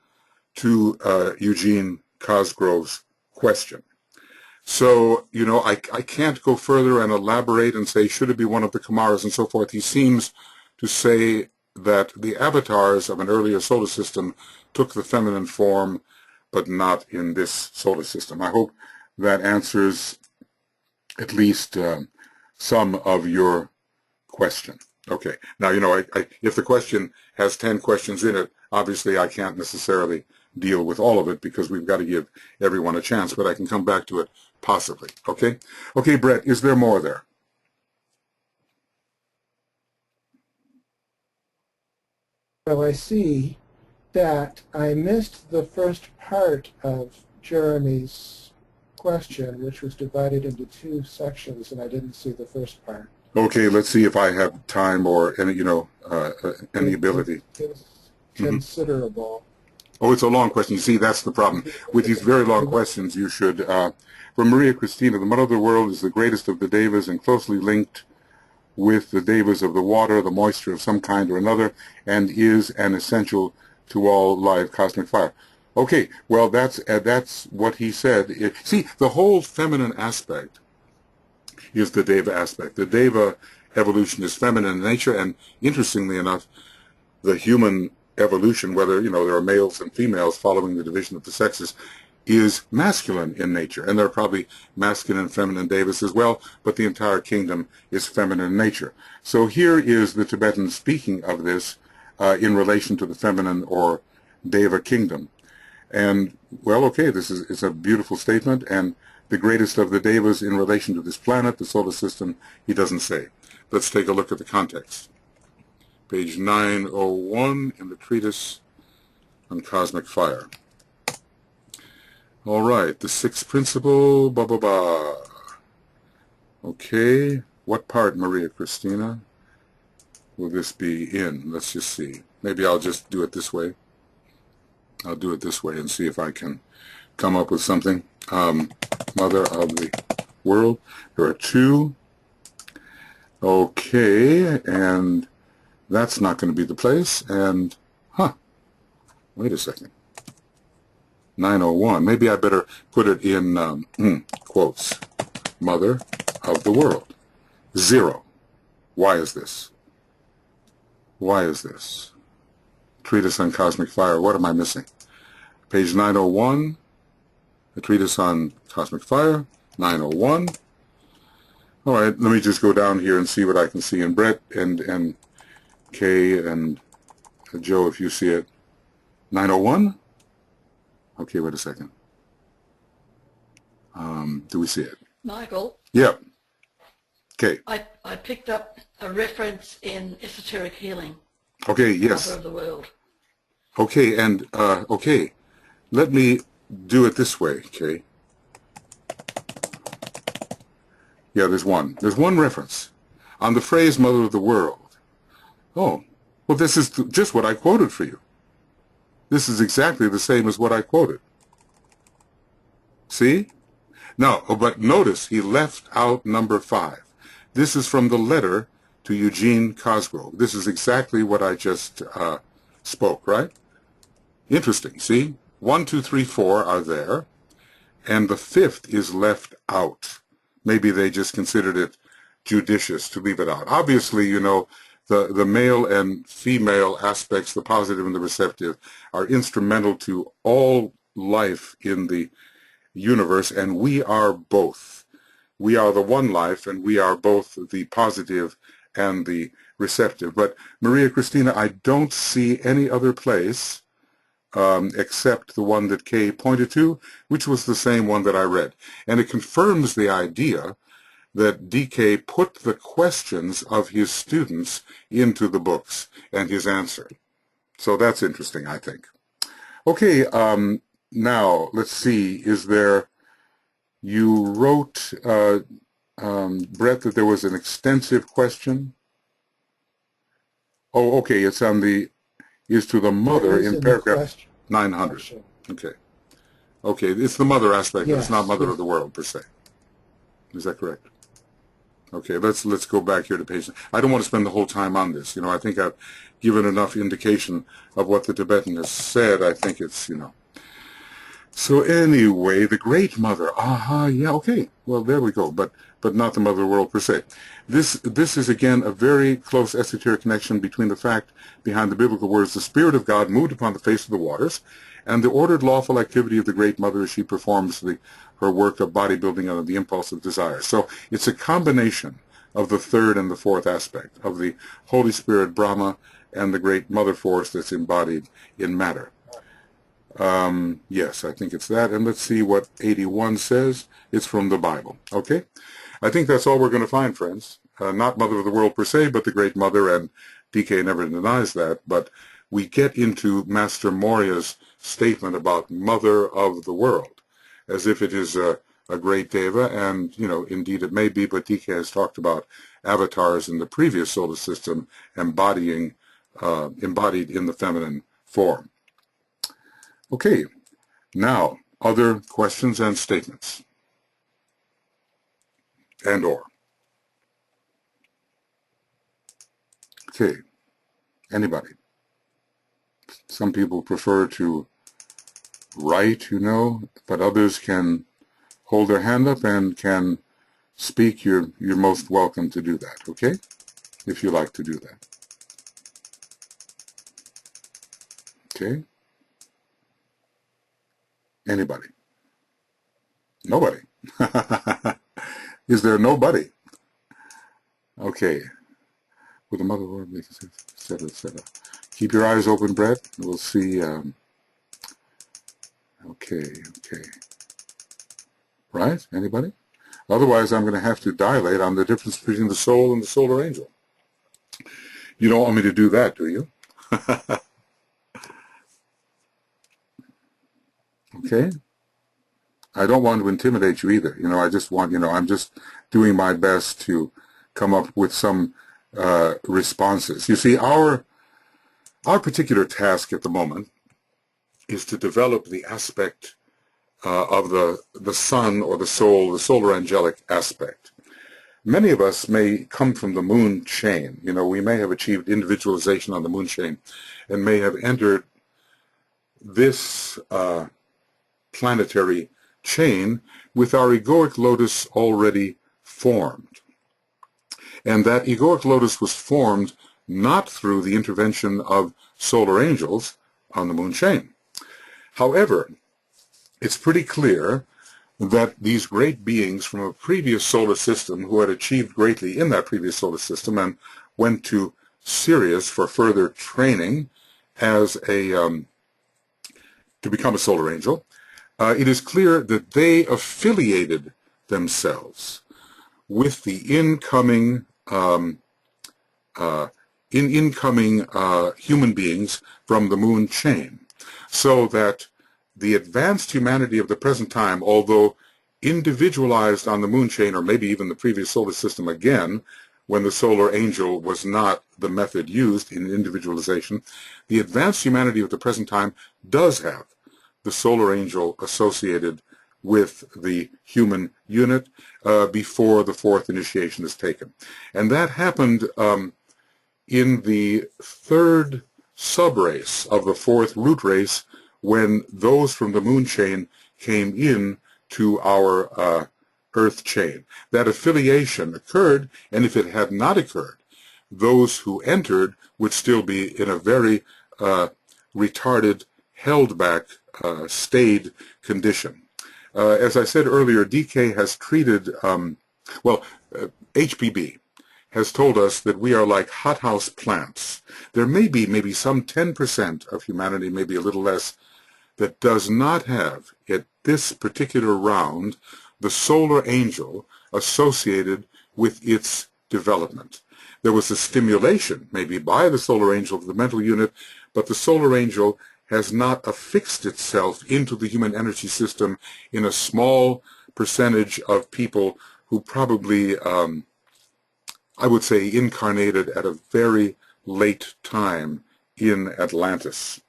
to Eugene Cosgrove's question. So, you know, I can't go further and elaborate and say, should it be one of the Kumaras and so forth. He seems to say that the avatars of an earlier solar system took the feminine form, but not in this solar system. I hope that answers at least some of your question. Okay. Now, you know, if the question has 10 questions in it, obviously I can't necessarily deal with all of it because we've got to give everyone a chance, but I can come back to it possibly. Okay? Okay, Brett, is there more there? Well, I see that I missed the first part of Jeremy's question, which was divided into 2 sections, and I didn't see the first part. Okay, let's see if I have time or any, you know, any ability. It was considerable. Oh, it's a long question. You see, that's the problem. With these very long questions, you should, from Maria Christina, the Mother of the World is the greatest of the devas and closely linked with the devas of the water, the moisture of some kind or another, and is an essential to all live cosmic fire. Okay, well, that's what he said. See, the whole feminine aspect is the deva aspect. The deva evolution is feminine in nature, and interestingly enough, the human evolution, whether, you know, there are males and females following the division of the sexes, is masculine in nature, and there are probably masculine and feminine devas as well, but the entire kingdom is feminine in nature. So here is the Tibetan speaking of this in relation to the feminine or deva kingdom. And, well, okay, this is a beautiful statement, and the greatest of the devas in relation to this planet, the solar system, he doesn't say. Let's take a look at the context. Page 901 in the treatise on cosmic fire. All right, the 6th principle, blah, blah, blah. Okay, what part, Maria Christina, will this be in? Let's just see. Maybe I'll just do it this way. I'll do it this way and see if I can come up with something. Mother of the World. There are 2. Okay, and that's not going to be the place. And, wait a second. 901. Maybe I better put it in quotes. Mother of the World. 0. Why is this? Why is this? Treatise on Cosmic Fire. What am I missing? Page 901. The treatise on cosmic fire, 901. All right, let me just go down here and see what I can see. And Brett and Kay and Joe, if you see it. 901? Okay, wait a second. Do we see it? Michael? Yeah. Okay. I picked up a reference in Esoteric Healing. Okay, yes. Mother of the World. Okay, and, okay. Let me do it this way, okay? Yeah, there's one. There's one reference on the phrase Mother of the World. Oh, well, this is just what I quoted for you. This is exactly the same as what I quoted. See? No, but notice he left out number 5. This is from the letter to Eugene Cosgrove. This is exactly what I just spoke, right? Interesting, see? 1, 2, 3, 4 are there, and the 5th is left out. Maybe they just considered it judicious to leave it out. Obviously, you know, the male and female aspects, the positive and the receptive, are instrumental to all life in the universe, and we are both. We are the one life, and we are both the positive and the receptive. But Maria Christina, I don't see any other place except the one that Kay pointed to, which was the same one that I read. And it confirms the idea that DK put the questions of his students into the books and his answer. So that's interesting, I think. Okay, now let's see. Is there? You wrote, Brett, that there was an extensive question. Oh, okay. It's on the is to the mother It is in in the paragraph question 900. section. Okay. Okay, it's the mother aspect, but it's not Yes, mother yes. of the world per se. Is that correct? Okay, let's go back here to page. I don't want to spend the whole time on this. You know, I think I've given enough indication of what the Tibetan has said. I think it's, you know. So anyway, the Great Mother. Aha, yeah, okay. Well, there we go. But not the Mother of the World per se. This is again a very close esoteric connection between the fact behind the biblical words, the Spirit of God moved upon the face of the waters, and the ordered lawful activity of the Great Mother as she performs her work of bodybuilding under the impulse of desire. So it's a combination of the third and the fourth aspect of the Holy Spirit, Brahma, and the Great Mother Force that's embodied in matter. Yes, I think it's that. And let's see what 81 says. It's from the Bible. Okay? I think that's all we're going to find, friends. Not Mother of the World per se, but the Great Mother, and DK never denies that. But we get into Master Morya's statement about Mother of the World, as if it is a great deva, and, you know, indeed it may be, but DK has talked about avatars in the previous solar system embodied in the feminine form. Okay, now, other questions and statements, and or. Okay, anybody? Some people prefer to write, you know, but others can hold their hand up and can speak. You're most welcome to do that, okay? If you like to do that. Okay? Anybody? Nobody. Is there nobody? Okay. With the Mother Lord, et cetera, et cetera. Keep your eyes open, Brett. We'll see. Okay. Right? Anybody? Otherwise, I'm going to have to dilate on the difference between the soul and the solar angel. You don't want me to do that, do you? Okay? I don't want to intimidate you either. You know, I just want, you know, I'm just doing my best to come up with some responses. You see, our particular task at the moment is to develop the aspect of the sun or the soul, the solar angelic aspect. Many of us may come from the moon chain. You know, we may have achieved individualization on the moon chain and may have entered this planetary chain with our egoic lotus already formed. And that egoic lotus was formed not through the intervention of solar angels on the moon chain. However, it's pretty clear that these great beings from a previous solar system who had achieved greatly in that previous solar system and went to Sirius for further training as to become a solar angel, it is clear that they affiliated themselves with the incoming human beings from the moon chain, so that the advanced humanity of the present time, although individualized on the moon chain, or maybe even the previous solar system again, when the solar angel was not the method used in individualization, the advanced humanity of the present time does have the solar angel associated with the human unit before the fourth initiation is taken. And that happened in the third subrace of the fourth root race, when those from the moon chain came in to our earth chain. That affiliation occurred, and if it had not occurred, those who entered would still be in a very retarded, held back, stayed condition. As I said earlier, DK has treated, HPB has told us that we are like hothouse plants. There may be maybe some 10% of humanity, maybe a little less, that does not have, at this particular round, the solar angel associated with its development. there was a stimulation, maybe by the solar angel of the mental unit, but the solar angel has not affixed itself into the human energy system in a small percentage of people who probably, I would say, incarnated at a very late time in Atlantis.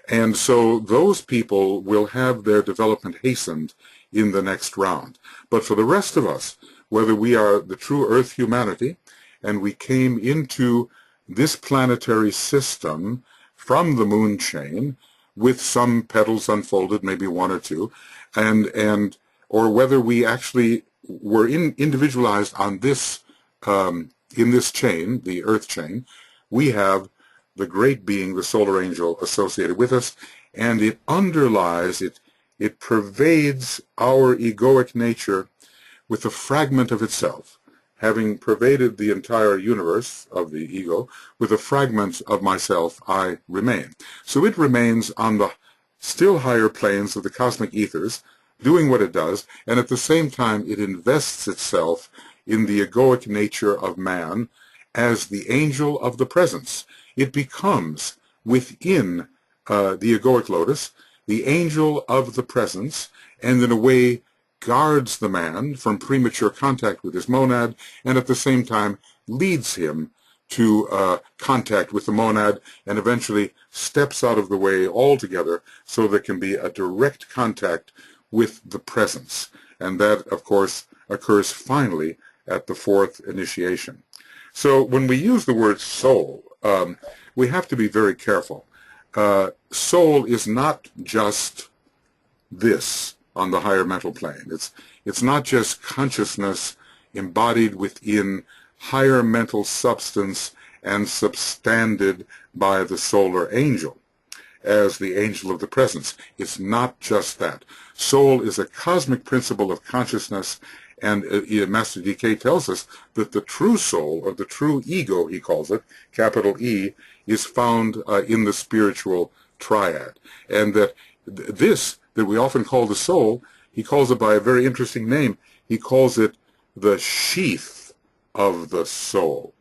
And so those people will have their development hastened in the next round. But for the rest of us, whether we are the true Earth humanity and we came into this planetary system from the moon chain with some petals unfolded, maybe one or two, or whether we actually were individualized on this in this chain, the Earth chain, we have the great being, the solar angel, associated with us, and it underlies, it pervades our egoic nature with a fragment of itself, having pervaded the entire universe of the ego, with a fragment of myself, I remain. So it remains on the still higher planes of the cosmic ethers, doing what it does, and at the same time it invests itself in the egoic nature of man as the angel of the presence. It becomes, within the egoic lotus, the angel of the presence, and in a way guards the man from premature contact with his monad, and at the same time leads him to contact with the monad, and eventually steps out of the way altogether so there can be a direct contact with the presence. And that, of course, occurs finally at the fourth initiation. So when we use the word soul, we have to be very careful. Soul is not just this on the higher mental plane. It's not just consciousness embodied within higher mental substance and substanded by the solar angel as the angel of the presence. It's not just that. Soul is a cosmic principle of consciousness, and Master D.K. tells us that the true soul, or the true ego, he calls it, capital E, is found in the spiritual triad. And that this, that we often call the soul, he calls it by a very interesting name. He calls it the sheath of the soul,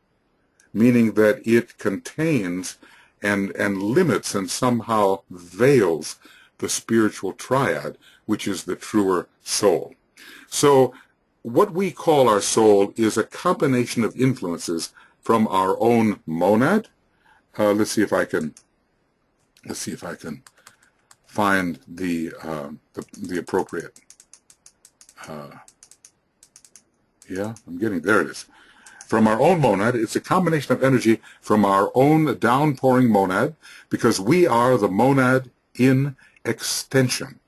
meaning that it contains and limits and somehow veils the spiritual triad, which is the truer soul. So what we call our soul is a combination of influences from our own monad. Let's see if I can find the appropriate. Yeah, I'm getting there. It is. From our own monad, it's a combination of energy from our own downpouring monad, because we are the monad in extension.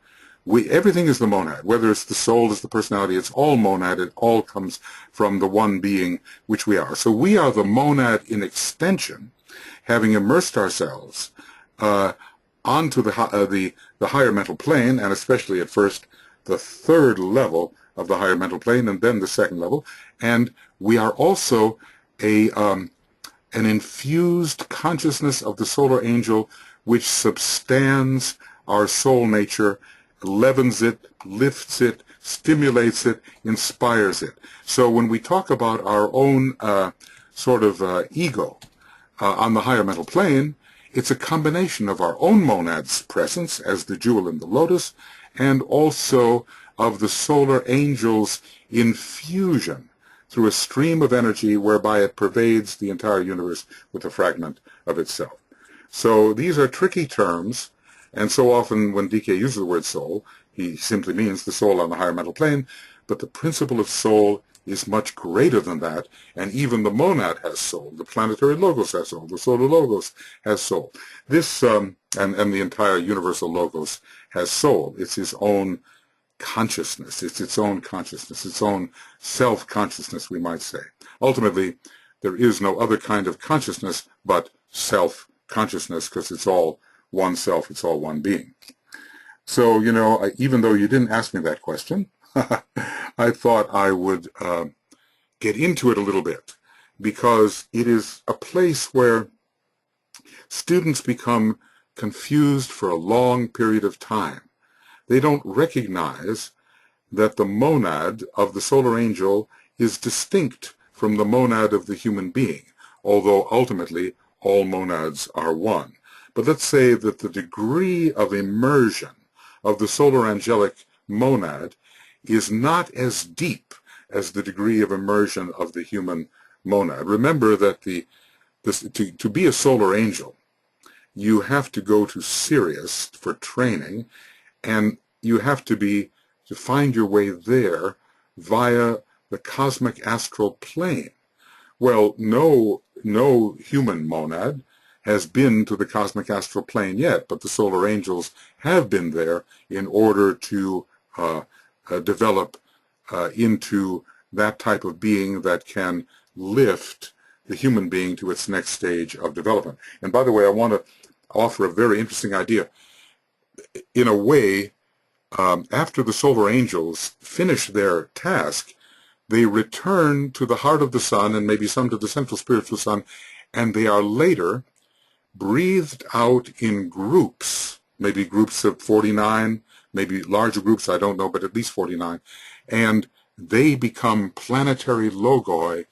Everything is the monad, whether it's the soul, it's the personality, it's all monad, it all comes from the one being which we are. So we are the monad in extension, having immersed ourselves onto the higher mental plane, and especially at first the third level of the higher mental plane, and then the second level. And we are also an infused consciousness of the solar angel, which substands our soul nature, leavens it, lifts it, stimulates it, inspires it. So when we talk about our own ego on the higher mental plane, it's a combination of our own monad's presence as the jewel in the lotus, and also of the solar angel's infusion through a stream of energy whereby it pervades the entire universe with a fragment of itself. So these are tricky terms, and so often when DK uses the word soul, he simply means the soul on the higher mental plane, but the principle of soul is much greater than that, and even the monad has soul. The planetary logos has soul. The solar logos has soul. This, and the entire universal logos has soul. It's his own consciousness. It's its own consciousness, its own self-consciousness, we might say. Ultimately, there is no other kind of consciousness but self-consciousness, because it's all one self, it's all one being. So, you know, even though you didn't ask me that question, I thought I would get into it a little bit, because it is a place where students become confused for a long period of time. They don't recognize that the monad of the solar angel is distinct from the monad of the human being. although ultimately all monads are one. But let's say that the degree of immersion of the solar angelic monad is not as deep as the degree of immersion of the human monad. Remember that to be a solar angel, you have to go to Sirius for training, and you have to find your way there via the cosmic astral plane. Well, no human monad has been to the cosmic astral plane yet, but the solar angels have been there in order to develop into that type of being that can lift the human being to its next stage of development. And by the way, I want to offer a very interesting idea. In a way, after the solar angels finish their task, they return to the heart of the sun and maybe some to the central spiritual sun, and they are later breathed out in groups, maybe groups of 49, maybe larger groups, I don't know, but at least 49, and they become planetary logoi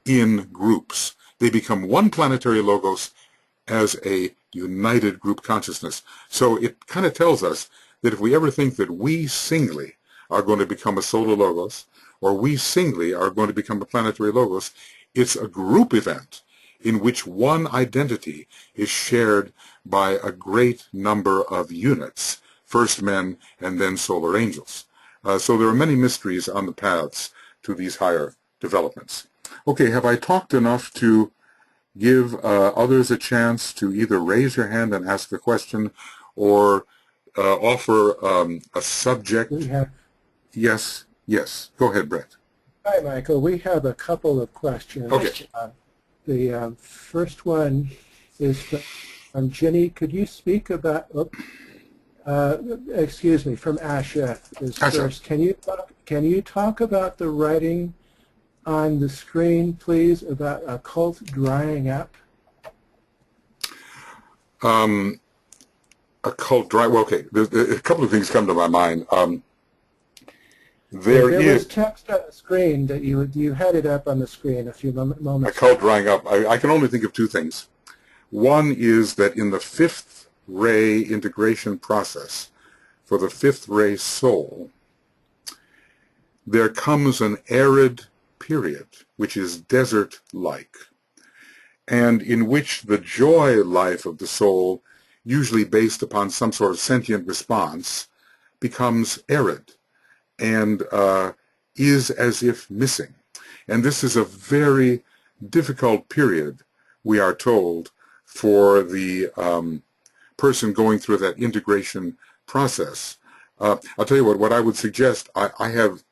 in groups. They become one planetary logos as a united group consciousness. So it kind of tells us that if we ever think that we singly are going to become a solar logos, or we singly are going to become a planetary logos, it's a group event in which one identity is shared by a great number of units, first men and then solar angels. So there are many mysteries on the paths to these higher developments. Okay, have I talked enough to give others a chance to either raise your hand and ask a question or offer a subject? We have. Yes. Go ahead, Brett. Hi, Michael. We have a couple of questions. Okay. The first one is from Jenny. Could you speak about? Excuse me. From Asha is Asha. first. Can you talk about the writing on the screen, please, about occult drying up? Occult dry. Well, okay. A couple of things come to my mind. There was text on the screen that you had it up on the screen a few moments ago. Occult drying up. I can only think of two things. One is that in the fifth ray integration process for the fifth ray soul, there comes an arid period, which is desert-like, and in which the joy life of the soul, usually based upon some sort of sentient response, becomes arid and is as if missing. And this is a very difficult period, we are told, for the person going through that integration process. I'll tell you what I would suggest. I have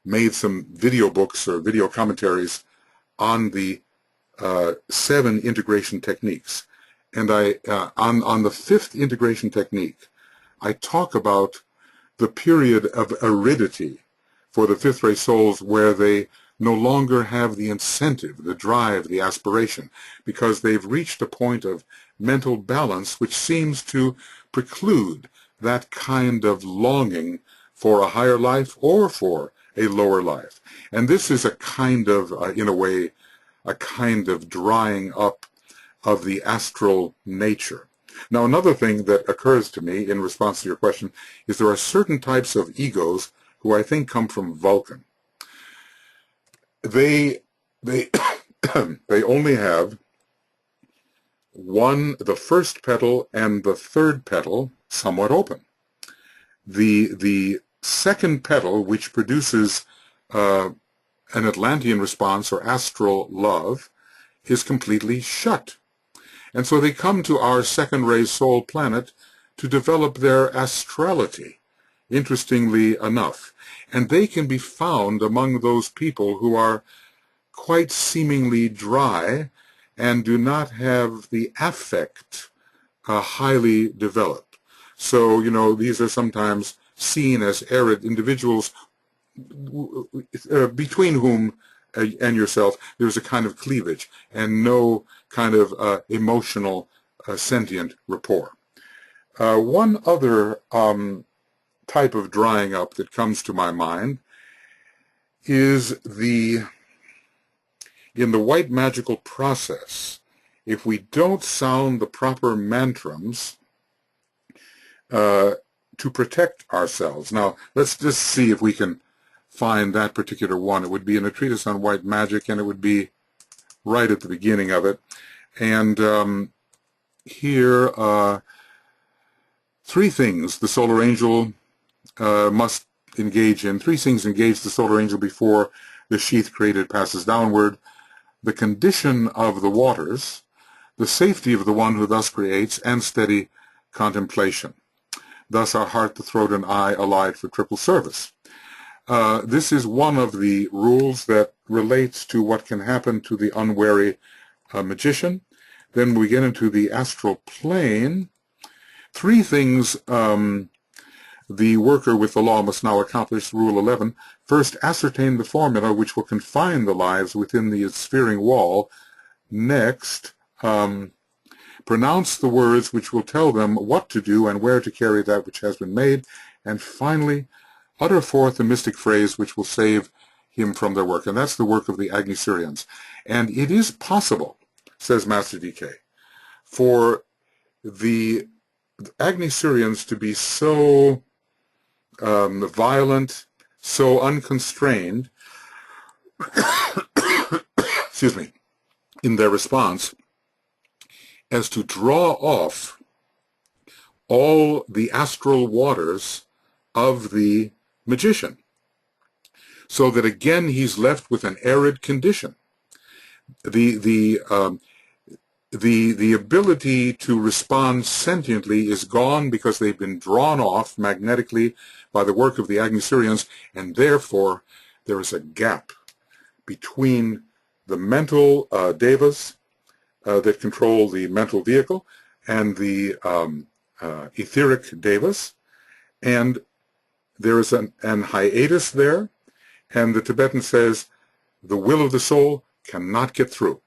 made some video books or video commentaries on the 7 integration techniques. And on the 5th integration technique, I talk about the period of aridity for the fifth ray souls where they no longer have the incentive, the drive, the aspiration, because they've reached a point of mental balance which seems to preclude that kind of longing for a higher life or for a lower life. And this is a kind of, in a way, a kind of drying up of the astral nature. Now, another thing that occurs to me in response to your question is there are certain types of egos who I think come from Vulcan. They only have the first petal and the third petal somewhat open. The second petal, which produces an Atlantean response or astral love, is completely shut. And so they come to our second ray soul planet to develop their astrality, interestingly enough. And they can be found among those people who are quite seemingly dry and do not have the affect highly developed. So, you know, these are sometimes seen as arid individuals between whom and yourself there's a kind of cleavage and no kind of emotional sentient rapport. One other type of drying up that comes to my mind is the in the white magical process, if we don't sound the proper mantrams to protect ourselves. Now, let's just see if we can find that particular one. It would be in a treatise on white magic, and it would be right at the beginning of it. And here, three things the solar angel must engage in. Three things engage the solar angel before the sheath created passes downward: the condition of the waters, the safety of the one who thus creates, and steady contemplation. Thus our heart, the throat, and eye allied for triple service. This is one of the rules that relates to what can happen to the unwary magician. Then we get into the astral plane. Three things the worker with the law must now accomplish. Rule 11. First, ascertain the formula which will confine the lives within the sphering wall. Next, pronounce the words which will tell them what to do and where to carry that which has been made. And finally, utter forth the mystic phrase which will save him from their work. And that's the work of the Agni-Surians. And it is possible, says Master DK, for the Agni-Surians to be so violent, so unconstrained, excuse me, in their response, as to draw off all the astral waters of the magician, so that again he's left with an arid condition. The ability to respond sentiently is gone because they've been drawn off magnetically by the work of the Agni-Surians, and therefore there is a gap between the mental devas that control the mental vehicle and the etheric devas, and there is an hiatus there, and the Tibetan says the will of the soul cannot get through.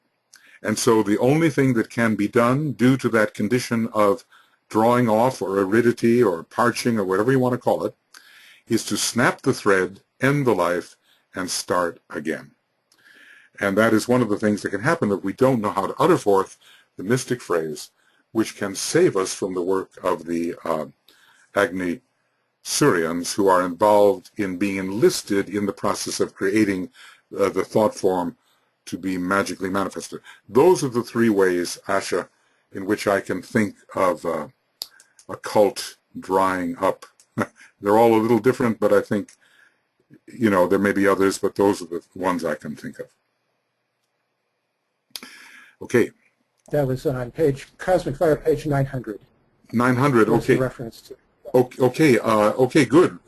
And so the only thing that can be done due to that condition of drawing off or aridity or parching or whatever you want to call it is to snap the thread, end the life, and start again. And that is one of the things that can happen if we don't know how to utter forth the mystic phrase which can save us from the work of the Agni-Surians, who are involved in being enlisted in the process of creating the thought form to be magically manifested. Those are the three ways, Asha, in which I can think of a cult drying up. They're all a little different, but I think, you know, there may be others, but those are the ones I can think of. Okay. That was on page, Cosmic Fire, page 900. 900, That's okay. the reference to. Okay, good.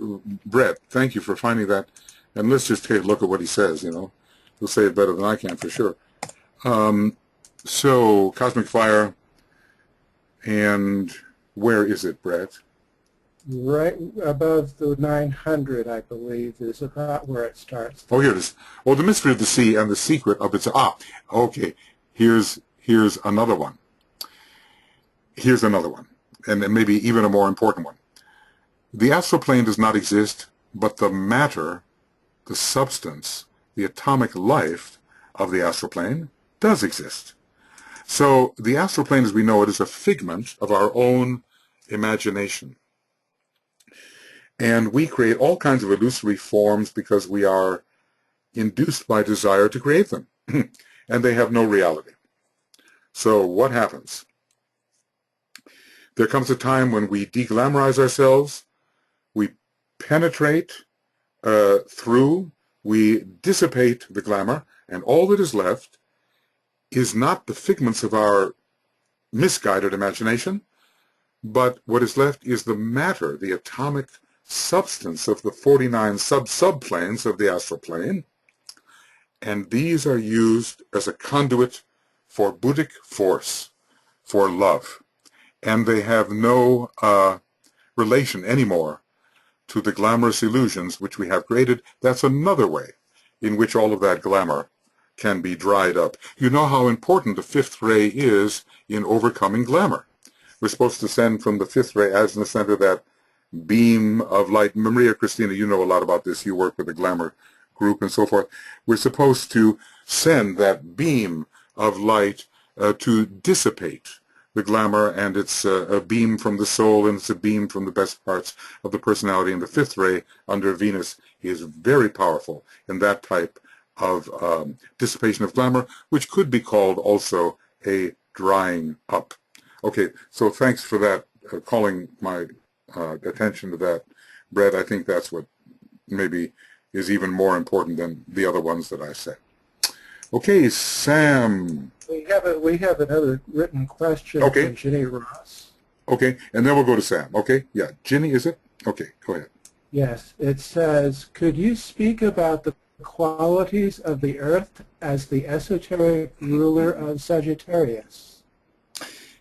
Brett, thank you for finding that. And let's just take a look at what he says, you know. He'll say it better than I can for sure. So, Cosmic Fire, and where is it, Brett? Right above the 900, I believe, is about where it starts. Oh, here it is. Oh, the mystery of the sea and the secret of its... okay. Here's another one. Here's another one, and maybe even a more important one. The astral plane does not exist, but the matter, the substance, the atomic life of the astral plane does exist. So the astral plane as we know it is a figment of our own imagination. And we create all kinds of illusory forms because we are induced by desire to create them. And they have no reality. So what happens? There comes a time when we deglamorize ourselves, we penetrate through, we dissipate the glamour, and all that is left is not the figments of our misguided imagination, but what is left is the matter, the atomic substance of the 49 subplanes of the astral plane, and these are used as a conduit for Buddhic force, for love. And they have no relation anymore to the glamorous illusions which we have created. That's another way in which all of that glamour can be dried up. You know how important the fifth ray is in overcoming glamour. We're supposed to send from the fifth ray as in the center that beam of light. Maria Christina, you know a lot about this. You work with the glamour group and so forth, we're supposed to send that beam of light to dissipate the glamour, and it's a beam from the soul, and it's a beam from the best parts of the personality. And the fifth ray under Venus is very powerful in that type of dissipation of glamour, which could be called also a drying up. Okay, so thanks for that, calling my attention to that, Brett. I think that's what maybe is even more important than the other ones that I said. Okay, Sam. We have another written question Okay. from Ginny Ross. Okay, and then we'll go to Sam. Okay, yeah. Ginny, is it? Okay, go ahead. Yes, it says, could you speak about the qualities of the Earth as the esoteric ruler of Sagittarius?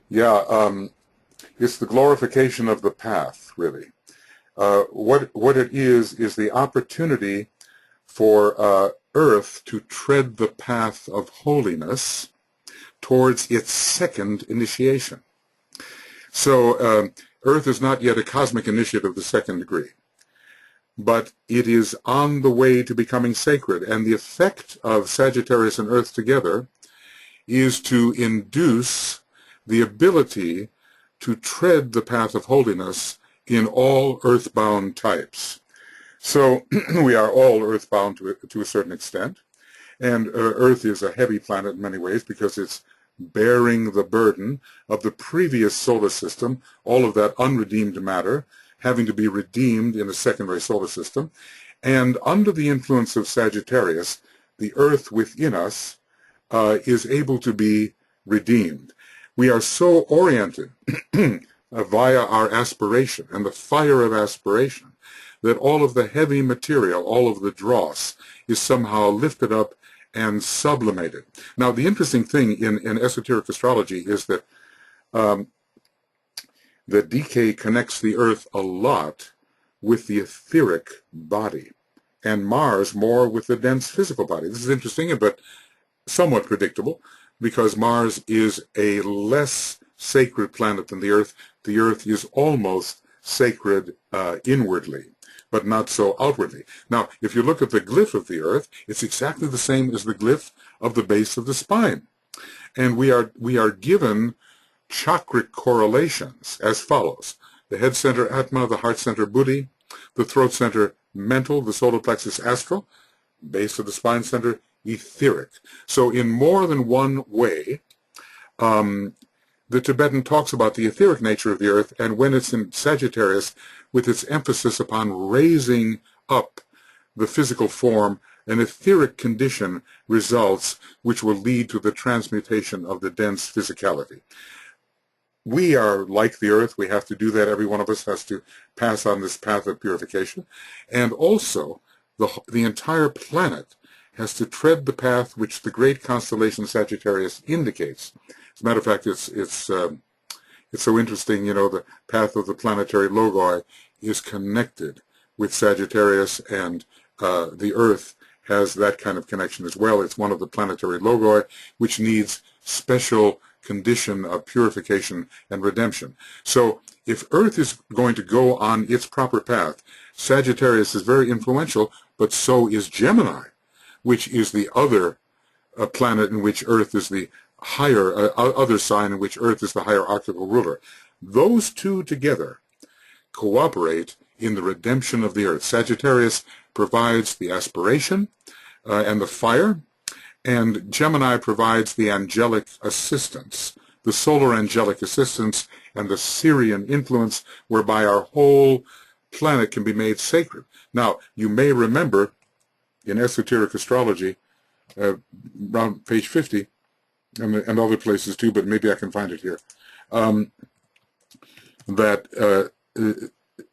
Yeah, it's the glorification of the path, really. What it is the opportunity for Earth to tread the path of holiness towards its second initiation. So Earth is not yet a cosmic initiate of the second degree, but it is on the way to becoming sacred. And the effect of Sagittarius and Earth together is to induce the ability to tread the path of holiness in all earthbound types. So we are all earthbound to a certain extent, and Earth is a heavy planet in many ways because it's bearing the burden of the previous solar system, all of that unredeemed matter having to be redeemed in a secondary solar system. And under the influence of Sagittarius, the Earth within us is able to be redeemed. We are so oriented via our aspiration and the fire of aspiration that all of the heavy material, all of the dross, is somehow lifted up and sublimated. Now, the interesting thing in esoteric astrology is that DK connects the Earth a lot with the etheric body, and Mars more with the dense physical body. This is interesting, but somewhat predictable, because Mars is a less sacred planet than the Earth. The Earth is almost sacred inwardly, but not so outwardly. Now, if you look at the glyph of the Earth, it's exactly the same as the glyph of the base of the spine. And we are given chakric correlations as follows: the head center Atma, the heart center Buddhi, the throat center mental, the solar plexus astral, base of the spine center etheric. So in more than one way, the Tibetan talks about the etheric nature of the Earth, and when it's in Sagittarius, with its emphasis upon raising up the physical form, an etheric condition results which will lead to the transmutation of the dense physicality. We are like the Earth. We have to do that. Every one of us has to pass on this path of purification. And also, the entire planet has to tread the path which the great constellation Sagittarius indicates. As a matter of fact, it's so interesting, you know, the path of the planetary logoi is connected with Sagittarius, and the Earth has that kind of connection as well. It's one of the planetary logoi which needs special condition of purification and redemption. So if Earth is going to go on its proper path, Sagittarius is very influential, but so is Gemini, which is the other planet in which Earth is the higher, other sign in which Earth is the hierarchical ruler. Those two together cooperate in the redemption of the Earth. Sagittarius provides the aspiration and the fire, and Gemini provides the angelic assistance, the solar angelic assistance and the Syrian influence, whereby our whole planet can be made sacred. Now, you may remember in esoteric astrology, around page 50, and other places too, but maybe I can find it here, that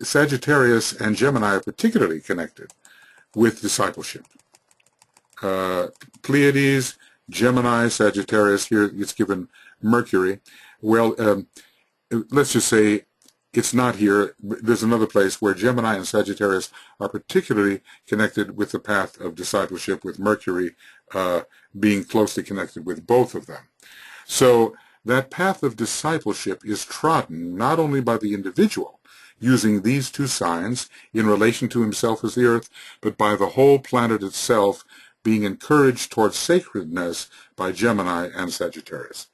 Sagittarius and Gemini are particularly connected with discipleship. Pleiades, Gemini, Sagittarius, here it's given Mercury. Well, let's just say it's not here. There's another place where Gemini and Sagittarius are particularly connected with the path of discipleship, with Mercury being closely connected with both of them. So that path of discipleship is trodden not only by the individual. using these two signs in relation to himself as the earth, but by the whole planet itself being encouraged towards sacredness by Gemini and Sagittarius.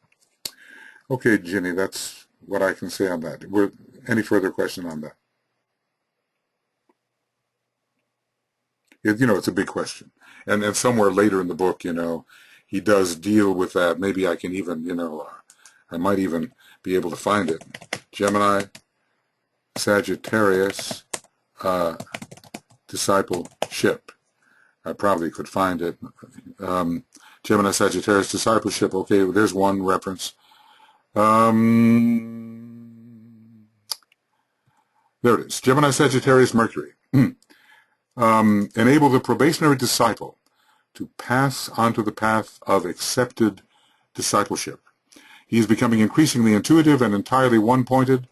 Okay, Ginny, that's what I can say on that. Any further question on that? It's a big question. And somewhere later in the book, he does deal with that. Maybe I can even, I might even be able to find it. Gemini, Sagittarius, discipleship. I probably could find it. Gemini, Sagittarius, discipleship. Okay, there's one reference. There it is. Gemini, Sagittarius, Mercury. Enable the probationary disciple to pass onto the path of accepted discipleship. He is becoming increasingly intuitive and entirely one-pointed,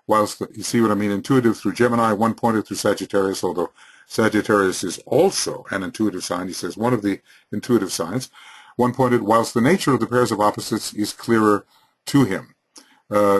whilst, you see what I mean, intuitive through Gemini, one-pointed through Sagittarius, although Sagittarius is also an intuitive sign. He says one of the intuitive signs, one-pointed, whilst the nature of the pairs of opposites is clearer to him.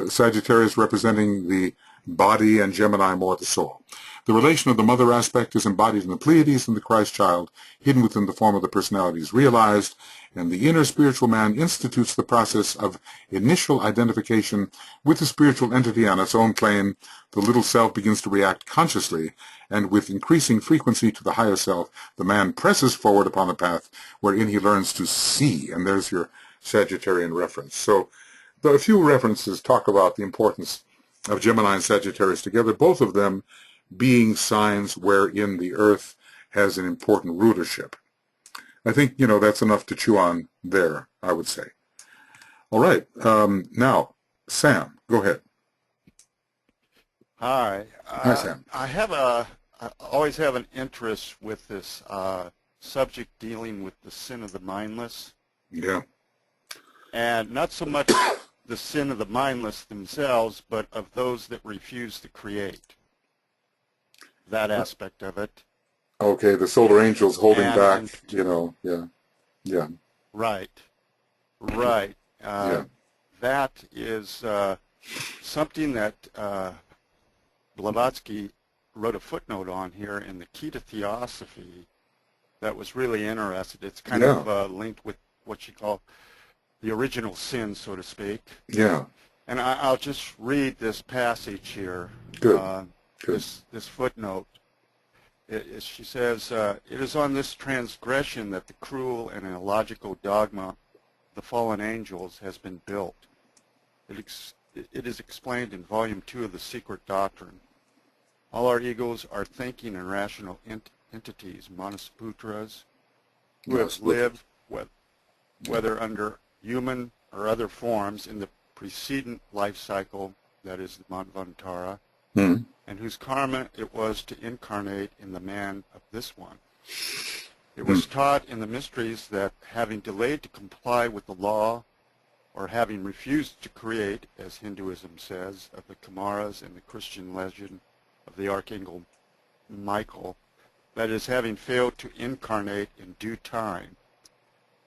Sagittarius representing the body and Gemini more the soul. The relation of the mother aspect is embodied in the Pleiades and the Christ child, hidden within the form of the personality is realized, and the inner spiritual man institutes the process of initial identification with the spiritual entity on its own plane. The little self begins to react consciously, and with increasing frequency to the higher self, the man presses forward upon the path wherein he learns to see, and there's your Sagittarian reference. So a few references talk about the importance of Gemini and Sagittarius together, both of them being signs wherein the earth has an important rulership. I think, that's enough to chew on there, I would say. All right. Now, Sam, go ahead. Hi. Hi, Sam. I always have an interest with this subject dealing with the sin of the mindless. Yeah. And not so much the sin of the mindless themselves, but of those that refuse to create. That aspect of it. Okay, the solar angels holding And- back, yeah. Right. Yeah. That is something that Blavatsky wrote a footnote on here in the Key to Theosophy that was really interesting. It's kind of linked with what you call the original sin, so to speak. Yeah. And I'll just read this passage here. Good. Good. This footnote. She says, it is on this transgression that the cruel and illogical dogma of the fallen angels has been built. It is explained in Volume 2 of The Secret Doctrine. All our egos are thinking and rational entities, Manasaputras, who have lived, whether under human or other forms, in the precedent life cycle, that is the Manvantara, and whose karma it was to incarnate in the man of this one. It was taught in the mysteries that having delayed to comply with the law, or having refused to create, as Hinduism says, of the Kumaras and the Christian legend of the Archangel Michael, that is, having failed to incarnate in due time,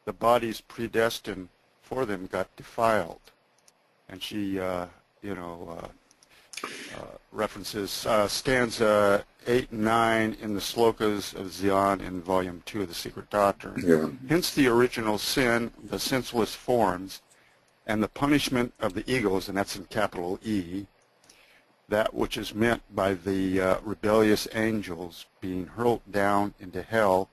the bodies predestined for them got defiled. And she, references stanza 8 and 9 in the slokas of Zion in Volume 2 of The Secret Doctrine. Yeah. Hence the original sin, the senseless forms, and the punishment of the egos, and that's in capital E, that which is meant by the rebellious angels being hurled down into hell,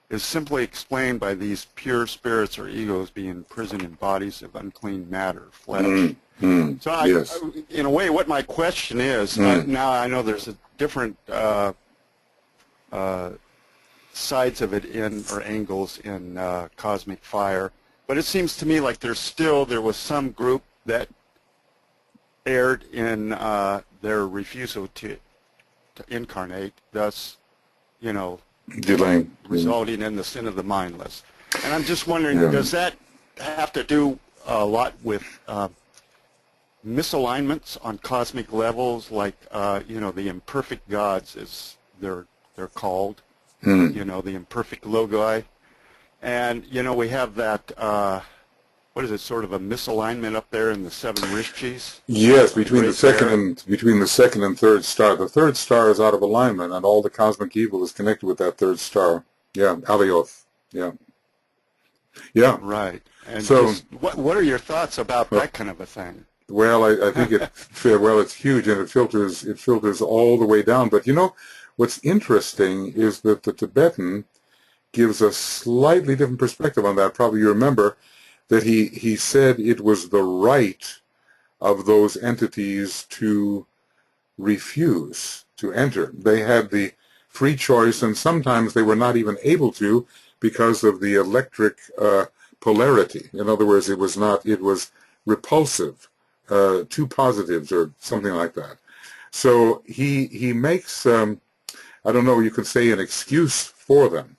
is simply explained by these pure spirits or egos being imprisoned in bodies of unclean matter, flesh. So yes. In a way, what my question is, now I know there's a different sides of it or angles in Cosmic Fire, but it seems to me like there was some group that erred in their refusal to incarnate, thus, Delaying. resulting in the sin of the mindless. And I'm just wondering, does that have to do a lot with misalignments on cosmic levels, like the imperfect gods, as they're called, the imperfect logi, and we have that what is it, sort of a misalignment up there in the 7 Rishis? Yes, between the Great second and third star. The third star is out of alignment, and all the cosmic evil is connected with that third star. Yeah, Alioth. Yeah. Yeah. Right. And So- just, what are your thoughts about that kind of a thing? Well, I think it's huge, and it filters all the way down. But you know, what's interesting is that the Tibetan gives a slightly different perspective on that. Probably you remember that he said it was the right of those entities to refuse to enter. They had the free choice, and sometimes they were not even able to because of the electric polarity. In other words, it was repulsive. 2 positives or something like that. So he makes, I don't know, you could say an excuse for them.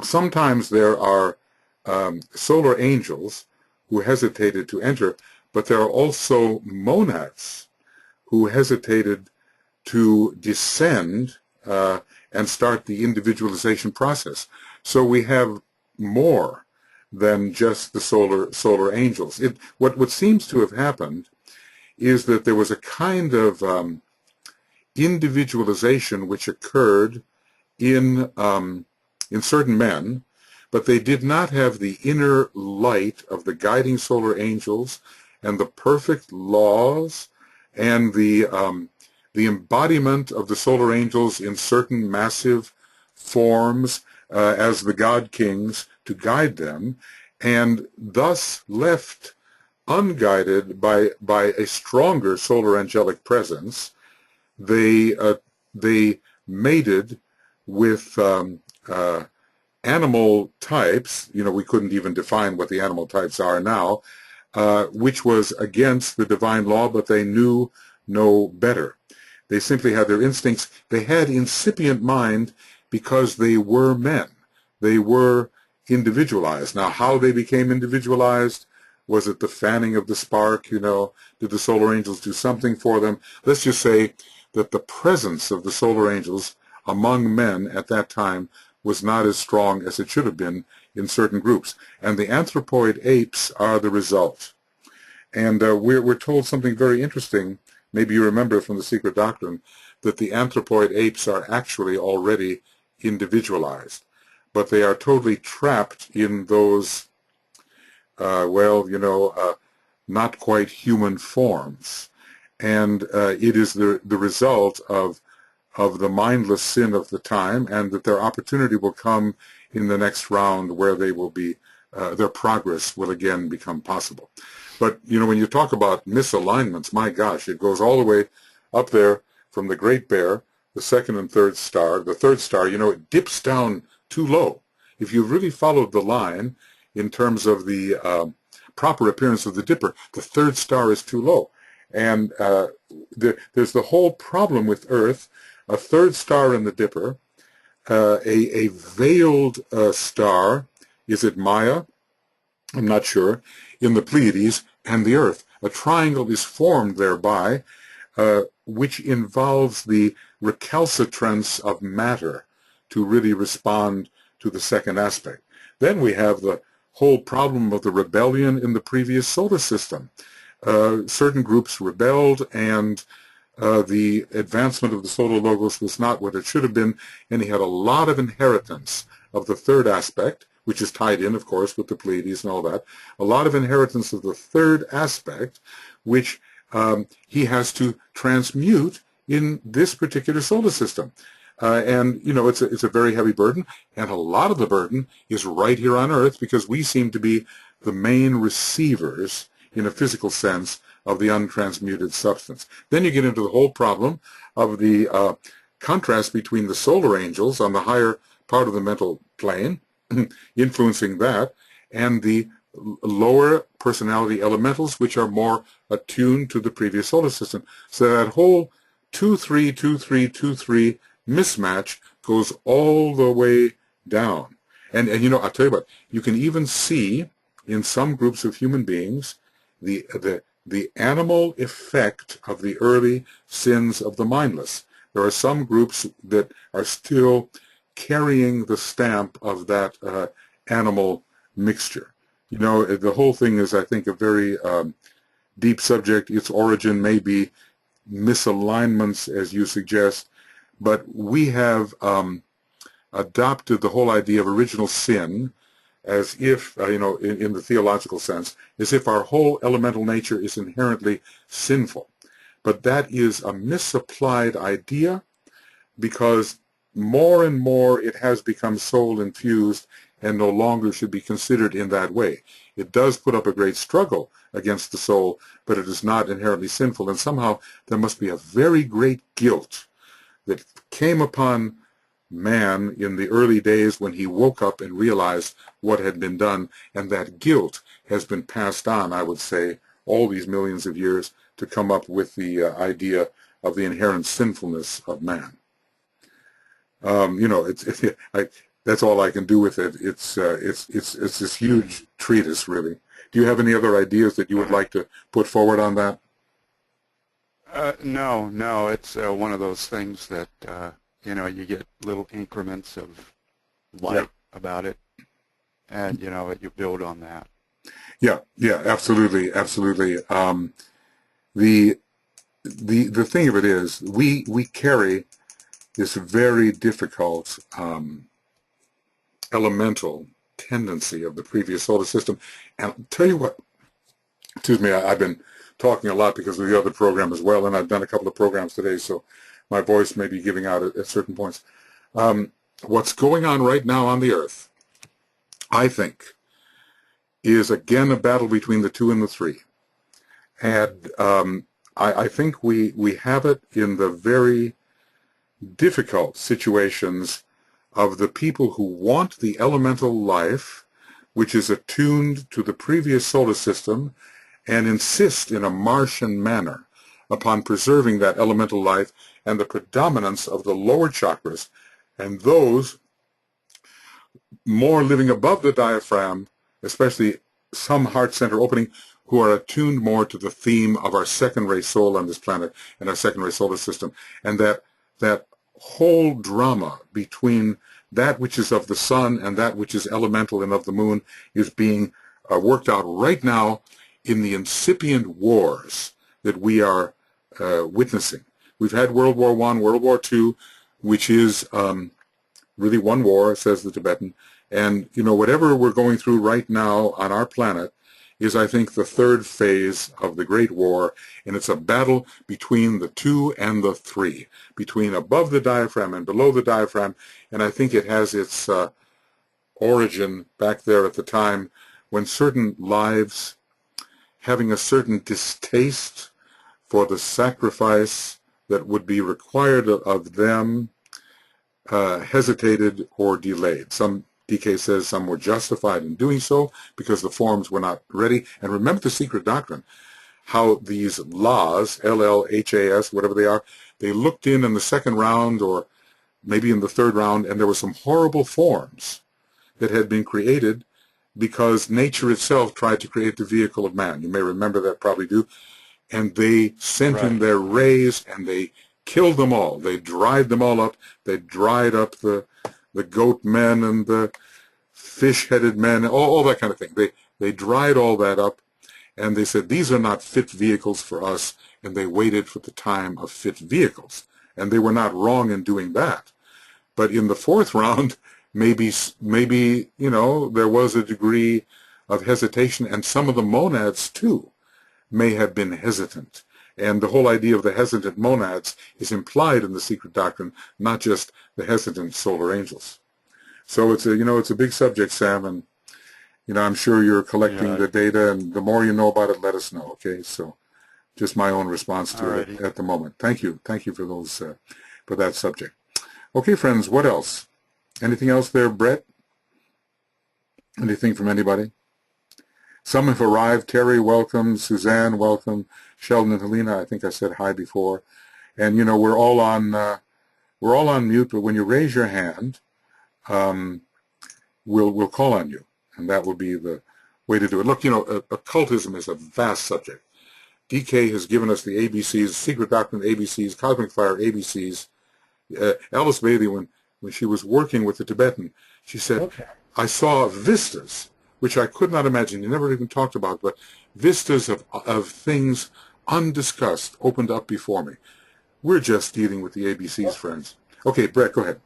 Sometimes there are solar angels who hesitated to enter, but there are also monads who hesitated to descend and start the individualization process. So we have more than just the solar angels. What seems to have happened is that there was a kind of individualization which occurred in certain men, but they did not have the inner light of the guiding solar angels and the perfect laws and the embodiment of the solar angels in certain massive forms as the god kings to guide them, and thus left unguided by a stronger solar angelic presence. They mated with animal types. You know, we couldn't even define what the animal types are now, which was against the divine law, but they knew no better. They simply had their instincts. They had incipient mind because they were men. They were individualized. Now, how they became individualized, was it the fanning of the spark, you know? Did the solar angels do something for them? Let's just say that the presence of the solar angels among men at that time was not as strong as it should have been in certain groups. And the anthropoid apes are the result. And we're told something very interesting, maybe you remember from the Secret Doctrine, that the anthropoid apes are actually already individualized. But they are totally trapped in those, not quite human forms. And it is the result of the mindless sin of the time, and that their opportunity will come in the next round where they will be, their progress will again become possible. But, you know, when you talk about misalignments, my gosh, it goes all the way up there from the Great Bear, the second and third star. The third star, you know, it dips down too low. If you really followed the line in terms of the proper appearance of the Dipper, the third star is too low. And there's the whole problem with Earth, a third star in the Dipper, a veiled star, is it Maya? I'm not sure, in the Pleiades, and the Earth. A triangle is formed thereby, which involves the recalcitrance of matter to really respond to the second aspect. Then we have the whole problem of the rebellion in the previous solar system. Certain groups rebelled, and the advancement of the solar logos was not what it should have been, and he had a lot of inheritance of the third aspect, which is tied in, of course, with the Pleiades and all that, a lot of inheritance of the third aspect, which he has to transmute in this particular solar system. And, you know, it's a very heavy burden, and a lot of the burden is right here on Earth because we seem to be the main receivers, in a physical sense, of the untransmuted substance. Then you get into the whole problem of the contrast between the solar angels on the higher part of the mental plane, influencing that, and the lower personality elementals, which are more attuned to the previous solar system. So that whole 2-3, 2-3, 2-3 mismatch goes all the way down. And you know, I'll tell you what, you can even see in some groups of human beings the animal effect of the early sins of the mindless. There are some groups that are still carrying the stamp of that animal mixture. You know, the whole thing is, I think, a very deep subject. Its origin may be misalignments, as you suggest, but we have adopted the whole idea of original sin as if, in the theological sense, as if our whole elemental nature is inherently sinful. But that is a misapplied idea, because more and more it has become soul infused and no longer should be considered in that way. It does put up a great struggle against the soul, but it is not inherently sinful. And somehow there must be a very great guilt that came upon man in the early days when he woke up and realized what had been done, and that guilt has been passed on, I would say, all these millions of years to come up with the idea of the inherent sinfulness of man. That's all I can do with it. It's this huge treatise, really. Do you have any other ideas that you would like to put forward on that? No. It's one of those things that you get little increments of light about it, and you build on that. Yeah, absolutely. The thing of it is, we carry this very difficult elemental tendency of the previous solar system. And I'll tell you what, excuse me, I've been talking a lot because of the other program as well, and I've done a couple of programs today, so my voice may be giving out at certain points. What's going on right now on the Earth, I think, is again a battle between the 2 and the 3. And I think we have it in the very difficult situations of the people who want the elemental life, which is attuned to the previous solar system, and insist in a Martian manner upon preserving that elemental life and the predominance of the lower chakras, and those more living above the diaphragm, especially some heart center opening, who are attuned more to the theme of our second-ray soul on this planet and our second-ray solar system, and that whole drama between that which is of the sun and that which is elemental and of the moon is being worked out right now in the incipient wars that we are witnessing. We've had World War I, World War II, which is really one war, says the Tibetan, and whatever we're going through right now on our planet is, I think, the third phase of the Great War, and it's a battle between the 2 and the 3, between above the diaphragm and below the diaphragm, and I think it has its origin back there at the time when certain lives, having a certain distaste for the sacrifice that would be required of them, hesitated or delayed. Some DK says some were justified in doing so because the forms were not ready. And remember the secret doctrine, how these laws, LLHAS, whatever they are, they looked in the second round or maybe in the third round, and there were some horrible forms that had been created because nature itself tried to create the vehicle of man. You may remember that, probably do. And they sent in their rays, and they killed them all. They dried them all up. They dried up the goat men and the fish-headed men, all that kind of thing. They dried all that up, and they said, these are not fit vehicles for us, and they waited for the time of fit vehicles. And they were not wrong in doing that. But in the fourth round, maybe there was a degree of hesitation, and some of the monads, too, may have been hesitant. And the whole idea of the hesitant monads is implied in the secret doctrine, not just the hesitant solar angels. So it's a big subject, Sam, and I'm sure you're collecting the data, and the more you know about it, let us know. Okay, so just my own response to it at the moment. Thank you for those for that subject. Okay, friends, what else? Anything else there, Brett? Anything from anybody? Some have arrived. Terry, welcome. Suzanne, welcome. Sheldon and Helena, I think I said hi before. And we're all on mute. But when you raise your hand, we'll call on you, and that will be the way to do it. Look, occultism is a vast subject. DK has given us the ABCs, secret doctrine ABCs, cosmic fire ABCs. Alice Bailey, when she was working with the Tibetan, she said, I saw vistas which I could not imagine. You never even talked about, but vistas of things undiscussed opened up before me. We're just dealing with the ABCs, friends. Okay, Brett, go ahead.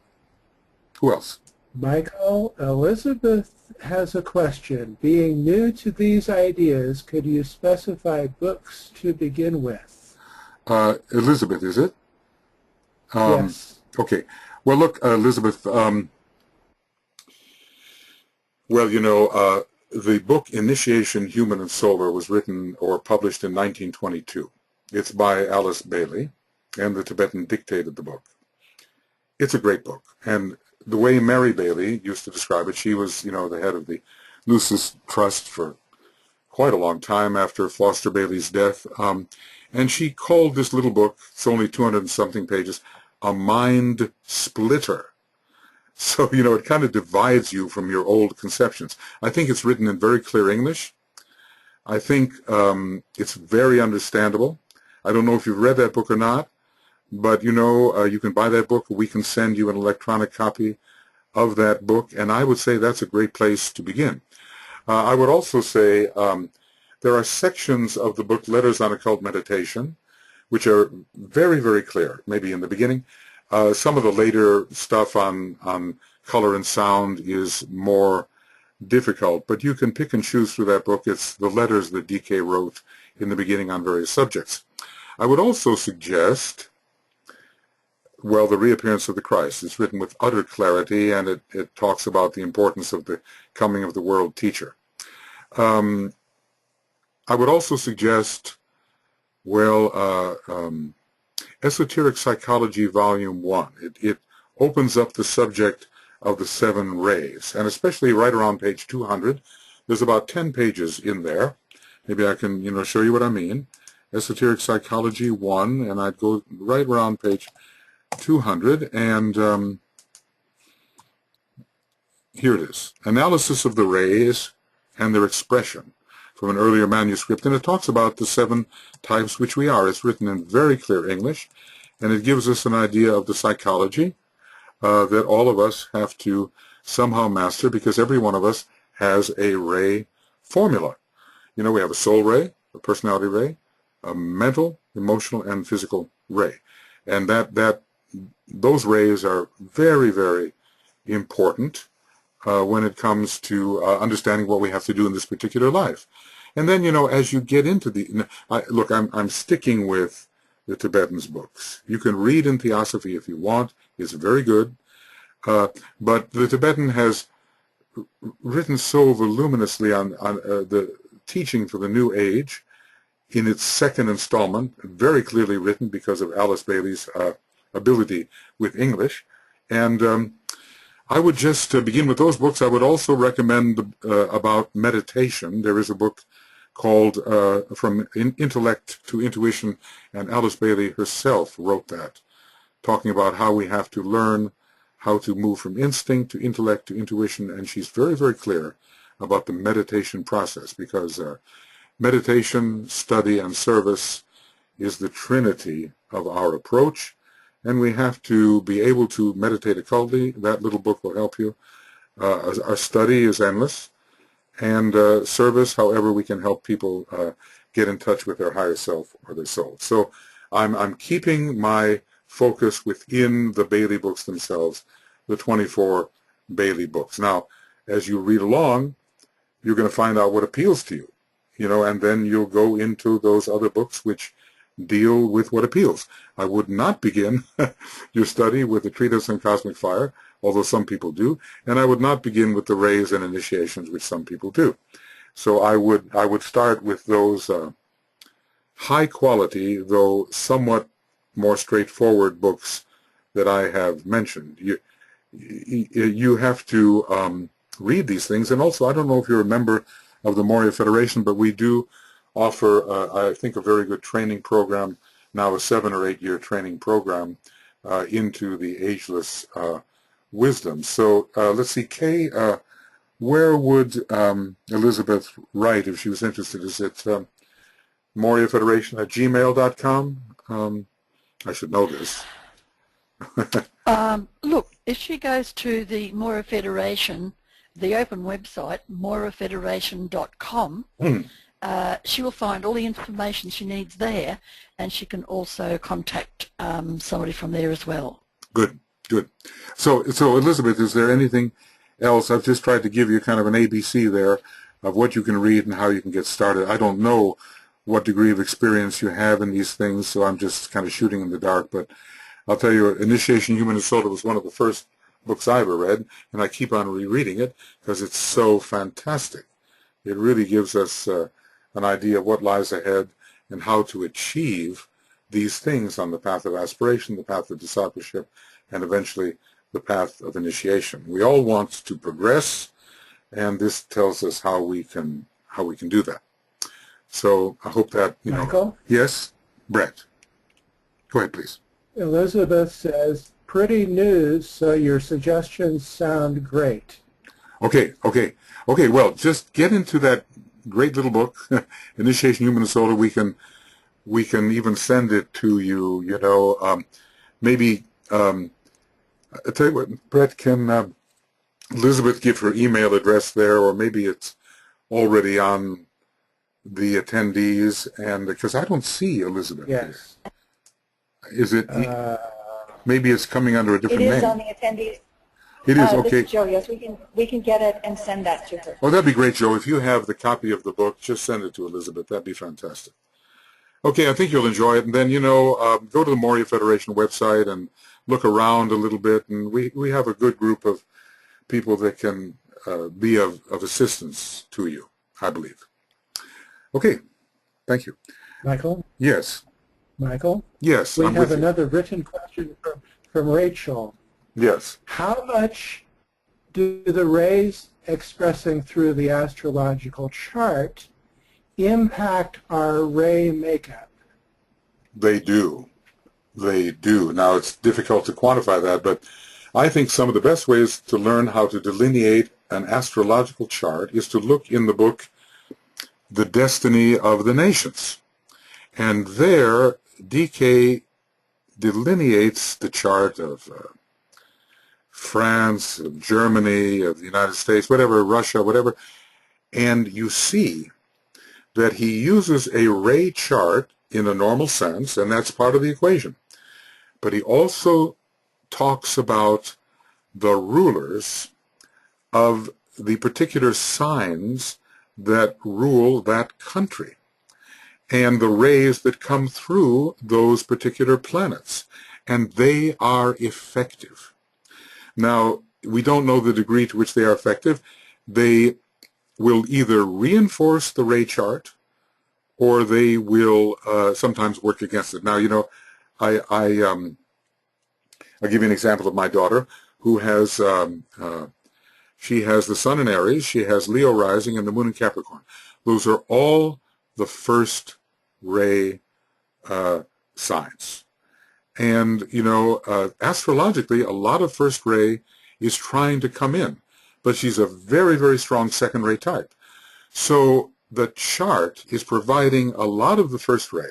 Who else? Michael, Elizabeth has a question. Being new to these ideas, could you specify books to begin with? Elizabeth, is it? Yes. Okay. Well, look, Elizabeth, well, you know, the book Initiation, Human and Solar was written or published in 1922. It's by Alice Bailey, and the Tibetan dictated the book. It's a great book. And the way Mary Bailey used to describe it, she was, you know, the head of the Lucis Trust for quite a long time after Foster Bailey's death. And she called this little book, it's only 200 and something pages, a mind splitter. So, you know, it kind of divides you from your old conceptions. I think it's written in very clear English. I think it's very understandable. I don't know if you've read that book or not, but, you know, you can buy that book. We can send you an electronic copy of that book, and I would say that's a great place to begin. I would also say there are sections of the book Letters on Occult Meditation, which are very, very clear, maybe in the beginning. Some of the later stuff on color and sound is more difficult, but you can pick and choose through that book. It's the letters that DK wrote in the beginning on various subjects. I would also suggest, well, The Reappearance of the Christ. It's written with utter clarity, and it talks about the importance of the coming of the world teacher. I would also suggest, well, Esoteric Psychology, Volume 1. It opens up the subject of the 7 rays, and especially right around page 200. There's about 10 pages in there. Maybe I can, you know, show you what I mean. Esoteric Psychology 1, and I'd go right around page 200, and here it is. Analysis of the rays and their expression from an earlier manuscript, and it talks about the 7 types which we are. It's written in very clear English, and it gives us an idea of the psychology that all of us have to somehow master, because every one of us has a ray formula. You know, we have a soul ray, a personality ray, a mental, emotional, and physical ray, and those rays are very, very important when it comes to understanding what we have to do in this particular life. And then, you know, as you get into the, look, I'm sticking with the Tibetan's books. You can read in Theosophy if you want. It's very good. But the Tibetan has written so voluminously on the teaching for the New Age in its second installment, very clearly written because of Alice Bailey's ability with English. And I would just begin with those books. I would also recommend about meditation. There is a book called From Intellect to Intuition, and Alice Bailey herself wrote that, talking about how we have to learn how to move from instinct to intellect to intuition, and she's very, very clear about the meditation process, because meditation, study, and service is the trinity of our approach, and we have to be able to meditate occultly. That little book will help you. Our study is endless, and service, however we can help people get in touch with their higher self or their soul. So I'm keeping my focus within the Bailey books themselves, the 24 Bailey books. Now, as you read along, you're going to find out what appeals to you, you know, and then you'll go into those other books which deal with what appeals. I would not begin your study with the Treatise on Cosmic Fire, although some people do, and I would not begin with the rays and initiations, which some people do. So I would start with those high quality, though somewhat more straightforward books that I have mentioned. You have to read these things, and also, I don't know if you're a member of the Moria Federation, but we do offer, I think, a very good training program, now a 7 or 8 year training program into the ageless wisdom. So let's see, Kay, where would Elizabeth write if she was interested? Is it moriafederation@gmail.com? I should know this. Look, if she goes to the Moria Federation the open website, moirafederation.com, she will find all the information she needs there, and she can also contact somebody from there as well. Good, good. So Elizabeth, is there anything else? I've just tried to give you kind of an ABC there of what you can read and how you can get started. I don't know what degree of experience you have in these things, so I'm just kind of shooting in the dark, but I'll tell you, Initiation Human Soul was one of the first books I ever read, and I keep on rereading it because it's so fantastic. It really gives us an idea of what lies ahead and how to achieve these things on the path of aspiration, the path of discipleship, and eventually the path of initiation. We all want to progress, and this tells us how we can do that. So I hope that, you know. Michael? Yes? Brett. Go ahead, please. Elizabeth says, pretty news, so your suggestions sound great. Okay, well, just get into that great little book, Initiation Human Soul. We can even send it to you, you know, maybe, I'll tell you what, Brett, can Elizabeth give her email address there, or maybe it's already on the attendees, and because I don't see Elizabeth. Yes. Is it, maybe it's coming under a different name. It is on the attendees. It is, This okay. is Joe, yes, we can get it and send that to her. Oh, that'd be great, Joe. If you have the copy of the book, just send it to Elizabeth. That'd be fantastic. Okay, I think you'll enjoy it. And then, you know, go to the Moria Federation website and look around a little bit. And we have a good group of people that can be of assistance to you, I believe. Okay, thank you. Michael? Yes. Michael? Yes, We I'm have with you. another written question from Rachel. Yes. How much do the rays expressing through the astrological chart impact our ray makeup? They do. They do. Now, it's difficult to quantify that, but I think some of the best ways to learn how to delineate an astrological chart is to look in the book, The Destiny of the Nations. And there, DK delineates the chart of France, of Germany, of the United States, whatever, Russia, whatever, and you see that he uses a ray chart in a normal sense, and that's part of the equation. But he also talks about the rulers of the particular signs that rule that country and the rays that come through those particular planets, and they are effective. Now, we don't know the degree to which they are effective. They will either reinforce the ray chart or they will sometimes work against it. Now, you know, I'll give you an example of my daughter, who has, she has the sun in Aries, she has Leo rising, and the moon in Capricorn. Those are all the first ray signs. And, you know, astrologically, a lot of first ray is trying to come in, but she's a very, very strong second ray type. So the chart is providing a lot of the first ray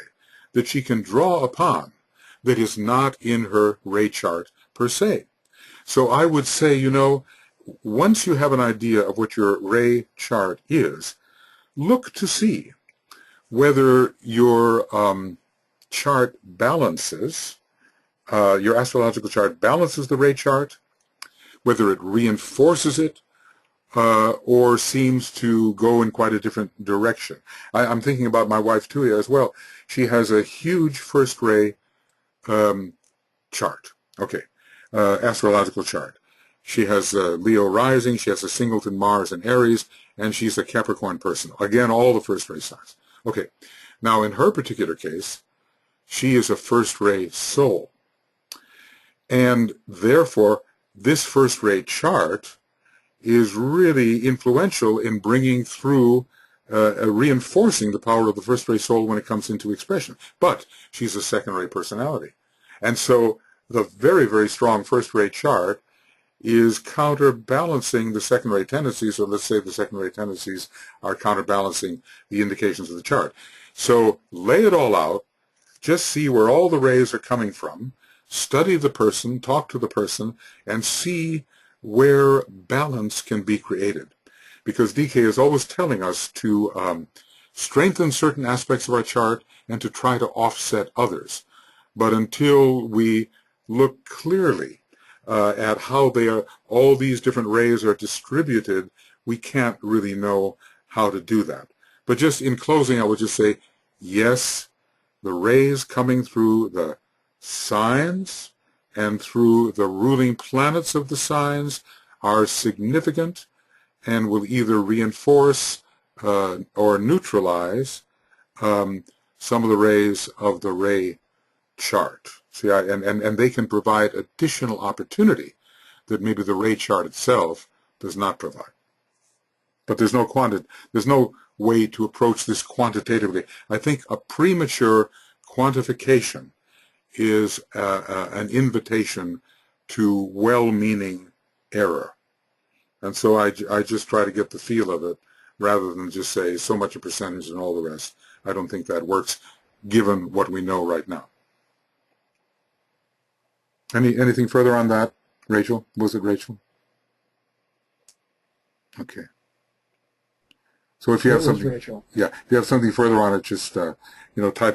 that she can draw upon that is not in her ray chart per se. So I would say, you know, once you have an idea of what your ray chart is, look to see whether your chart balances, your astrological chart balances the ray chart, whether it reinforces it, or seems to go in quite a different direction. I'm thinking about my wife, Tuya, as well. She has a huge first ray chart, astrological chart. She has Leo rising, she has a singleton Mars and Aries, and she's a Capricorn person. Again, all the first ray signs. Okay, now in her particular case, she is a first ray soul. And therefore, this first ray chart is really influential in bringing through, reinforcing the power of the first ray soul when it comes into expression. But she's a second ray personality. And so the very, very strong first ray chart is counterbalancing the second ray tendencies, or let's say the second ray tendencies are counterbalancing the indications of the chart. So lay it all out, just see where all the rays are coming from, study the person, talk to the person, and see where balance can be created. Because DK is always telling us to strengthen certain aspects of our chart and to try to offset others. But until we look clearly at how all these different rays are distributed, we can't really know how to do that. But just in closing, I would just say, yes, the rays coming through the signs and through the ruling planets of the signs are significant and will either reinforce or neutralize some of the rays of the ray chart. See, and they can provide additional opportunity that maybe the ray chart itself does not provide. But there's no way to approach this quantitatively. I think a premature quantification is an invitation to well-meaning error. And so I just try to get the feel of it rather than just say so much a percentage and all the rest. I don't think that works given what we know right now. Anything further on that, Rachel? Was it Rachel? Okay. So if you have something, Rachel. Yeah, if you have something further on it, just type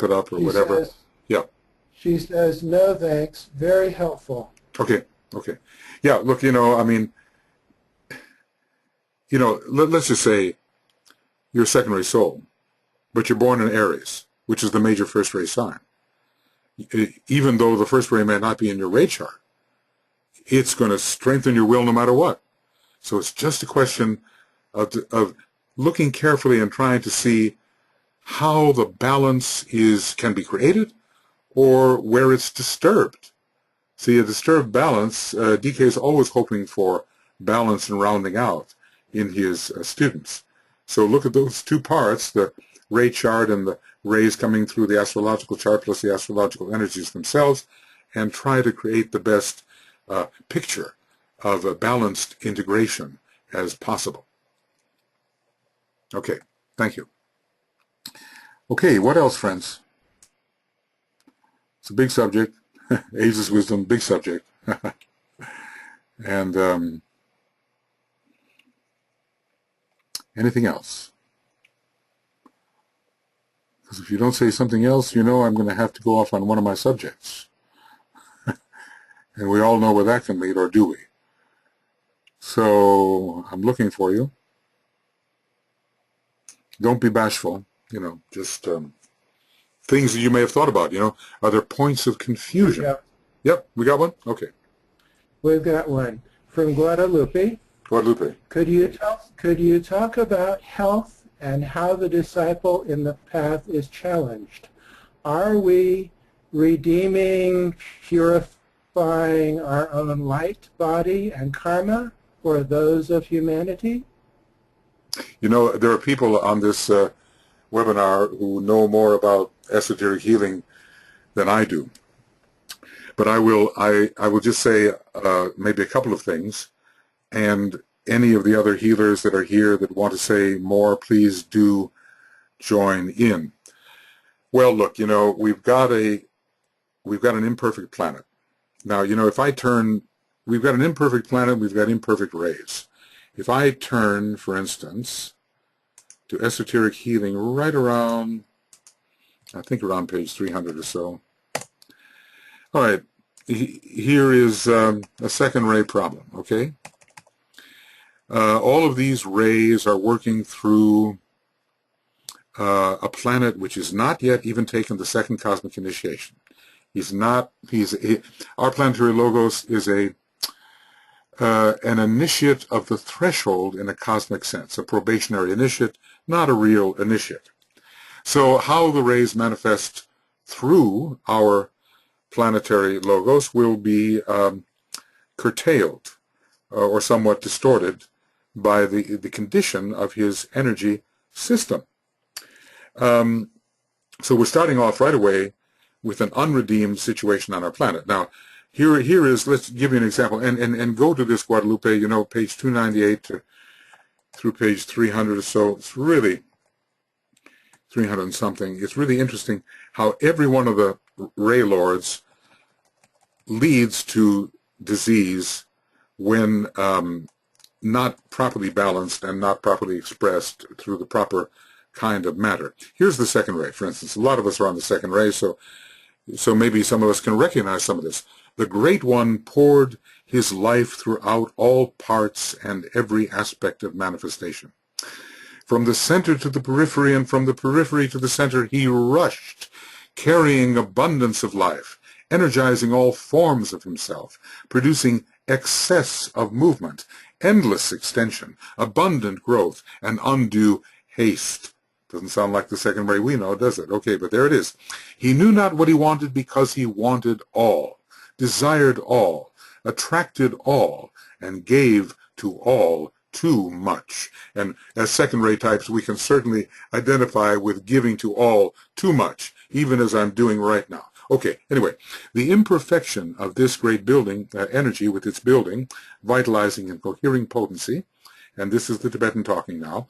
it up or whatever. Yeah. She says, no thanks, very helpful. Okay. Yeah, look, I mean, let's just say you're a secondary soul, but you're born in Aries, which is the major first ray sign. Even though the first ray may not be in your ray chart, it's going to strengthen your will no matter what. So it's just a question of looking carefully and trying to see how the balance can be created or where it's disturbed. See, a disturbed balance, DK is always hoping for balance and rounding out in his students. So look at those two parts, the ray chart and the rays coming through the astrological chart plus the astrological energies themselves, and try to create the best picture of a balanced integration as possible. Okay, thank you. Okay, what else, friends? It's a big subject. Ageless wisdom, big subject. And anything else? Because if you don't say something else, I'm going to have to go off on one of my subjects. And we all know where that can lead, or do we? So I'm looking for you. Don't be bashful, just things that you may have thought about, Are there points of confusion? Yep, we got one? Okay. We've got one from Guadalupe. Guadalupe. Could you talk about health and how the disciple in the path is challenged? Are we redeeming, purifying our own light, body, and karma for those of humanity? There are people on this webinar who know more about esoteric healing than I do. But I will just say maybe a couple of things, and any of the other healers that are here that want to say more, please do join in. Well, look, we've got an imperfect planet. Now, we've got an imperfect planet, we've got imperfect rays. If I turn, for instance, to esoteric healing right around, I think around page 300 or so. All right, here is a second ray problem, okay? All of these rays are working through a planet which is not yet even taken the second cosmic initiation. Our planetary logos is an initiate of the threshold in a cosmic sense, a probationary initiate, not a real initiate. So how the rays manifest through our planetary logos will be curtailed or somewhat distorted by the condition of his energy system. So we're starting off right away with an unredeemed situation on our planet. Now, here is, let's give you an example, and go to this, Guadalupe, page 298 through page 300 or so. It's really 300 and something. It's really interesting how every one of the ray lords leads to disease when not properly balanced and not properly expressed through the proper kind of matter. Here's the second ray, for instance. A lot of us are on the second ray, so maybe some of us can recognize some of this. The Great One poured his life throughout all parts and every aspect of manifestation. From the center to the periphery, and from the periphery to the center, he rushed, carrying abundance of life, energizing all forms of himself, producing excess of movement, endless extension, abundant growth, and undue haste. Doesn't sound like the second ray we know, does it? Okay, but there it is. He knew not what he wanted because he wanted all, desired all, attracted all, and gave to all too much. And as second ray types, we can certainly identify with giving to all too much, even as I'm doing right now. Okay, anyway, the imperfection of this great building, energy with its building, vitalizing and cohering potency, and this is the Tibetan talking now,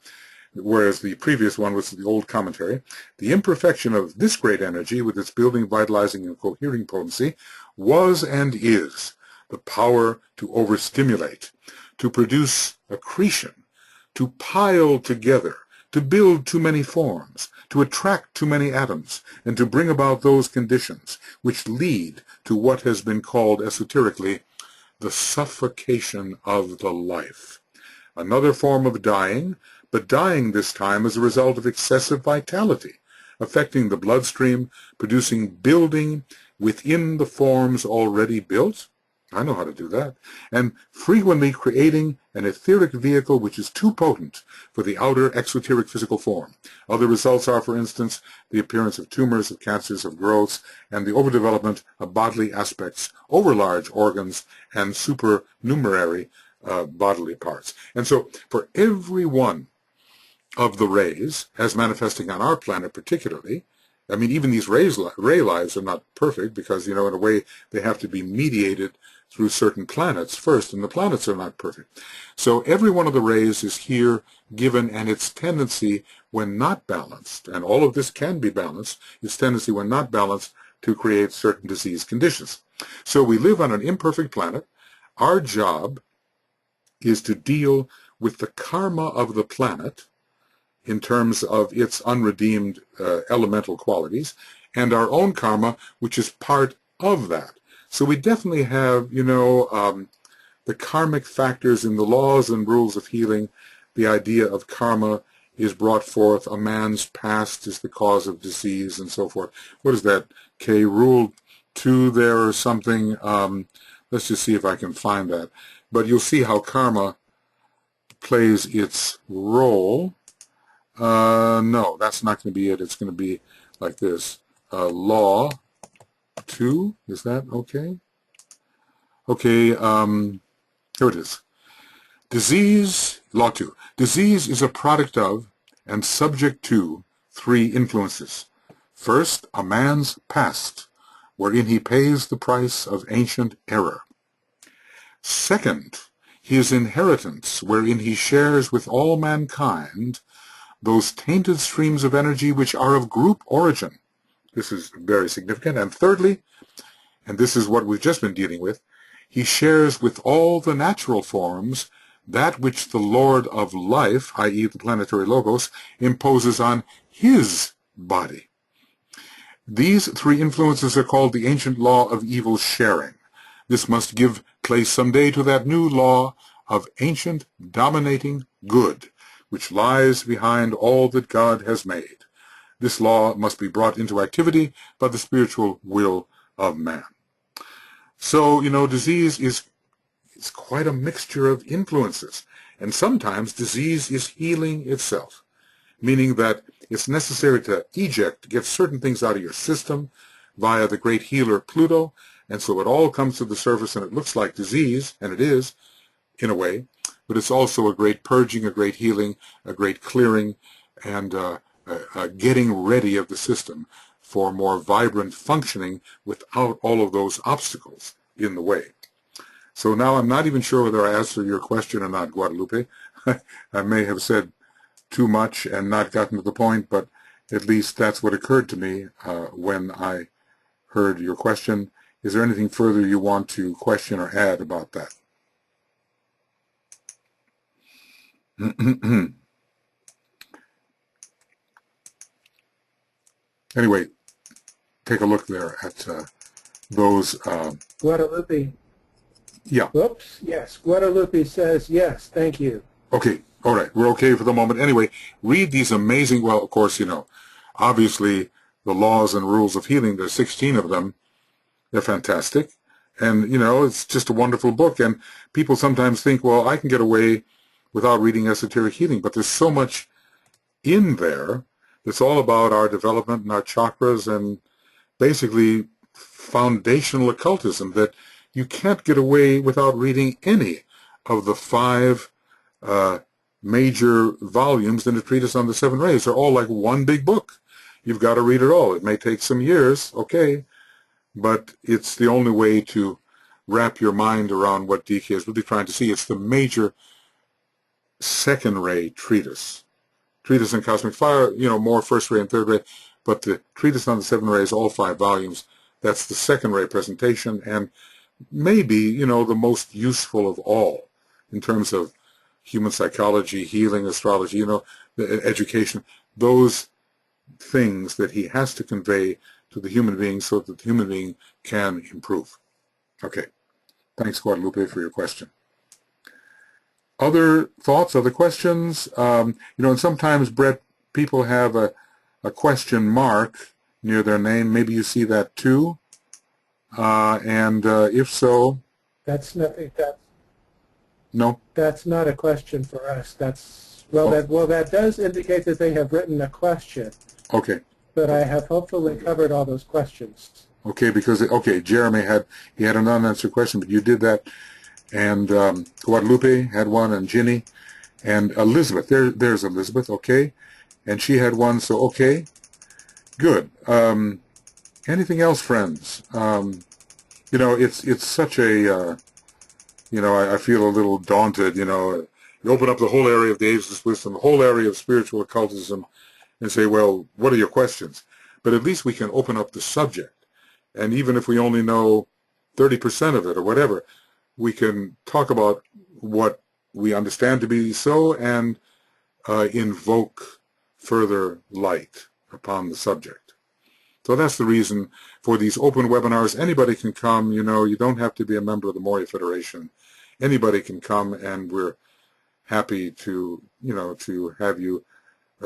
whereas the previous one was the old commentary, the imperfection of this great energy with its building, vitalizing and cohering potency was and is the power to overstimulate, to produce accretion, to pile together, to build too many forms, to attract too many atoms, and to bring about those conditions which lead to what has been called esoterically the suffocation of the life. Another form of dying, but dying this time as a result of excessive vitality, affecting the bloodstream, producing building within the forms already built. I know how to do that. And frequently creating an etheric vehicle which is too potent for the outer exoteric physical form. Other results are, for instance, the appearance of tumors, of cancers, of growths, and the overdevelopment of bodily aspects, overlarge organs, and supernumerary bodily parts. And so for every one of the rays, as manifesting on our planet particularly, I mean, even these ray lives are not perfect because, in a way, they have to be mediated through certain planets first, and the planets are not perfect. So every one of the rays is here given, and its tendency when not balanced, and all of this can be balanced, its tendency when not balanced to create certain disease conditions. So we live on an imperfect planet. Our job is to deal with the karma of the planet in terms of its unredeemed elemental qualities, and our own karma, which is part of that. So we definitely have, the karmic factors in the laws and rules of healing. The idea of karma is brought forth. A man's past is the cause of disease and so forth. What is that? K, rule 2 there or something. Let's just see if I can find that. But you'll see how karma plays its role. No, that's not going to be it. It's going to be like this. Law 2, is that okay? Okay, here it is. Disease, Law 2. Disease is a product of and subject to 3 influences. First, a man's past, wherein he pays the price of ancient error. Second, his inheritance, wherein he shares with all mankind those tainted streams of energy which are of group origin. This is very significant. And thirdly, and this is what we've just been dealing with, he shares with all the natural forms that which the Lord of life, i.e. the planetary logos, imposes on his body. These 3 influences are called the ancient law of evil sharing. This must give place someday to that new law of ancient dominating good, which lies behind all that God has made. This law must be brought into activity by the spiritual will of man. So, disease is quite a mixture of influences. And sometimes disease is healing itself, meaning that it's necessary to get certain things out of your system via the great healer Pluto. And so it all comes to the surface and it looks like disease, and it is, in a way. But it's also a great purging, a great healing, a great clearing, and getting ready of the system for more vibrant functioning without all of those obstacles in the way. So now I'm not even sure whether I answered your question or not, Guadalupe. I may have said too much and not gotten to the point, but at least that's what occurred to me when I heard your question. Is there anything further you want to question or add about that? Anyway, take a look there at those. Guadalupe. Yeah. Whoops. Yes. Guadalupe says yes. Thank you. Okay. All right. We're okay for the moment. Anyway, read these amazing, well, of course, you know, obviously the laws and rules of healing, there's 16 of them. They're fantastic. And, you know, it's just a wonderful book. And people sometimes think, well, I can get away without reading esoteric healing. But there's so much in there that's all about our development and our chakras and basically foundational occultism that you can't get away without reading any of the 5 major volumes in the Treatise on the Seven Rays. They're all like one big book. You've got to read it all. It may take some years, okay, but it's the only way to wrap your mind around what DK is really trying to see. It's the major second ray treatise. Treatise on Cosmic Fire, you know, more first ray and third ray, but the Treatise on the Seven Rays, all 5 volumes, that's the second ray presentation, and maybe, you know, the most useful of all in terms of human psychology, healing, astrology, you know, education, those things that he has to convey to the human being so that the human being can improve. Okay. Thanks, Guadalupe, for your question. Other thoughts, other questions? You know, and sometimes, Brett, people have a question mark near their name. Maybe you see that too. And if so... That's nothing. No? That's not a question for us. That's, well, that does indicate that they have written a question. Okay. But I have hopefully covered all those questions. Okay, because, okay, Jeremy had an unanswered question, but you did that. And Guadalupe had one, and Ginny, and Elizabeth. There's Elizabeth, okay. And she had one, so okay. Good. Anything else, friends? You know, it's such a, you know, I feel a little daunted, you know. You open up the whole area of the ageless wisdom, the whole area of spiritual occultism, and say, well, what are your questions? But at least we can open up the subject. And even if we only know 30% of it or whatever, we can talk about what we understand to be so and invoke further light upon the subject. So that's the reason for these open webinars. Anybody can come, you know, you don't have to be a member of the Moria Federation. Anybody can come, and we're happy to, you know, to have you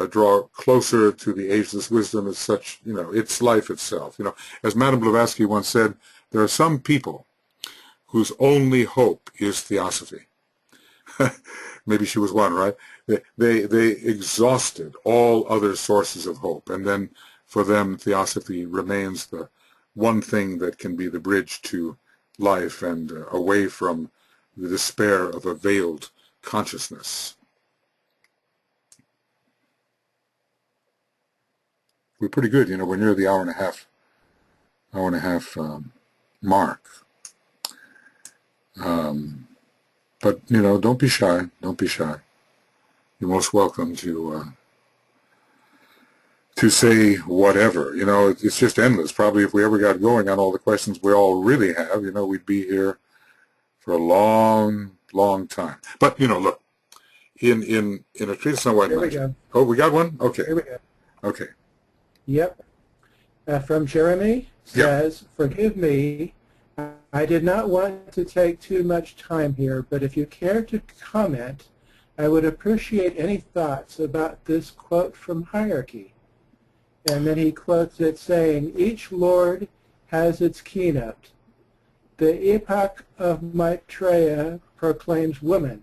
draw closer to the ageless wisdom as such, you know, it's life itself. You know, as Madame Blavatsky once said, there are some people whose only hope is theosophy. Maybe she was one, right? They exhausted all other sources of hope, and then for them theosophy remains the one thing that can be the bridge to life and away from the despair of a veiled consciousness. We're pretty good, you know, we're near the hour and a half mark. But, you know, don't be shy. Don't be shy. You're most welcome to say whatever. You know, it's just endless. Probably if we ever got going on all the questions we all really have, you know, we'd be here for a long, long time. But, you know, look, in a treatise on white magic. Here we go. Oh, we got one? Okay. Here we go. Okay. Yep. From Jeremy says, forgive me, I did not want to take too much time here, but if you care to comment, I would appreciate any thoughts about this quote from Hierarchy. And then he quotes it saying, each lord has its keynote. The epoch of Maitreya proclaims woman.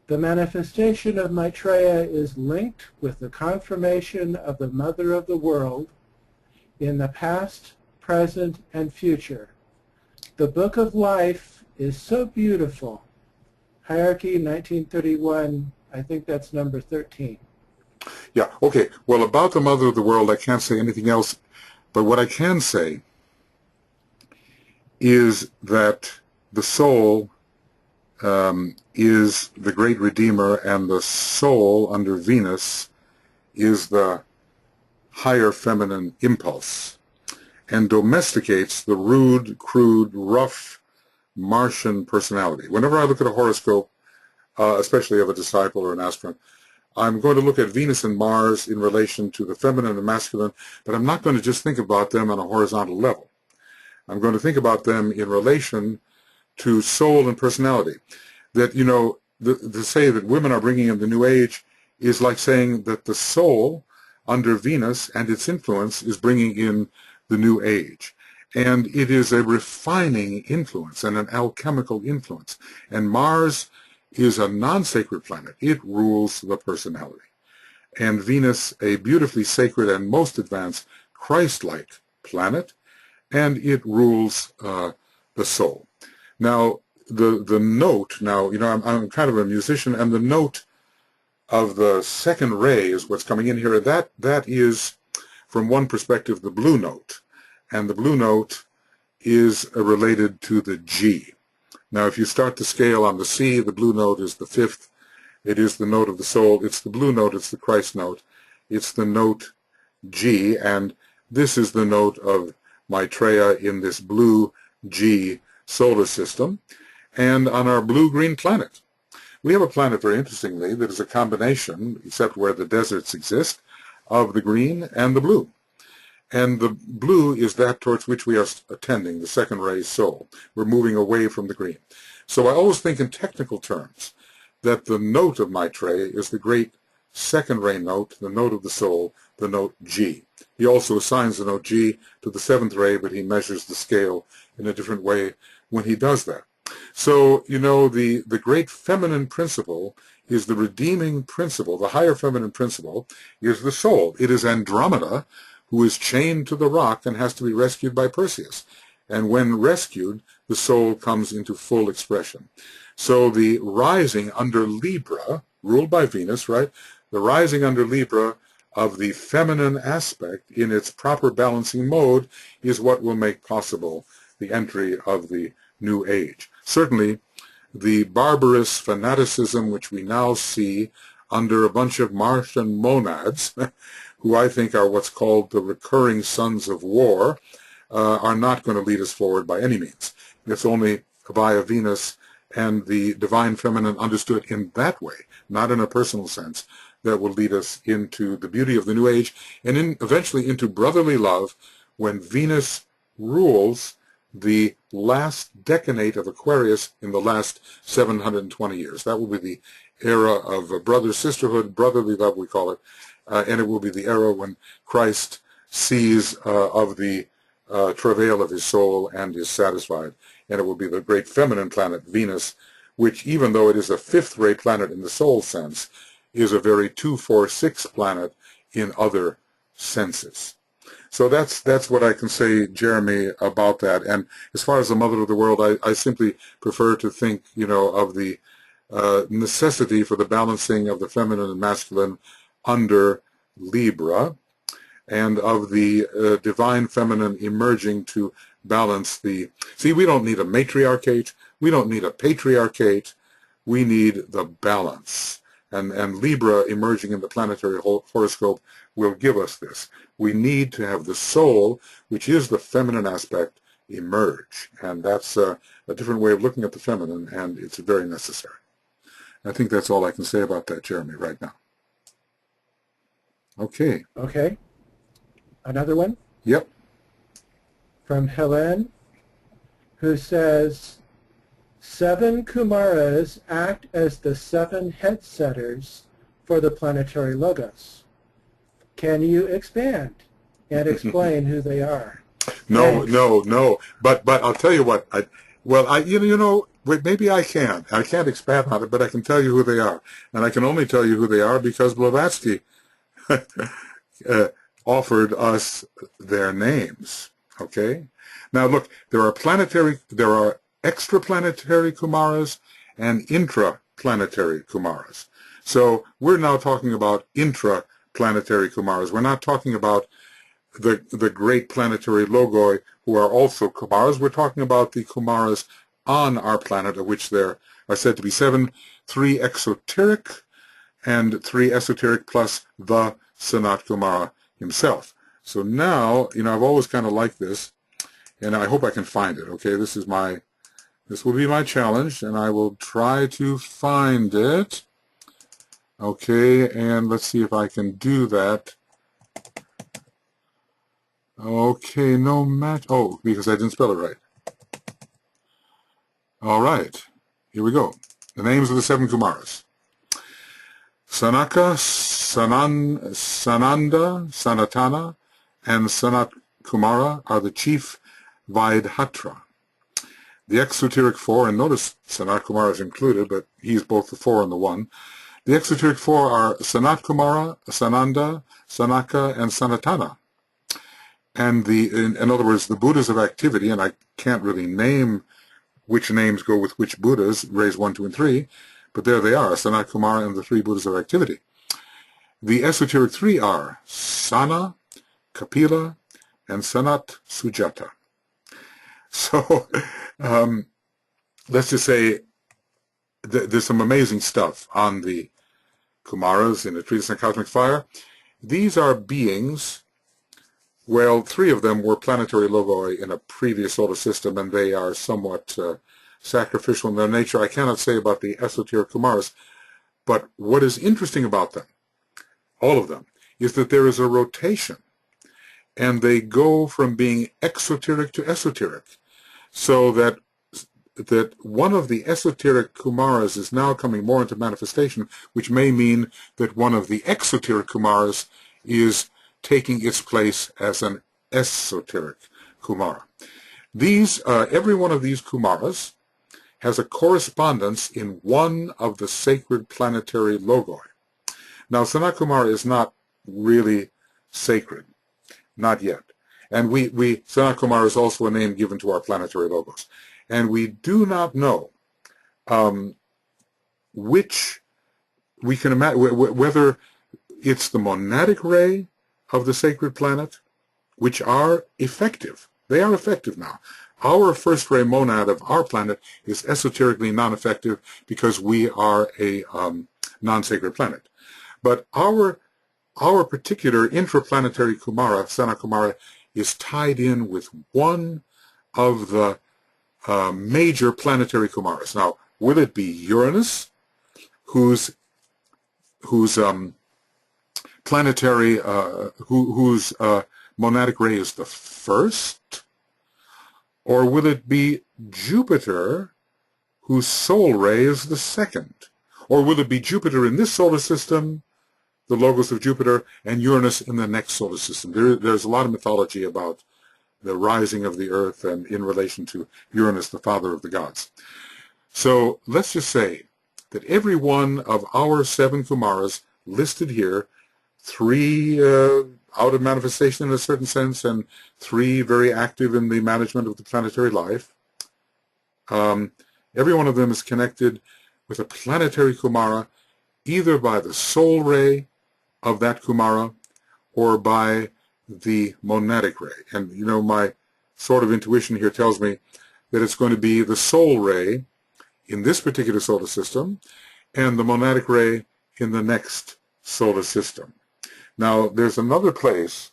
The manifestation of Maitreya is linked with the confirmation of the Mother of the World in the past, present, and future. The Book of Life is so beautiful. Hierarchy, 1931, I think that's number 13. Yeah, okay. Well, about the Mother of the World, I can't say anything else, but what I can say is that the soul is the great Redeemer, and the soul under Venus is the higher feminine impulse, and domesticates the rude, crude, rough Martian personality. Whenever I look at a horoscope, especially of a disciple or an aspirant. I'm going to look at Venus and Mars in relation to the feminine and masculine, but I'm not going to just think about them on a horizontal level. I'm going to think about them in relation to soul and personality. That, you know, to say that women are bringing in the New Age is like saying that the soul under Venus and its influence is bringing in the New Age. And it is a refining influence and an alchemical influence. And Mars is a non-sacred planet. It rules the personality. And Venus, a beautifully sacred and most advanced Christ-like planet, and it rules the soul. Now, the note, now, you know, I'm kind of a musician, and the note of the second ray is what's coming in here. That is, from one perspective, the blue note. And the blue note is related to the G. Now, if you start the scale on the C, the blue note is the fifth. It is the note of the soul. It's the blue note. It's the Christ note. It's the note G, and this is the note of Maitreya in this blue G solar system and on our blue-green planet. We have a planet, very interestingly, that is a combination, except where the deserts exist, of the green and the blue. And the blue is that towards which we are attending, the second ray soul. We're moving away from the green. So I always think in technical terms that the note of Maitreya is the great second ray note, the note of the soul, the note G. He also assigns the note G to the seventh ray, but he measures the scale in a different way when he does that. So, you know, the great feminine principle is the redeeming principle. The higher feminine principle is the soul. It is Andromeda, who is chained to the rock and has to be rescued by Perseus. And when rescued, the soul comes into full expression. So the rising under Libra, ruled by Venus, right? The rising under Libra of the feminine aspect in its proper balancing mode is what will make possible the entry of the New Age. Certainly, the barbarous fanaticism which we now see under a bunch of Martian monads, who I think are what's called the recurring sons of war, are not going to lead us forward by any means. It's only via Venus and the divine feminine understood in that way, not in a personal sense, that will lead us into the beauty of the New Age and eventually into brotherly love when Venus rules the last decanate of Aquarius in the last 720 years. That will be the era of brother-sisterhood, brotherly love we call it, and it will be the era when Christ sees of the travail of his soul and is satisfied. And it will be the great feminine planet, Venus, which, even though it is a fifth-ray planet in the soul sense, is a very 2-4-6 planet in other senses. So that's what I can say, Jeremy, about that. And as far as the mother of the world, I simply prefer to think, you know, of the necessity for the balancing of the feminine and masculine under Libra, and of the divine feminine emerging to balance the... See, we don't need a matriarchate. We don't need a patriarchate. We need the balance. And Libra emerging in the planetary horoscope will give us this. We need to have the soul, which is the feminine aspect, emerge. And that's a different way of looking at the feminine, and it's very necessary. I think that's all I can say about that, Jeremy, right now. Okay. Okay. Another one? Yep. From Helen, who says, 7 Kumaras act as the 7 head-setters for the planetary logos. Can you expand and explain who they are? No. But I'll tell you what. Maybe I can. I can't expand on it, but I can tell you who they are. And I can only tell you who they are because Blavatsky offered us their names. Okay? Now look, there are extraplanetary Kumaras and intraplanetary Kumaras. So we're now talking about intraplanetary Kumaras. We're not talking about the great planetary logoi who are also Kumaras. We're talking about the Kumaras on our planet, of which there are said to be 7, 3 exoteric and 3 esoteric plus the Sanat Kumara himself. So now, I've always kind of liked this, and I hope I can find it. Okay, this is my This will be my challenge, and I will try to find it. Okay, and let's see if I can do that. Okay, no match. Oh, because I didn't spell it right. All right, here we go. The names of the 7 Kumaras. Sanaka, Sananda, Sanatana, and Sanat Kumara are the chief Vaidhatra. The exoteric 4, and notice Sanat Kumara is included, but he's both the 4 and the 1. The exoteric 4 are Sanat Kumara, Sananda, Sanaka, and Sanatana. And in other words, the Buddhas of activity, and I can't really name which names go with which Buddhas, raise 1, 2, and 3, but there they are, Sanat Kumara and the 3 Buddhas of activity. The esoteric 3 are Sana, Kapila, and Sanat Sujata. So let's just say there's some amazing stuff on the Kumaras in the Treatise on Cosmic Fire. These are beings, well, 3 of them were planetary logoi in a previous solar system, and they are somewhat sacrificial in their nature. I cannot say about the esoteric Kumaras, but what is interesting about them, all of them, is that there is a rotation, and they go from being exoteric to esoteric, so that one of the esoteric Kumaras is now coming more into manifestation, which may mean that one of the exoteric Kumaras is taking its place as an esoteric Kumara. Every one of these Kumaras has a correspondence in one of the sacred planetary logoi. Now, Sanat Kumara is not really sacred, not yet. And Sanat Kumara is also a name given to our planetary logos. And we do not know which we can imagine, whether it's the monadic ray of the sacred planet, which are effective. They are effective now. Our first ray monad of our planet is esoterically non-effective because we are a non-sacred planet. But our particular intraplanetary Kumara, Sanat Kumara, is tied in with one of the major planetary Kumaras. Now, will it be Uranus, whose planetary, whose monadic ray is the first? Or will it be Jupiter, whose soul ray is the second? Or will it be Jupiter in this solar system, the logos of Jupiter, and Uranus in the next solar system? There's a lot of mythology about the rising of the earth and in relation to Uranus, the father of the gods. So let's just say that every one of our 7 Kumaras listed here, 3 out of manifestation in a certain sense, and 3 very active in the management of the planetary life. Every one of them is connected with a planetary Kumara, either by the soul ray of that Kumara or by the monadic ray. And, you know, my sort of intuition here tells me that it's going to be the soul ray in this particular solar system and the monadic ray in the next solar system. Now, there's another place,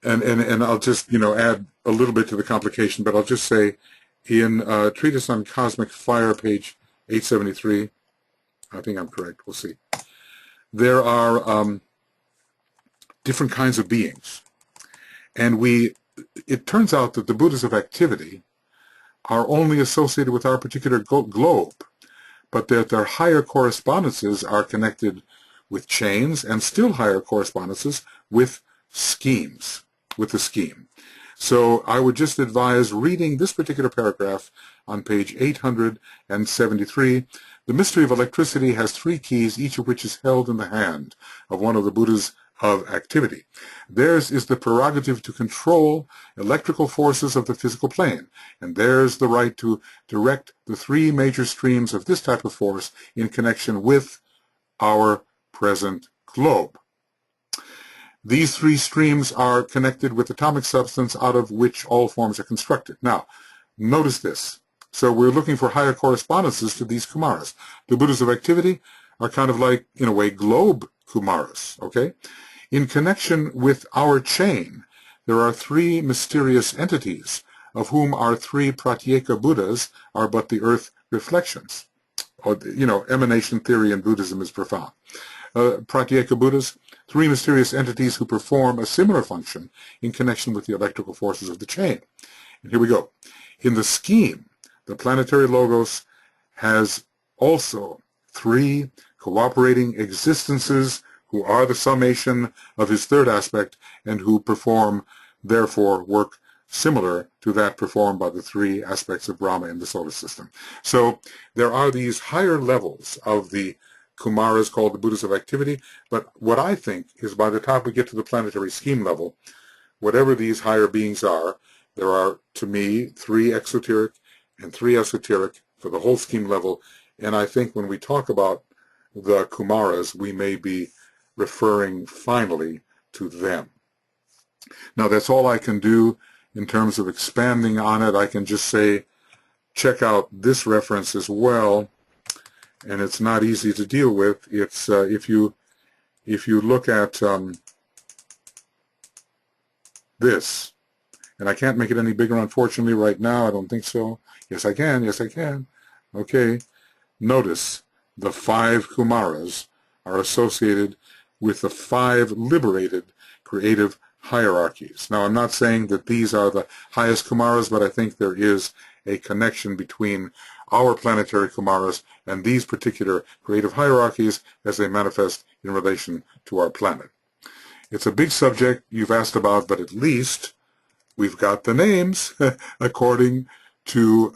and I'll just, you know, add a little bit to the complication, but I'll just say in Treatise on Cosmic Fire, page 873, I think I'm correct, we'll see, there are different kinds of beings. And it turns out that the Buddhas of activity are only associated with our particular globe, but that their higher correspondences are connected with chains, and still higher correspondences with schemes, with the scheme. So I would just advise reading this particular paragraph on page 873. The mystery of electricity has 3 keys, each of which is held in the hand of one of the Buddhas of activity. Theirs is the prerogative to control electrical forces of the physical plane, and theirs the right to direct the 3 major streams of this type of force in connection with our present globe. These 3 streams are connected with atomic substance out of which all forms are constructed. Now, notice this. So we're looking for higher correspondences to these Kumaras. The Buddhas of activity are kind of like, in a way, globe Kumaras, okay? In connection with our chain, there are 3 mysterious entities of whom our three Pratyeka Buddhas are but the earth reflections. Or, emanation theory in Buddhism is profound. Pratyeka Buddhas, three mysterious entities who perform a similar function in connection with the electrical forces of the chain. And here we go. In the scheme, the planetary logos has also three cooperating existences who are the summation of his third aspect and who perform, therefore, work similar to that performed by the three aspects of Brahma in the solar system. So there are these higher levels of the Kumaras called the Buddhas of activity, but what I think is by the time we get to the planetary scheme level, whatever these higher beings are, there are, to me, three exoteric and three esoteric for the whole scheme level, and I think when we talk about the Kumaras, we may be referring finally to them. Now that's all I can do in terms of expanding on it. I can just say, check out this reference as well, and it's not easy to deal with. It's if you look at this, and I can't make it any bigger, unfortunately, right now. I don't think so. Yes, I can. Yes, I can. Okay. Notice the 5 Kumaras are associated with the 5 liberated creative hierarchies. Now, I'm not saying that these are the highest Kumaras, but I think there is a connection between our planetary Kumaras and these particular creative hierarchies as they manifest in relation to our planet. It's a big subject you've asked about, but at least we've got the names according to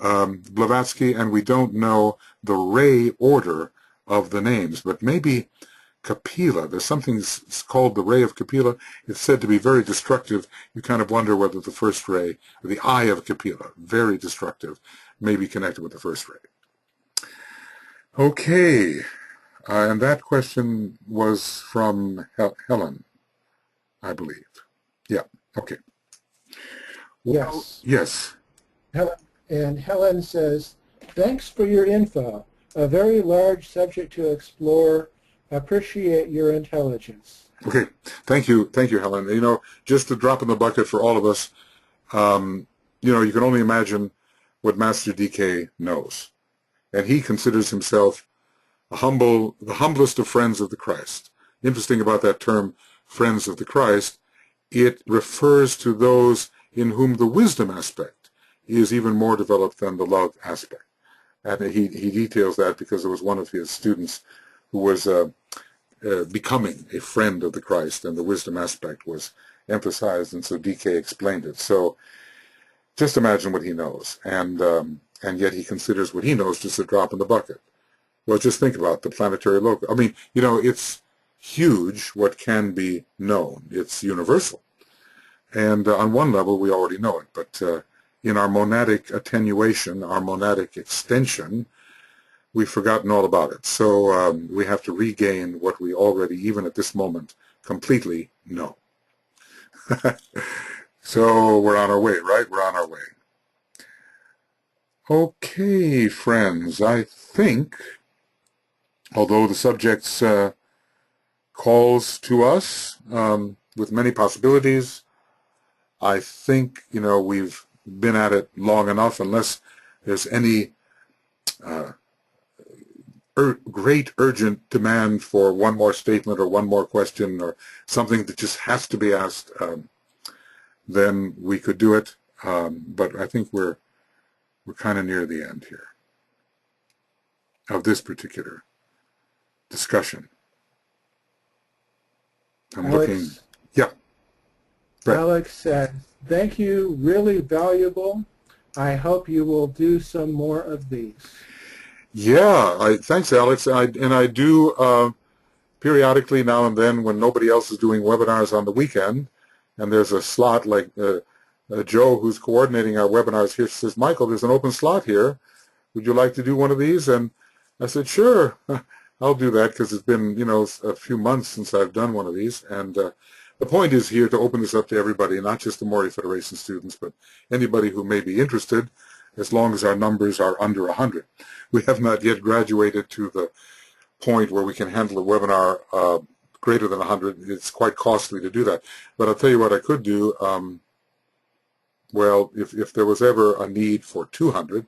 Blavatsky, and we don't know the ray order of the names, but maybe Kapila. There's something called the ray of Kapila. It's said to be very destructive. You kind of wonder whether the first ray, or the eye of Kapila, very destructive, may be connected with the first ray. Okay, and that question was from Helen, I believe. Yeah, okay. Well, Yes. Yes. Helen says, thanks for your info. A very large subject to explore. Appreciate your intelligence. Okay, thank you, Helen. Just a drop in the bucket for all of us. You can only imagine what Master DK knows, and he considers himself the humblest of friends of the Christ. Interesting about that term, friends of the Christ, it refers to those in whom the wisdom aspect is even more developed than the love aspect, and he details that because it was one of his students who was becoming a friend of the Christ, and the wisdom aspect was emphasized, and so DK explained it. So just imagine what he knows, and yet he considers what he knows just a drop in the bucket. Well, just think about the planetary logo. I mean, it's huge what can be known. It's universal. And on one level, we already know it, but in our monadic attenuation, our monadic extension, we've forgotten all about it. So we have to regain what we already, even at this moment, completely know. So we're on our way, right? We're on our way. Okay, friends, I think, although the subject's calls to us with many possibilities, I think, we've been at it long enough, unless there's any great urgent demand for one more statement or one more question or something that just has to be asked, then we could do it. But I think we're kind of near the end here of this particular discussion. I'm looking. Yeah. Right. Alex says, thank you, really valuable. I hope you will do some more of these. Yeah, thanks, Alex. I do periodically now and then when nobody else is doing webinars on the weekend, and there's a slot like Joe, who's coordinating our webinars here, says, Michael, there's an open slot here. Would you like to do one of these? And I said, sure, I'll do that, because it's been, a few months since I've done one of these. And the point is here to open this up to everybody, not just the Mori Federation students, but anybody who may be interested, as long as our numbers are under 100. We have not yet graduated to the point where we can handle a webinar greater than 100. It's quite costly to do that. But I'll tell you what I could do. well, if there was ever a need for 200,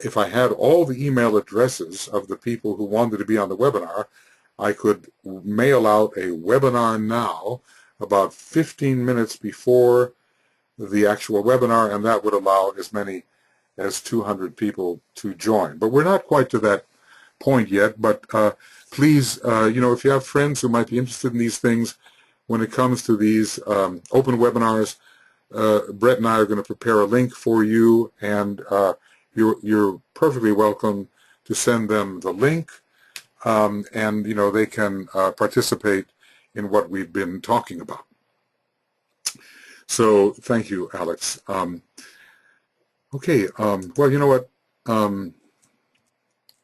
if I had all the email addresses of the people who wanted to be on the webinar, I could mail out a webinar now about 15 minutes before the actual webinar, and that would allow as many as 200 people to join. But we're not quite to that point yet, but please, if you have friends who might be interested in these things, when it comes to these open webinars, Brett and I are going to prepare a link for you, and you're perfectly welcome to send them the link, and they can participate in what we've been talking about. So thank you, Alex. Okay, well, you know what?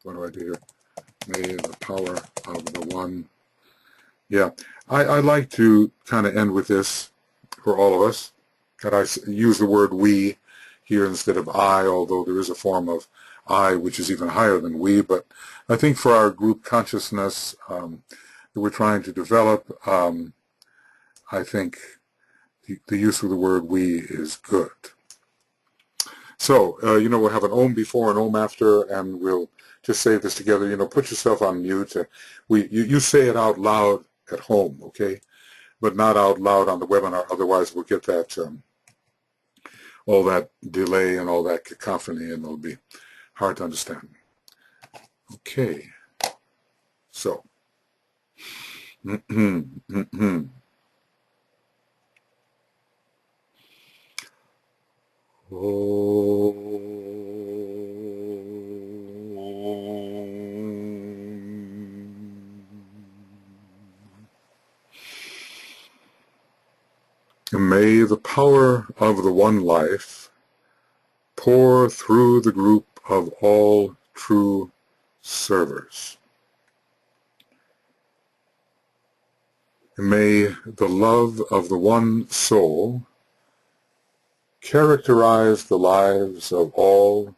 What do I do here? May the power of the one. Yeah, I like to kind of end with this for all of us, that I use the word we here instead of I, although there is a form of I which is even higher than we. But I think for our group consciousness that we're trying to develop, I think the use of the word we is good. So, we'll have an Om before and Om after, and we'll just say this together. Put yourself on mute. You say it out loud at home, okay? But not out loud on the webinar, otherwise we'll get that all that delay and all that cacophony, and it'll be hard to understand. Okay. So. May the power of the one life pour through the group of all true servers. May the love of the one soul characterize the lives of all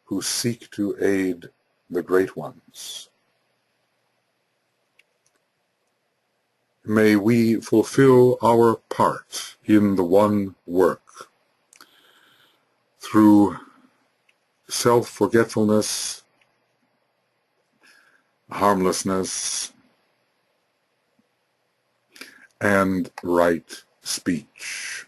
who seek to aid the great ones. May we fulfill our part in the one work through self-forgetfulness, harmlessness, and right speech.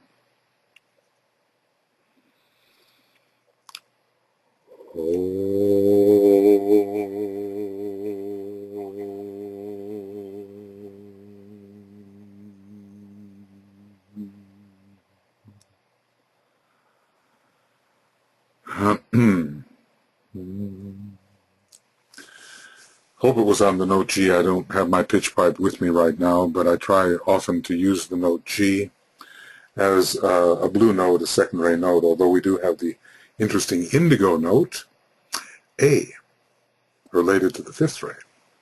Hope it was on the note G. I don't have my pitch pipe with me right now, but I try often to use the note G as a blue note, a secondary note, although we do have the interesting indigo note, A, related to the fifth ray,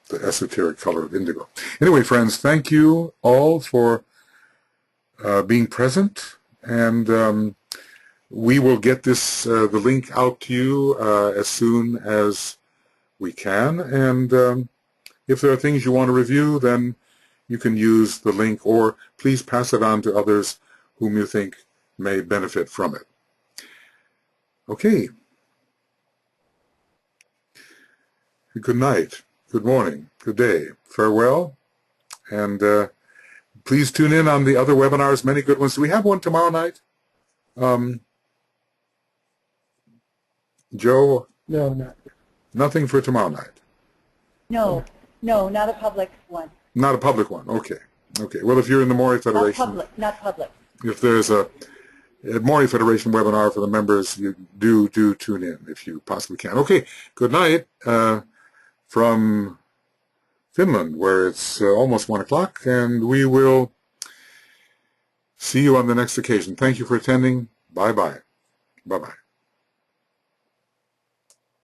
the esoteric color of indigo. Anyway, friends, thank you all for being present, and we will get this the link out to you as soon as we can, and if there are things you want to review, then you can use the link, or please pass it on to others whom you think may benefit from it. Okay. Good night, good morning, good day, farewell, and please tune in on the other webinars, many good ones. Do we have one tomorrow night? Joe? No, not. Nothing for tomorrow night? No, not a public one. Not a public one, okay. Okay, well, if you're in the Mori Federation... Not public. If there's a Mori Federation webinar for the members, you do tune in if you possibly can. Okay, good night from Finland, where it's almost 1 o'clock, and we will see you on the next occasion. Thank you for attending. Bye-bye. Bye-bye.